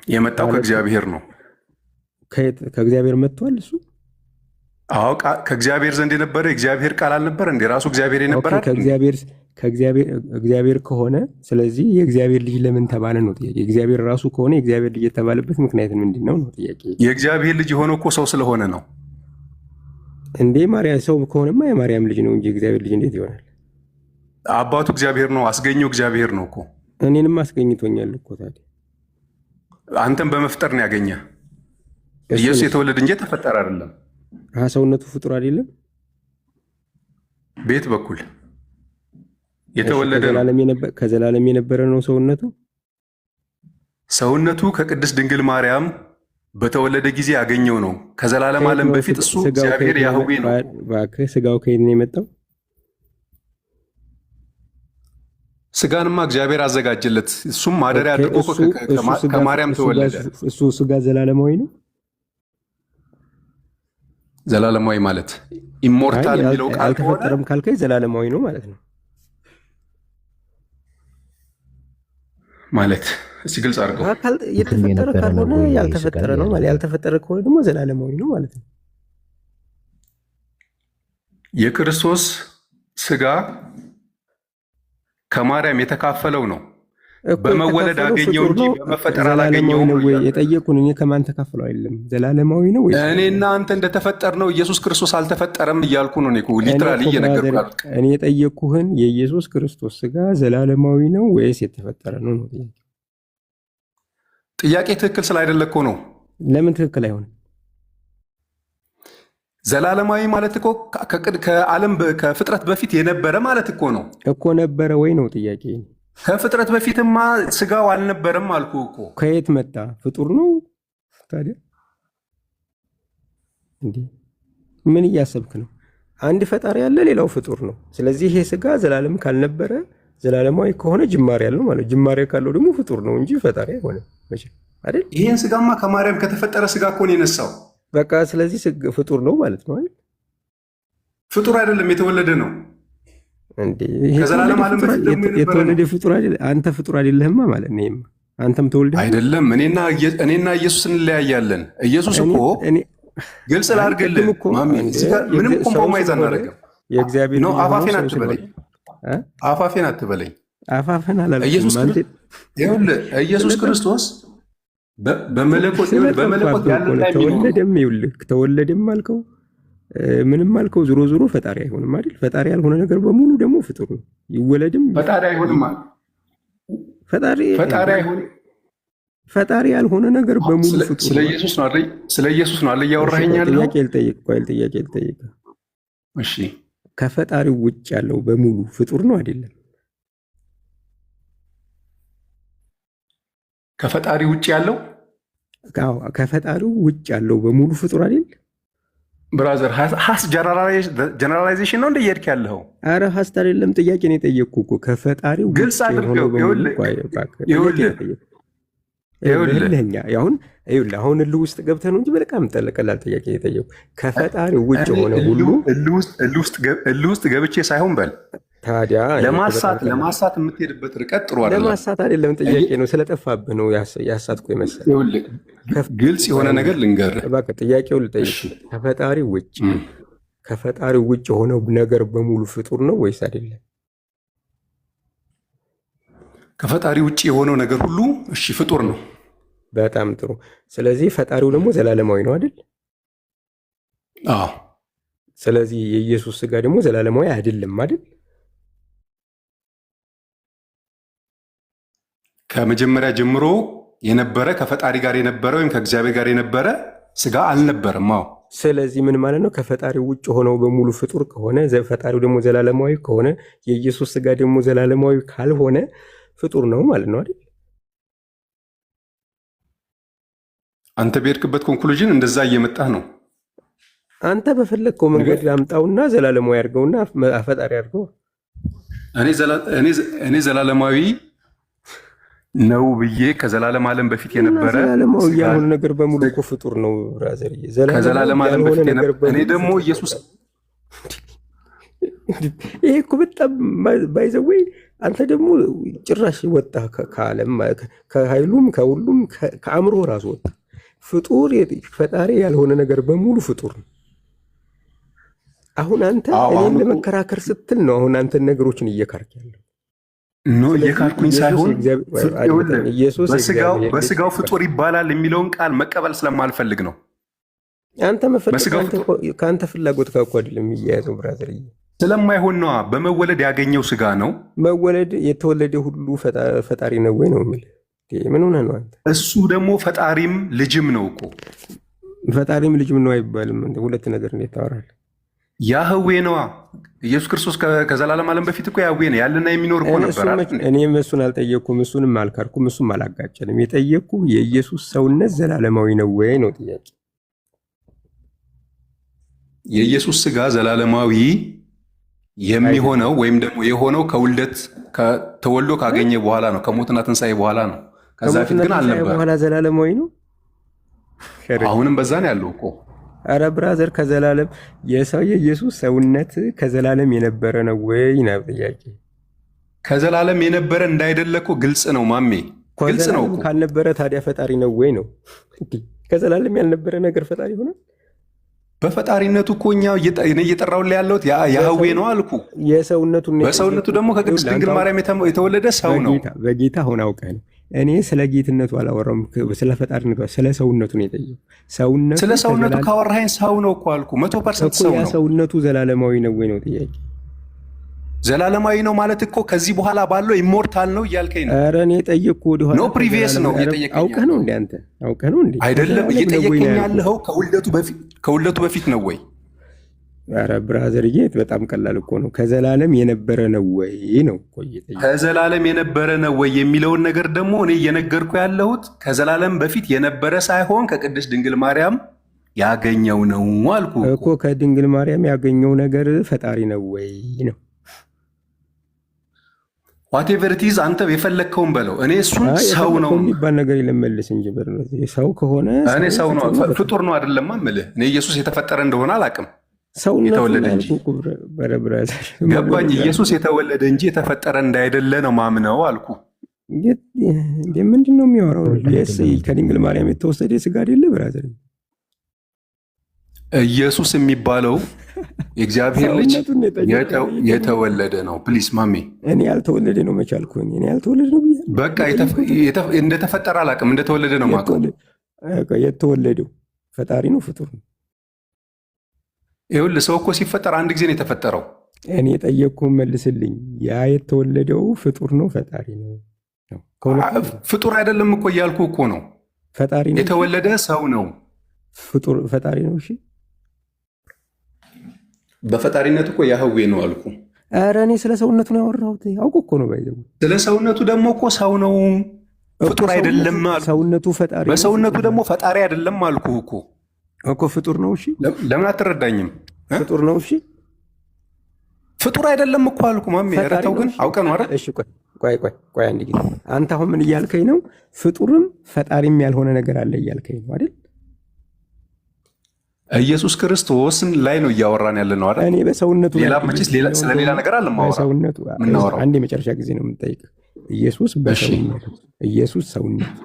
የመጣው ከእግዚአብሔር ነው። ከእግዚአብሔር መጥቷል እሱ። አዎ ከእግዚአብሔር ዘንድ የነበረ የእግዚአብሔር ቃል አልነበረ እንዴ? ራሱ እግዚአብሔር የነበረ ከእግዚአብሔር ከሆነ ስለዚህ የእግዚአብሔር ልጅ ለምን ተባለ ነው ጥያቄ። የእግዚአብሔር ራሱ ከሆነ የእግዚአብሔር ልጅ የተባለበት ምክንያት ምንድን ነው ነው ጥያቄ። የእግዚአብሔር ልጅ የሆነው እኮ ሰው ስለሆነ ነው እንዴ? ማርያም ሰው ከሆነማ የማርያም ልጅ ነው እንጂ የእግዚአብሔር ልጅ እንዴት ይሆናል? አባቱ እግዚአብሔር ነው፣ አስገኘው እግዚአብሔር ነው እኮ። እኔንም አስገኝቶኛል እኮ። ታዲያ አንተም በመፍጠር ነው ያገኘ። ኢየሱስ የተወለደ እንጂ የተፈጠረ አይደለም። ሰውነቱ ፍጡር አይደለም። ቤት በኩል የተወለደ ከዘላለም የነበረ ነው ሰውነቱ። ሰውነቱ ከቅድስት ድንግል ማርያም በተወለደ ጊዜ ያገኘው ነው። ከዘላለም ዓለም በፊት እሱ እግዚአብሔር ያህዌ ነው። እባክህ ስጋው ከየት ነው የመጣው? ስጋንማ እግዚአብሔር አዘጋጀለት። እሱም ማደሪያ አድርጎ ከማርያም ተወለደ። እሱ ስጋ ዘላለማዊ ነው። ዘላለማዊ ማለት ኢሞርታል የሚለው ቃል አልተፈጠረም ካልከኝ ዘላለማዊ ነው ማለት ነው። ማለት እስኪ ግልጽ አድርገው። የተፈጠረ ካልሆነ ያልተፈጠረ ነው ማለት፣ ያልተፈጠረ ከሆነ ደግሞ ዘላለማዊ ነው ማለት ነው። የክርስቶስ ስጋ ከማርያም የተካፈለው ነው። በመወለድ አገኘው እንጂ በመፈጠር አላገኘውም። የጠየቁን እኔ ከማን ተካፍለው አይደለም። ዘላለማዊ ነው ወይ? እኔና አንተ እንደተፈጠር ነው። ኢየሱስ ክርስቶስ አልተፈጠረም እያልኩ ነው። ሊትራሊ እየነገርኩህ። እኔ የጠየቅኩህን የኢየሱስ ክርስቶስ ስጋ ዘላለማዊ ነው ወይስ የተፈጠረ ነው ነው ጥያቄ። ትክክል ስላይደለ እኮ ነው። ለምን ትክክል አይሆንም? ዘላለማዊ ማለት እኮ ከዓለም ከፍጥረት በፊት የነበረ ማለት እኮ ነው እኮ። ነበረ ወይ ነው ጥያቄ። ከፍጥረት በፊትማ ስጋው አልነበረም አልኩ እኮ። ከየት መጣ? ፍጡር ነው ታዲያ። እንዴ ምን እያሰብክ ነው? አንድ ፈጣሪ ያለ፣ ሌላው ፍጡር ነው። ስለዚህ ይሄ ስጋ ዘላለም ካልነበረ ዘላለማዊ ከሆነ ጅማሬ ያለው ማለት፣ ጅማሬ ካለው ደግሞ ፍጡር ነው እንጂ ፈጣሪ አይሆንም አይደል? ይህን ስጋማ ከማርያም ከተፈጠረ ስጋ እኮ ነው የነሳው። በቃ ስለዚህ ፍጡር ነው ማለት ነው አይደል? ፍጡር አይደለም፣ የተወለደ ነው። ከዘላለም ዓለም በፊት የተወለደ ፍጡር አይደለም። አንተ ፍጡር አይደለህማ ማለት ነው። አንተም ተወልደህ አይደለም። እኔና ኢየሱስ እንለያያለን። ኢየሱስ እኮ ግልጽ ላድርግልህ፣ ምንም ኮምፕሮማይዝ አናደርግም። የእግዚአብሔር ነው። አፋፌን አትበለኝ፣ አፋፌን አትበለኝ። አፋፌን አላልኩም። ኢየሱስ ክርስቶስ በመለኮት ያለ ተወለደም አልከው ምንም አልከው፣ ዞሮ ዞሮ ፈጣሪ አይሆንም አይደል? ፈጣሪ ያልሆነ ነገር በሙሉ ደግሞ ፍጡር ነው። ይወለድም ፈጣሪ አይሆንም። ፈጣሪ ያልሆነ ነገር በሙሉ ፍጡር። ስለ ኢየሱስ ነው አለ እያወራኸኝ ያለው። ጥያቄ ልጠይቅ። እሺ፣ ከፈጣሪው ውጭ ያለው በሙሉ ፍጡር ነው አይደለም? ከፈጣሪ ውጭ ያለው ከፈጣሪው ውጭ ያለው በሙሉ ፍጡር አይደል? ብራዘር ሀስ ጀነራላይዜሽን ነው እንደ እየሄድክ ያለኸው? አረ ሀስ አይደለም፣ ጥያቄ ነው የጠየቅኩህ እኮ ከፈጣሪው ግልጽ አድርገው። አሁን እልህ ውስጥ ገብተህ ነው እንጂ በጣም ቀላል ጥያቄ ነው የጠየቅኩህ። ከፈጣሪው ውጭ የሆነ ሁሉ እልህ ውስጥ ገብቼ ሳይሆን በል ታዲያ ለማሳት የምትሄድበት ርቀት ጥሩ አይደለም። ለማሳት አይደለም፣ ጥያቄ ነው ስለጠፋብህ ነው ያሳትኩ የመሰለህ። ግልጽ የሆነ ነገር ልንገርህ። እባክህ ጥያቄውን ልጠይቅህ። ከፈጣሪው ውጭ የሆነው ነገር በሙሉ ፍጡር ነው ወይስ አይደለም? ከፈጣሪ ውጭ የሆነው ነገር ሁሉ እሺ ፍጡር ነው። በጣም ጥሩ። ስለዚህ ፈጣሪው ደግሞ ዘላለማዊ ነው አይደል? አዎ። ስለዚህ የኢየሱስ ስጋ ደግሞ ዘላለማዊ አይደለም አይደል? ከመጀመሪያ ጀምሮ የነበረ ከፈጣሪ ጋር የነበረ ወይም ከእግዚአብሔር ጋር የነበረ ስጋ አልነበረም። አዎ። ስለዚህ ምን ማለት ነው? ከፈጣሪው ውጭ ሆነው በሙሉ ፍጡር ከሆነ ፈጣሪው ደግሞ ዘላለማዊ ከሆነ የኢየሱስ ስጋ ደግሞ ዘላለማዊ ካልሆነ ፍጡር ነው ማለት ነው አይደል? አንተ በሄድክበት ኮንክሉዥን እንደዛ እየመጣህ ነው። አንተ በፈለግከው መንገድ አምጣውና ዘላለማዊ አድርገውና ፈጣሪ አድርገው። እኔ ዘላለማዊ ነው ብዬ ከዘላለም ዓለም በፊት የነበረ ዘላለማዊ ያልሆነ ነገር በሙሉ እኮ ፍጡር ነው ብራዘር። ከዘላለም ዓለም በፊት የነበረ እኔ ደግሞ ኢየሱስ ይሄ እኮ በጣም ባይዘወይ አንተ ደግሞ ጭራሽ ወጣ ከዓለም ከኃይሉም ከሁሉም ከአእምሮ ራሱ ወጣ። ፍጡር ፈጣሪ ያልሆነ ነገር በሙሉ ፍጡር ነው። አሁን አንተ እኔን ለመከራከር ስትል ነው አሁን አንተ ነገሮችን እየካርክ ያለው። ኖ እየካርኩኝ ሳይሆን በስጋው ፍጡር ይባላል የሚለውን ቃል መቀበል ስለማልፈልግ ነው። አንተ ከአንተ ፍላጎት ጋር እኮ አይደለም የሚያያዘው ብራዘር። ስለማይሆን ነዋ። በመወለድ ያገኘው ስጋ ነው። መወለድ የተወለደ ሁሉ ፈጣሪ ነው ወይ ነው የምልህ። ምን ሆነህ ነው አንተ? እሱ ደግሞ ፈጣሪም ልጅም ነው እኮ። ፈጣሪም ልጅም ነው አይባልም። ሁለት ነገር እንዴት ታወራለህ? ያህዌ ነዋ። ኢየሱስ ክርስቶስ ከዘላለም ዓለም በፊት እኮ ያህዌ ነው፣ ያለና የሚኖር እኮ ነበር። እኔም እሱን አልጠየቅኩም፣ እሱንም አልካርኩም፣ እሱም አላጋጨንም። የጠየቅኩ የኢየሱስ ሰውነት ዘላለማዊ ነው ወይ ነው ጥያቄ። የኢየሱስ ስጋ ዘላለማዊ የሚሆነው ወይም ደግሞ የሆነው ከውልደት ተወልዶ ካገኘ በኋላ ነው፣ ከሞትና ትንሣኤ በኋላ ነው። ከዛ በፊት ግን አልነበረ። በኋላ ዘላለማዊ ነው። አሁንም በዛ ነው ያለው እኮ። አረ ብራዘር ከዘላለም የኢየሱስ ሰውነት ከዘላለም የነበረ ነው ወይ ነው ጥያቄ። ከዘላለም የነበረ እንዳይደለ እኮ ግልጽ ነው ማሜ፣ ግልጽ ነው እኮ። ካልነበረ ታዲያ ፈጣሪ ነው ወይ ነው? ከዘላለም ያልነበረ ነገር ፈጣሪ ሆነ? በፈጣሪነቱ እኮ እኛ እየጠራውን ላይ ያለሁት ያህዌ ነው አልኩ። በሰውነቱ ደግሞ ከቅድስት ድንግል ማርያም የተወለደ ሰው ነው። በጌታ አሁን አውቀህ ነው። እኔ ስለ ጌትነቱ አላወራም፣ ስለ ፈጣሪነቱ ስለ ሰውነቱ ነው የጠየቁት። ስለ ሰውነቱ ካወራኸኝ ሰው ነው እኮ አልኩ። 100% ሰው ነው። ሰውነቱ ዘላለማዊ ነው ወይ ነው ጥያቄ። ዘላለማዊ ነው ማለት እኮ ከዚህ በኋላ ባለው ኢሞርታል ነው እያልከኝ ነው። ኧረ እኔ የጠየቅኩህ ወደኋላ ነው፣ ፕሪቪየስ ነው እየጠየቀኝ። አውቀህ ነው እንደ አንተ አውቀህ ነው እንደ አይደለም እየጠየቀኝ ያለኸው ከውልደቱ በፊት ነው ወይ? ኧረ ብራዘርዬ በጣም ቀላል እኮ ነው። ከዘላለም የነበረ ነው ወይ ነው እኮ እየጠየቀኝ። ከዘላለም የነበረ ነው ወይ የሚለውን ነገር ደግሞ እኔ እየነገርኩ ያለሁት ከዘላለም በፊት የነበረ ሳይሆን ከቅድስት ድንግል ማርያም ያገኘው ነው አልኩ እኮ። ከድንግል ማርያም ያገኘው ነገር ፈጣሪ ነው ወይ ነው? ዋቴቨር ኢት ኢዝ አንተ የፈለግከውን በለው። እኔ እሱን ሰው ነው የሚባል ነገር ይለመልስ እንጂ ሰው ከሆነ እኔ ሰው ነው ፍጡር ነው አይደለም የምልህ። እኔ ኢየሱስ የተፈጠረ እንደሆነ አላውቅም። የተወለደ እንጂ ገባኝ። ኢየሱስ የተወለደ እንጂ የተፈጠረ እንዳይደለ ነው ማምነው አልኩ። ምንድን ነው የሚያወራው? ከድንግል ማርያም የተወሰደ ስጋ አይደለ ብራዘር? ኢየሱስ የሚባለው የእግዚአብሔር ልጅ የተወለደ ነው። ፕሊስ ማሜ፣ እኔ ያልተወለደ ነው መቻልኩኝ። እኔ ያልተወለደ ነው ብዬ በቃ እንደተፈጠረ አላውቅም። እንደተወለደ ነው የማውቀው። የተወለደው ፈጣሪ ነው ፍጡር ነው? ይኸውልህ ሰው እኮ ሲፈጠር አንድ ጊዜ ነው የተፈጠረው። እኔ የጠየቅኩህን መልስልኝ። ያ የተወለደው ፍጡር ነው ፈጣሪ ነው? ፍጡር አይደለም እኮ እያልኩ እኮ ነው። ፈጣሪ ነው። የተወለደ ሰው ነው። ፍጡር ፈጣሪ ነው። እሺ በፈጣሪነት እኮ ያህዌ ነው አልኩ። ኧረ እኔ ስለ ሰውነቱ ነው ያወራሁት። አውቁ እኮ ነው ባይዘው። ስለ ሰውነቱ ደግሞ እኮ ሰው ነው። ፍጡር አይደለም አልኩ። ሰውነቱ ፈጣሪ፣ በሰውነቱ ደግሞ ፈጣሪ አይደለም አልኩ እኮ ፍጡር ነው። እሺ ለምን አትረዳኝም? ፍጡር ነው። እሺ ፍጡር አይደለም እኮ አልኩ ማሜ። ኧረ ተው ግን አውቀህ ነው አይደል? እሺ ቆይ አንድ ጊዜ። አንተ አሁን ምን እያልከኝ ነው? ፍጡርም ፈጣሪም ያልሆነ ነገር አለ እያልከኝ ነው አይደል? ኢየሱስ ክርስቶስን ላይ ነው እያወራን ያለ ነው አይደል? እኔ በሰውነቱ ስለሌላ ነገር አለ በሰውነቱ አንድ የመጨረሻ ጊዜ ነው የምንጠይቀው። ኢየሱስ በሰውነቱ ኢየሱስ ሰውነት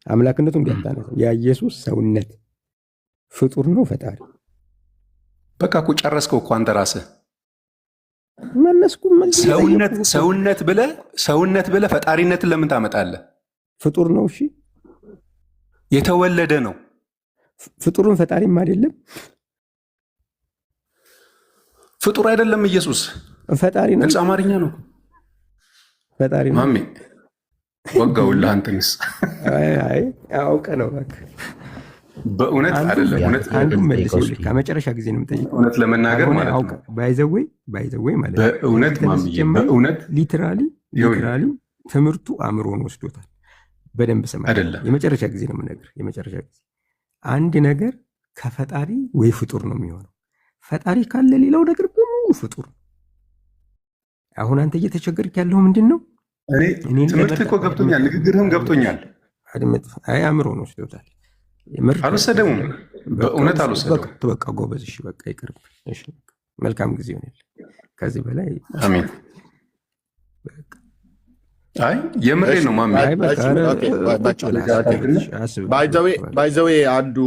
አምላክነቱ እንዲያታነው ያ ኢየሱስ ሰውነት ፍጡር ነው ፈጣሪ? በቃ እኮ ጨረስከው እኮ አንተ ራስህ። መለስኩ። ሰውነት ብለህ ፈጣሪነትን ለምን ታመጣለህ? ፍጡር ነው። እሺ የተወለደ ነው። ፍጡሩን ፈጣሪም አይደለም። ፍጡር አይደለም። ኢየሱስ ፈጣሪ ነው። ግልጽ አማርኛ ነው። ፈጣሪ ነው ማሜ። ወጋውልህ አንተንስ። አይ አውቀህ ነው እባክህ። በእውነት አይደለም። አንዱ መልስ ይልካ መጨረሻ ጊዜ ነው የምጠይቀው። እውነት ለመናገር ማለት ነው። ባይዘዌይ ማለት ነው። በእውነት ማሜ፣ በእውነት ሊትራሊ ትምህርቱ አእምሮን ወስዶታል። በደንብ ስማ። የመጨረሻ ጊዜ ነው የምነግርህ። የመጨረሻ ጊዜ አንድ ነገር ከፈጣሪ ወይ ፍጡር ነው የሚሆነው። ፈጣሪ ካለ ሌላው ነገር በሙሉ ፍጡር። አሁን አንተ እየተቸገርክ ያለው ምንድን ነው? እኔ ትምህርት እኮ ገብቶኛል፣ ንግግርህም ገብቶኛል። አይ አእምሮን ወስዶታል። አልወሰደውም፣ በእውነት አልወሰደውም። በቃ ጎበዝ። እሺ በቃ ይቅርብ። እሺ መልካም ጊዜ ይሆናል። ከዚህ በላይ አሜን። አይ የምሬ ነው ማሜ። ባይዘዌ አንዱ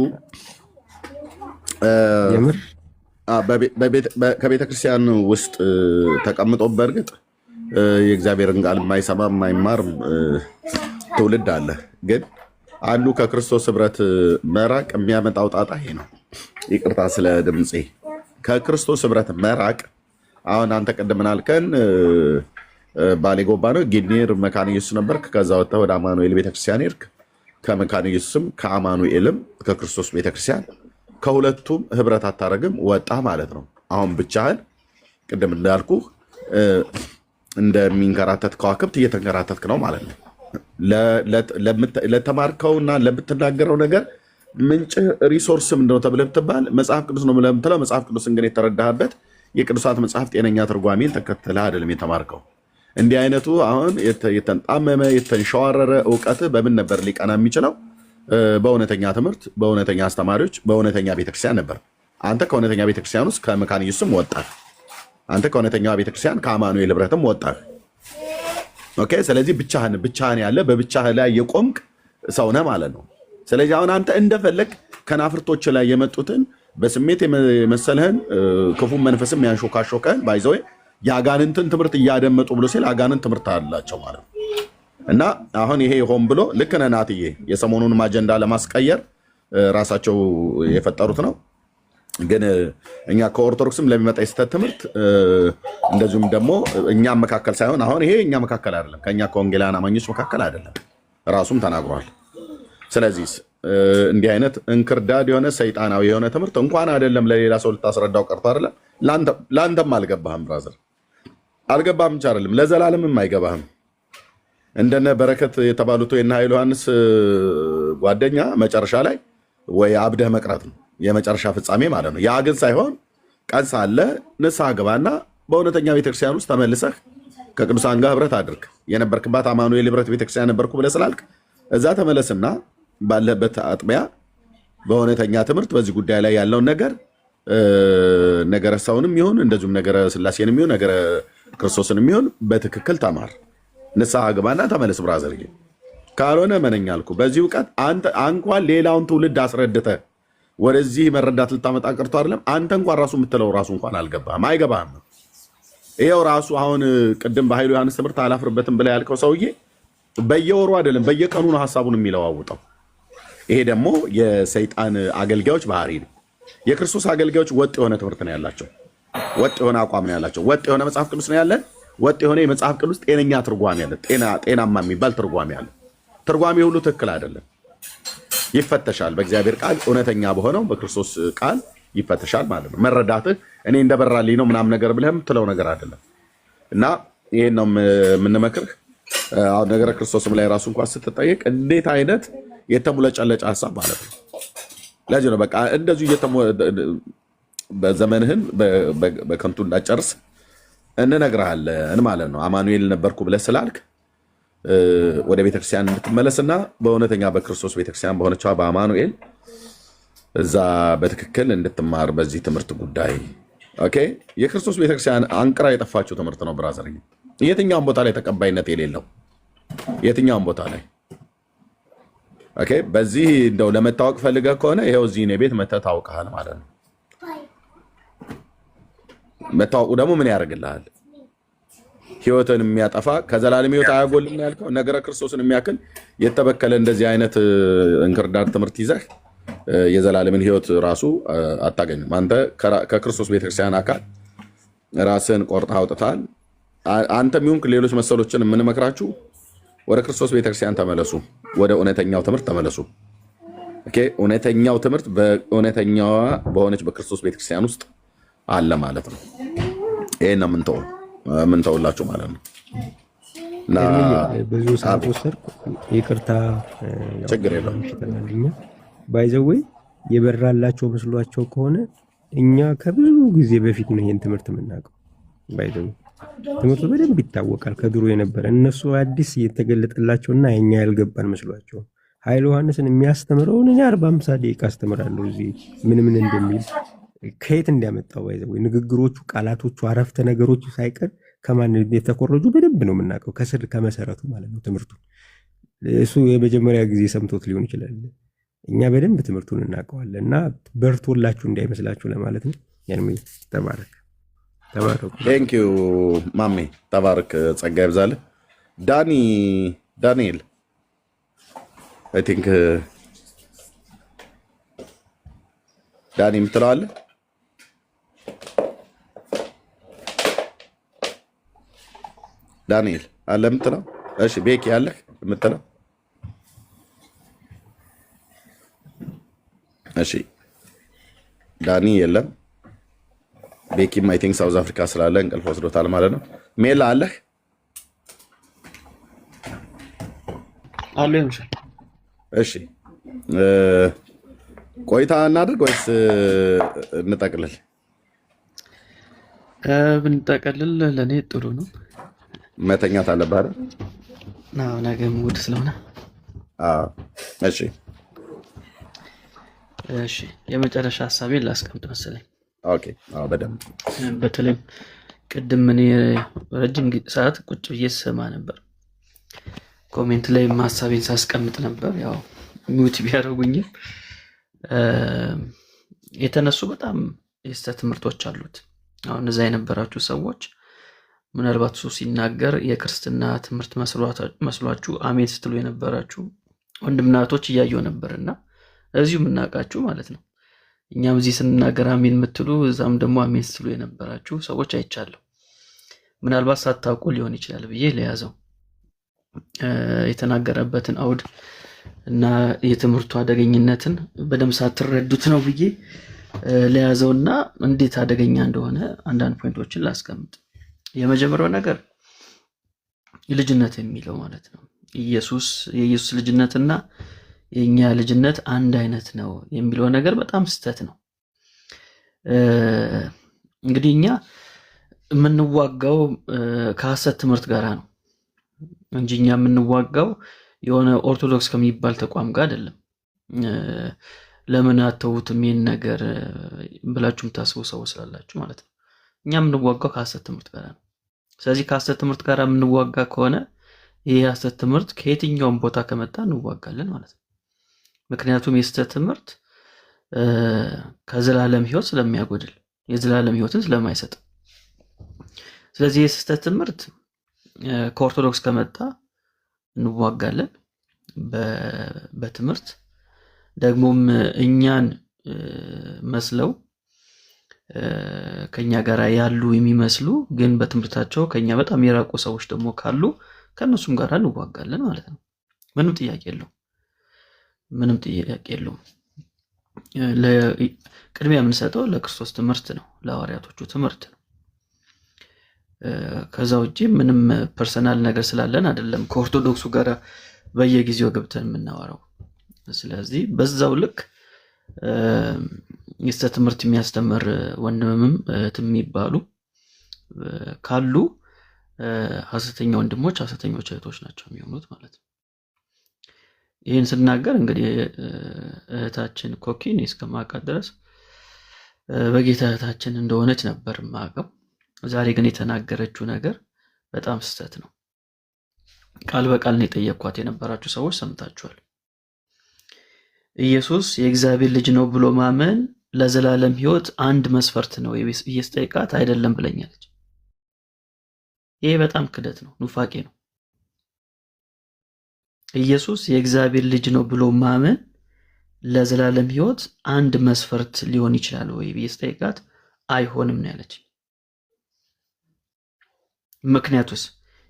ከቤተ ክርስቲያን ውስጥ ተቀምጦ በእርግጥ የእግዚአብሔርን ቃል የማይሰማ የማይማር ትውልድ አለ። ግን አንዱ ከክርስቶስ ህብረት መራቅ የሚያመጣው ጣጣ ይሄ ነው። ይቅርታ ስለ ድምፄ። ከክርስቶስ ህብረት መራቅ አሁን አንተ ቅድም ምን አልከን? ባሌ ጎባ ነው ጊኒር መካነ ኢየሱስ ነበርክ። ከዛ ወጥተህ ወደ አማኑኤል ቤተክርስቲያን ሄድክ። ከመካነ ኢየሱስም ከአማኑኤልም ከክርስቶስ ቤተክርስቲያን ከሁለቱም ህብረት አታረግም፣ ወጣህ ማለት ነው። አሁን ብቻህን ቅድም እንዳልኩ እንደሚንከራተት ከዋክብት እየተንከራተትክ ነው ማለት ነው። ለተማርከውና ለምትናገረው ነገር ምንጭ ሪሶርስ ምንድነው ተብለህ ብትባል መጽሐፍ ቅዱስ ነው ለምትለው፣ መጽሐፍ ቅዱስን ግን የተረዳህበት የቅዱሳት መጽሐፍ ጤነኛ ትርጓሜን ተከትለህ አይደለም የተማርከው። እንዲህ አይነቱ አሁን የተንጣመመ የተንሸዋረረ እውቀት በምን ነበር ሊቀና የሚችለው? በእውነተኛ ትምህርት፣ በእውነተኛ አስተማሪዎች፣ በእውነተኛ ቤተክርስቲያን ነበር። አንተ ከእውነተኛ ቤተክርስቲያን ውስጥ ከመካነ ኢየሱስም ወጣህ። አንተ ከእውነተኛ ቤተክርስቲያን ከአማኑኤል ህብረትም ወጣህ። ኦኬ። ስለዚህ ብቻህን ያለ በብቻህ ላይ የቆምክ ሰው ነህ ማለት ነው። ስለዚህ አሁን አንተ እንደፈለግ ከናፍርቶች ላይ የመጡትን በስሜት የመሰለህን ክፉ መንፈስም ያንሾካሾከህን ባይዘው የአጋንንትን ትምህርት እያደመጡ ብሎ ሲል አጋንንት ትምህርት አላቸው ማለት ነው። እና አሁን ይሄ ሆን ብሎ ልክ ነህ ናትዬ፣ የሰሞኑንም አጀንዳ ለማስቀየር ራሳቸው የፈጠሩት ነው። ግን እኛ ከኦርቶዶክስም ለሚመጣ የስተት ትምህርት እንደዚሁም ደግሞ እኛ መካከል ሳይሆን አሁን ይሄ እኛ መካከል አይደለም፣ ከእኛ ከወንጌላውያን አማኞች መካከል አይደለም፣ ራሱም ተናግሯል። ስለዚህ እንዲህ አይነት እንክርዳድ የሆነ ሰይጣናዊ የሆነ ትምህርት እንኳን አይደለም ለሌላ ሰው ልታስረዳው ቀርቶ አይደለም ለአንተም አልገባህም፣ ብራዘር አልገባህም ብቻ አይደለም ለዘላለምም አይገባህም። እንደነ በረከት የተባሉት የእነ ኃይለ ዮሐንስ ጓደኛ መጨረሻ ላይ ወይ አብደህ መቅረት ነው የመጨረሻ ፍጻሜ ማለት ነው። ያ ግን ሳይሆን ቀን ሳለ ንስሐ ግባና በእውነተኛ ቤተክርስቲያን ውስጥ ተመልሰህ ከቅዱሳን ጋር ህብረት አድርግ። የነበርክባት አማኑኤል ህብረት ቤተክርስቲያን ነበርኩ ብለህ ስላልክ እዛ ተመለስና ባለበት አጥቢያ በእውነተኛ ትምህርት በዚህ ጉዳይ ላይ ያለውን ነገረ ሰውንም ይሁን እንደዚሁም ነገረ ስላሴንም ይሁን ነገረ ክርስቶስንም ይሁን በትክክል ተማር። ንስሐ ግባና ተመለስ ብራዘር። ካልሆነ መነኛ አልኩ በዚህ እውቀት አንተ እንኳን ሌላውን ትውልድ አስረድተህ ወደዚህ መረዳት ልታመጣ ቀርቶ አይደለም አንተ እንኳን ራሱ የምትለው ራሱ እንኳን አልገባህም፣ አይገባህም። ይኸው ራሱ አሁን ቅድም በኃይሉ ዮሐንስ ትምህርት አላፍርበትም ብለህ ያልከው ሰውዬ በየወሩ አይደለም በየቀኑ ነው ሀሳቡን የሚለዋውጠው። ይሄ ደግሞ የሰይጣን አገልጋዮች ባህሪ ነው። የክርስቶስ አገልጋዮች ወጥ የሆነ ትምህርት ነው ያላቸው፣ ወጥ የሆነ አቋም ነው ያላቸው፣ ወጥ የሆነ መጽሐፍ ቅዱስ ነው ያለን፣ ወጥ የሆነ የመጽሐፍ ቅዱስ ጤነኛ ትርጓሜ ያለ ጤናማ የሚባል ትርጓሜ ያለ። ትርጓሜ ሁሉ ትክክል አይደለም፣ ይፈተሻል። በእግዚአብሔር ቃል እውነተኛ በሆነው በክርስቶስ ቃል ይፈተሻል ማለት ነው። መረዳትህ እኔ እንደበራልኝ ነው ምናምን ነገር ብለህ የምትለው ነገር አይደለም። እና ይሄን ነው የምንመክርህ። አሁን ነገረ ክርስቶስም ላይ ራሱ እንኳን ስትጠየቅ እንዴት አይነት የተሙለጨለጨ ሀሳብ ማለት ነው። ለዚህ ነው በቃ እንደዚሁ በዘመንህን በከንቱ እንዳጨርስ እንነግርሃለን ማለት ነው። አማኑኤል ነበርኩ ብለህ ስላልክ ወደ ቤተክርስቲያን እንድትመለስና በእውነተኛ በክርስቶስ ቤተክርስቲያን በሆነችዋ በአማኑኤል እዛ በትክክል እንድትማር በዚህ ትምህርት ጉዳይ። ኦኬ። የክርስቶስ ቤተክርስቲያን አንቅራ የጠፋችው ትምህርት ነው ብራዘር። የትኛውም ቦታ ላይ ተቀባይነት የሌለው የትኛውም ቦታ ላይ ኦኬ። በዚህ እንደው ለመታወቅ ፈልገህ ከሆነ ይሄው እዚህ እኔ ቤት መተህ ታውቀሃል ማለት ነው። መታወቁ ደግሞ ምን ያደርግልሃል? ህይወትን የሚያጠፋ ከዘላለም ህይወት አያጎልም ያልከው ነገረ ክርስቶስን የሚያክል የተበከለ እንደዚህ አይነት እንክርዳድ ትምህርት ይዘህ የዘላለምን ህይወት ራሱ አታገኝም። አንተ ከክርስቶስ ቤተክርስቲያን አካል ራስን ቆርጠህ አውጥተሃል። አንተም ይሁን ሌሎች መሰሎችን የምንመክራችሁ ወደ ክርስቶስ ቤተክርስቲያን ተመለሱ፣ ወደ እውነተኛው ትምህርት ተመለሱ። ኦኬ። እውነተኛው ትምህርት በእውነተኛዋ በሆነች በክርስቶስ ቤተክርስቲያን ውስጥ አለ ማለት ነው። ይሄን ነው የምንተውላችሁ ማለት ነው። እና ብዙ ሰዓት ወሰድኩ፣ ይቅርታ። ችግር የለውም። ባይዘወይ የበራላቸው መስሏቸው ከሆነ እኛ ከብዙ ጊዜ በፊት ነው ይሄን ትምህርት የምናውቀው። ባይዘወይ ትምህርቱ በደንብ ይታወቃል፣ ከድሮ የነበረ እነሱ አዲስ እየተገለጠላቸውና የኛ ያልገባን መስሏቸው ኃይለ ዮሐንስን የሚያስተምረውን እኔ 40-50 ደቂቃ አስተምራለሁ እዚህ ምን እንደሚል ከየት እንዲያመጣው ባይዘው ንግግሮቹ፣ ቃላቶቹ፣ አረፍተ ነገሮቹ ሳይቀር ከማን የተኮረጁ በደንብ ነው የምናውቀው፣ ከስር ከመሰረቱ ማለት ነው ትምህርቱ። እሱ የመጀመሪያ ጊዜ ሰምቶት ሊሆን ይችላል። እኛ በደንብ ትምህርቱን እናውቀዋለን እና በርቶላችሁ እንዳይመስላችሁ ለማለት ነው። ያንሚ ተባረክ። ቴንክ ዩ ማሜ፣ ተባረክ። ጸጋ ይብዛልህ። ዳንኤል አይ ቲንክ ዳኒ የምትለው አለ? ዳንኤል አለ የምትለው? እሺ ቤኪ አለህ የምትለው? እሺ ዳኒ የለም። ቤኪም አይ ቲንክ ሳውዝ አፍሪካ ስላለ እንቅልፍ ወስዶታል ማለት ነው። ሜላ አለህ? አለ ይመስል። እሺ ቆይታ እናድርግ ወይስ እንጠቅልል? ብንጠቀልል ለእኔ ጥሩ ነው። መተኛት አለብህ አይደል? ነገ እሑድ ስለሆነ። እሺ የመጨረሻ ሀሳቤን ላስቀምጥ መሰለኝ። ኦኬ። በደንብ በተለይም ቅድም እኔ ረጅም ሰዓት ቁጭ ብዬ ስሰማ ነበር፣ ኮሜንት ላይ ሀሳቤን ሳስቀምጥ ነበር። ያው ሚውት ቢያደርጉኝም የተነሱ በጣም የስህተት ትምህርቶች አሉት። አሁን እዛ የነበራችሁ ሰዎች ምናልባት እሱ ሲናገር የክርስትና ትምህርት መስሏችሁ አሜን ስትሉ የነበራችሁ ወንድምናቶች እያየሁ ነበርና እዚሁ የምናውቃችሁ ማለት ነው። እኛም እዚህ ስንናገር አሜን የምትሉ እዛም ደግሞ አሜን ስትሉ የነበራችሁ ሰዎች አይቻለሁ። ምናልባት ሳታውቁ ሊሆን ይችላል ብዬ ለያዘው የተናገረበትን አውድ እና የትምህርቱ አደገኝነትን በደንብ ሳትረዱት ነው ብዬ ለያዘውና እንዴት አደገኛ እንደሆነ አንዳንድ ፖይንቶችን ላስቀምጥ። የመጀመሪያው ነገር ልጅነት የሚለው ማለት ነው። የኢየሱስ ልጅነትና የኛ ልጅነት አንድ አይነት ነው የሚለው ነገር በጣም ስህተት ነው። እንግዲህ እኛ የምንዋጋው ከሐሰት ትምህርት ጋር ነው እንጂ እኛ የምንዋጋው የሆነ ኦርቶዶክስ ከሚባል ተቋም ጋር አይደለም። ለምን አተውትም ይሄን ነገር ብላችሁ የምታስቡ ሰዎች ስላላችሁ ማለት ነው። እኛ የምንዋጋው ከሐሰት ትምህርት ጋር ነው። ስለዚህ ከሐሰት ትምህርት ጋር የምንዋጋ ከሆነ ይሄ ሐሰት ትምህርት ከየትኛውም ቦታ ከመጣ እንዋጋለን ማለት ነው። ምክንያቱም የሐሰት ትምህርት ከዘላለም ሕይወት ስለሚያጎድል የዘላለም ሕይወትን ስለማይሰጥ፣ ስለዚህ የሐሰት ትምህርት ከኦርቶዶክስ ከመጣ እንዋጋለን በትምህርት ደግሞም እኛን መስለው ከኛ ጋር ያሉ የሚመስሉ ግን በትምህርታቸው ከኛ በጣም የራቁ ሰዎች ደግሞ ካሉ ከነሱም ጋር እንዋጋለን ማለት ነው። ምንም ጥያቄ የለውም። ቅድሚያ የምንሰጠው ለክርስቶስ ትምህርት ነው፣ ለሐዋርያቶቹ ትምህርት ነው። ከዛ ውጪ ምንም ፐርሰናል ነገር ስላለን አይደለም ከኦርቶዶክሱ ጋር በየጊዜው ገብተን የምናወራው። ስለዚህ በዛው ልክ የስህተት ትምህርት የሚያስተምር ወንድምም እህትም የሚባሉ ካሉ ሐሰተኛ ወንድሞች ሐሰተኞች እህቶች ናቸው የሚሆኑት ማለት ነው። ይህን ስናገር እንግዲህ እህታችን ኮኪን እስከማውቃት ድረስ በጌታ እህታችን እንደሆነች ነበር የማውቀው። ዛሬ ግን የተናገረችው ነገር በጣም ስህተት ነው። ቃል በቃል ነው የጠየኳት። የነበራችሁ ሰዎች ሰምታችኋል። ኢየሱስ የእግዚአብሔር ልጅ ነው ብሎ ማመን ለዘላለም ሕይወት አንድ መስፈርት ነው እየስጠይቃት አይደለም ብለኛለች። ይሄ በጣም ክደት ነው፣ ኑፋቄ ነው። ኢየሱስ የእግዚአብሔር ልጅ ነው ብሎ ማመን ለዘላለም ሕይወት አንድ መስፈርት ሊሆን ይችላል ወይ እየስጠይቃት አይሆንም ነው ያለች። ምክንያቱስ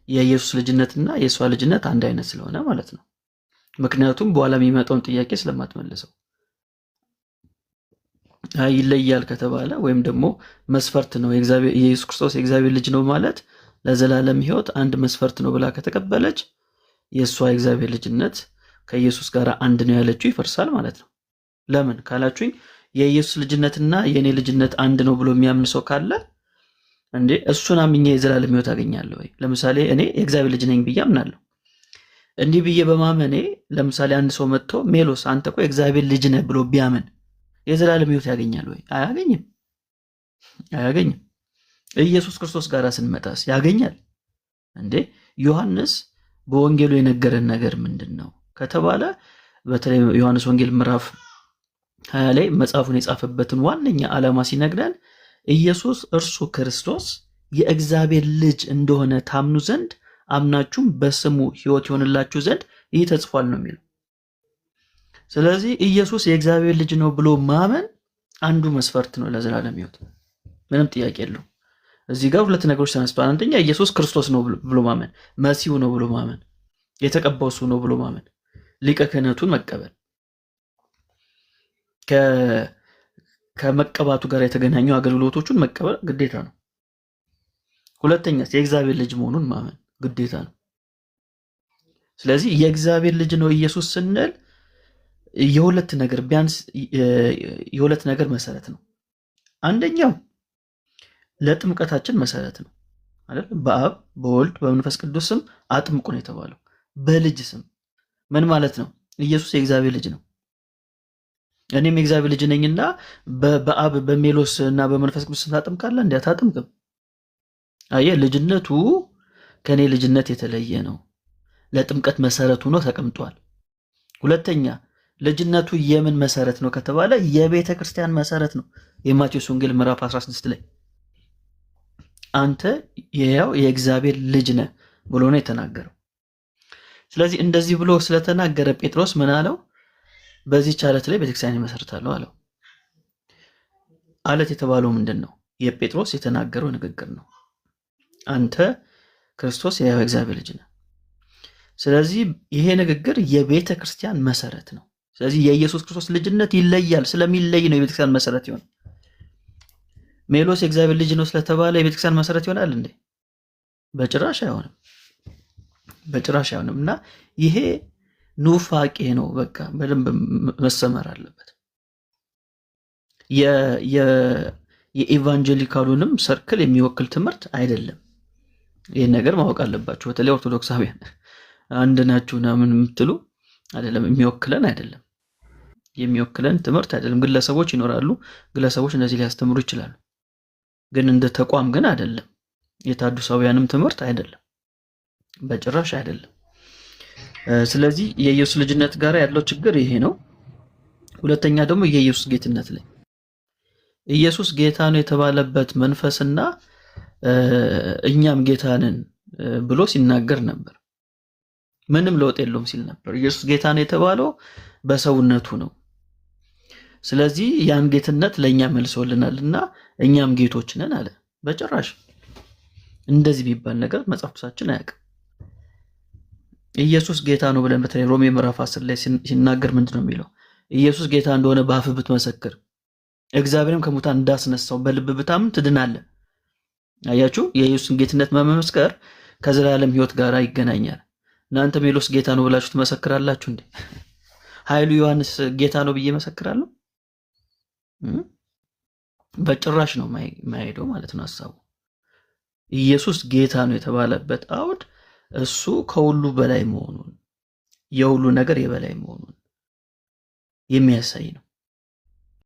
የኢየሱስ ልጅነትና የእሷ ልጅነት አንድ አይነት ስለሆነ ማለት ነው። ምክንያቱም በኋላ የሚመጣውን ጥያቄ ስለማትመልሰው ይለያል ከተባለ ወይም ደግሞ መስፈርት ነው የኢየሱስ ክርስቶስ የእግዚአብሔር ልጅ ነው ማለት ለዘላለም ሕይወት አንድ መስፈርት ነው ብላ ከተቀበለች የእሷ የእግዚአብሔር ልጅነት ከኢየሱስ ጋር አንድ ነው ያለችው ይፈርሳል ማለት ነው። ለምን ካላችሁኝ የኢየሱስ ልጅነትና የእኔ ልጅነት አንድ ነው ብሎ የሚያምን ሰው ካለ እንዴ እሱን አምኜ የዘላለም ሕይወት አገኛለሁ ወይ? ለምሳሌ እኔ የእግዚአብሔር ልጅ ነኝ ብዬ አምናለሁ። እንዲህ ብዬ በማመኔ ለምሳሌ አንድ ሰው መጥቶ ሜሎስ አንተ እኮ የእግዚአብሔር ልጅ ነህ ብሎ ቢያምን የዘላለም ሕይወት ያገኛል ወይ? አያገኝም፣ አያገኝም። ኢየሱስ ክርስቶስ ጋር ስንመጣስ ያገኛል እንዴ? ዮሐንስ በወንጌሉ የነገረን ነገር ምንድን ነው ከተባለ በተለይ ዮሐንስ ወንጌል ምዕራፍ 20 ላይ መጽሐፉን የጻፈበትን ዋነኛ ዓላማ ሲነግረን ኢየሱስ እርሱ ክርስቶስ የእግዚአብሔር ልጅ እንደሆነ ታምኑ ዘንድ አምናችሁም በስሙ ሕይወት ይሆንላችሁ ዘንድ ይህ ተጽፏል ነው የሚለው። ስለዚህ ኢየሱስ የእግዚአብሔር ልጅ ነው ብሎ ማመን አንዱ መስፈርት ነው ለዘላለም ሕይወት፣ ምንም ጥያቄ የለው። እዚህ ጋር ሁለት ነገሮች ተነስተዋል። አንደኛ ኢየሱስ ክርስቶስ ነው ብሎ ማመን፣ መሲሁ ነው ብሎ ማመን፣ የተቀባው እሱ ነው ብሎ ማመን፣ ሊቀ ክህነቱን መቀበል፣ ከመቀባቱ ጋር የተገናኙ አገልግሎቶቹን መቀበል ግዴታ ነው። ሁለተኛ የእግዚአብሔር ልጅ መሆኑን ማመን ግዴታ ነው። ስለዚህ የእግዚአብሔር ልጅ ነው ኢየሱስ ስንል የሁለት ነገር ቢያንስ የሁለት ነገር መሰረት ነው። አንደኛው ለጥምቀታችን መሰረት ነው አይደል? በአብ በወልድ በመንፈስ ቅዱስ ስም አጥምቁ ነው የተባለው። በልጅ ስም ምን ማለት ነው? ኢየሱስ የእግዚአብሔር ልጅ ነው። እኔም የእግዚአብሔር ልጅ ነኝና በአብ በሜሎስ እና በመንፈስ ቅዱስ ስም ታጥምቃለህ? እንዴ አታጥምቅም። አየህ፣ ልጅነቱ ከኔ ልጅነት የተለየ ነው። ለጥምቀት መሰረቱ ነው ተቀምጧል። ሁለተኛ ልጅነቱ የምን መሰረት ነው ከተባለ የቤተ ክርስቲያን መሰረት ነው። የማቴዎስ ወንጌል ምዕራፍ 16 ላይ አንተ የያው የእግዚአብሔር ልጅ ነህ ብሎ ነው የተናገረው። ስለዚህ እንደዚህ ብሎ ስለተናገረ ጴጥሮስ ምን አለው? በዚህች ዓለት ላይ ቤተክርስቲያን ይመሰርታለሁ አለው። ዓለት የተባለው ምንድን ነው? የጴጥሮስ የተናገረው ንግግር ነው። አንተ ክርስቶስ የያው የእግዚአብሔር ልጅ ነህ። ስለዚህ ይሄ ንግግር የቤተ ክርስቲያን መሰረት ነው። ስለዚህ የኢየሱስ ክርስቶስ ልጅነት ይለያል። ስለሚለይ ነው የቤተክርስቲያን መሰረት ይሆን። ሜሎስ የእግዚአብሔር ልጅ ነው ስለተባለ የቤተክርስቲያን መሰረት ይሆናል እንዴ? በጭራሽ አይሆንም፣ በጭራሽ አይሆንም። እና ይሄ ኑፋቄ ነው። በቃ በደንብ መሰመር አለበት። የኢቫንጀሊካሉንም ሰርክል የሚወክል ትምህርት አይደለም። ይህን ነገር ማወቅ አለባችሁ። በተለይ ኦርቶዶክሳውያን አንድ ናችሁና ምን የምትሉ አይደለም፣ የሚወክለን አይደለም፣ የሚወክለን ትምህርት አይደለም። ግለሰቦች ይኖራሉ፣ ግለሰቦች እንደዚህ ሊያስተምሩ ይችላሉ። ግን እንደ ተቋም ግን አይደለም። የታዱሳውያንም ትምህርት አይደለም፣ በጭራሽ አይደለም። ስለዚህ የኢየሱስ ልጅነት ጋር ያለው ችግር ይሄ ነው። ሁለተኛ ደግሞ የኢየሱስ ጌትነት ላይ ኢየሱስ ጌታ ነው የተባለበት መንፈስና እኛም ጌታ ነን ብሎ ሲናገር ነበር። ምንም ለውጥ የለውም ሲል ነበር። ኢየሱስ ጌታ ነው የተባለው በሰውነቱ ነው። ስለዚህ ያን ጌትነት ለእኛ መልሶልናልና እኛም ጌቶች ነን አለ። በጭራሽ እንደዚህ ቢባል ነገር መጽሐፍ ቅዱሳችን አያውቅም። ኢየሱስ ጌታ ነው ብለን በተለይ ሮሜ ምዕራፍ 10 ላይ ሲናገር ምንድን ነው የሚለው? ኢየሱስ ጌታ እንደሆነ በአፍህ ብትመሰክር እግዚአብሔርም ከሙታን እንዳስነሳው በልብ ብታምን ትድናለህ። አያችሁ፣ የኢየሱስን ጌትነት መመስከር ከዘላለም ሕይወት ጋር ይገናኛል። እናንተ ሜሎስ ጌታ ነው ብላችሁ ትመሰክራላችሁ እንዴ? ኃይሉ ዮሐንስ ጌታ ነው ብዬ መሰክራለሁ? በጭራሽ ነው የማይሄደው ማለት ነው ሐሳቡ። ኢየሱስ ጌታ ነው የተባለበት አውድ እሱ ከሁሉ በላይ መሆኑን የሁሉ ነገር የበላይ መሆኑን የሚያሳይ ነው።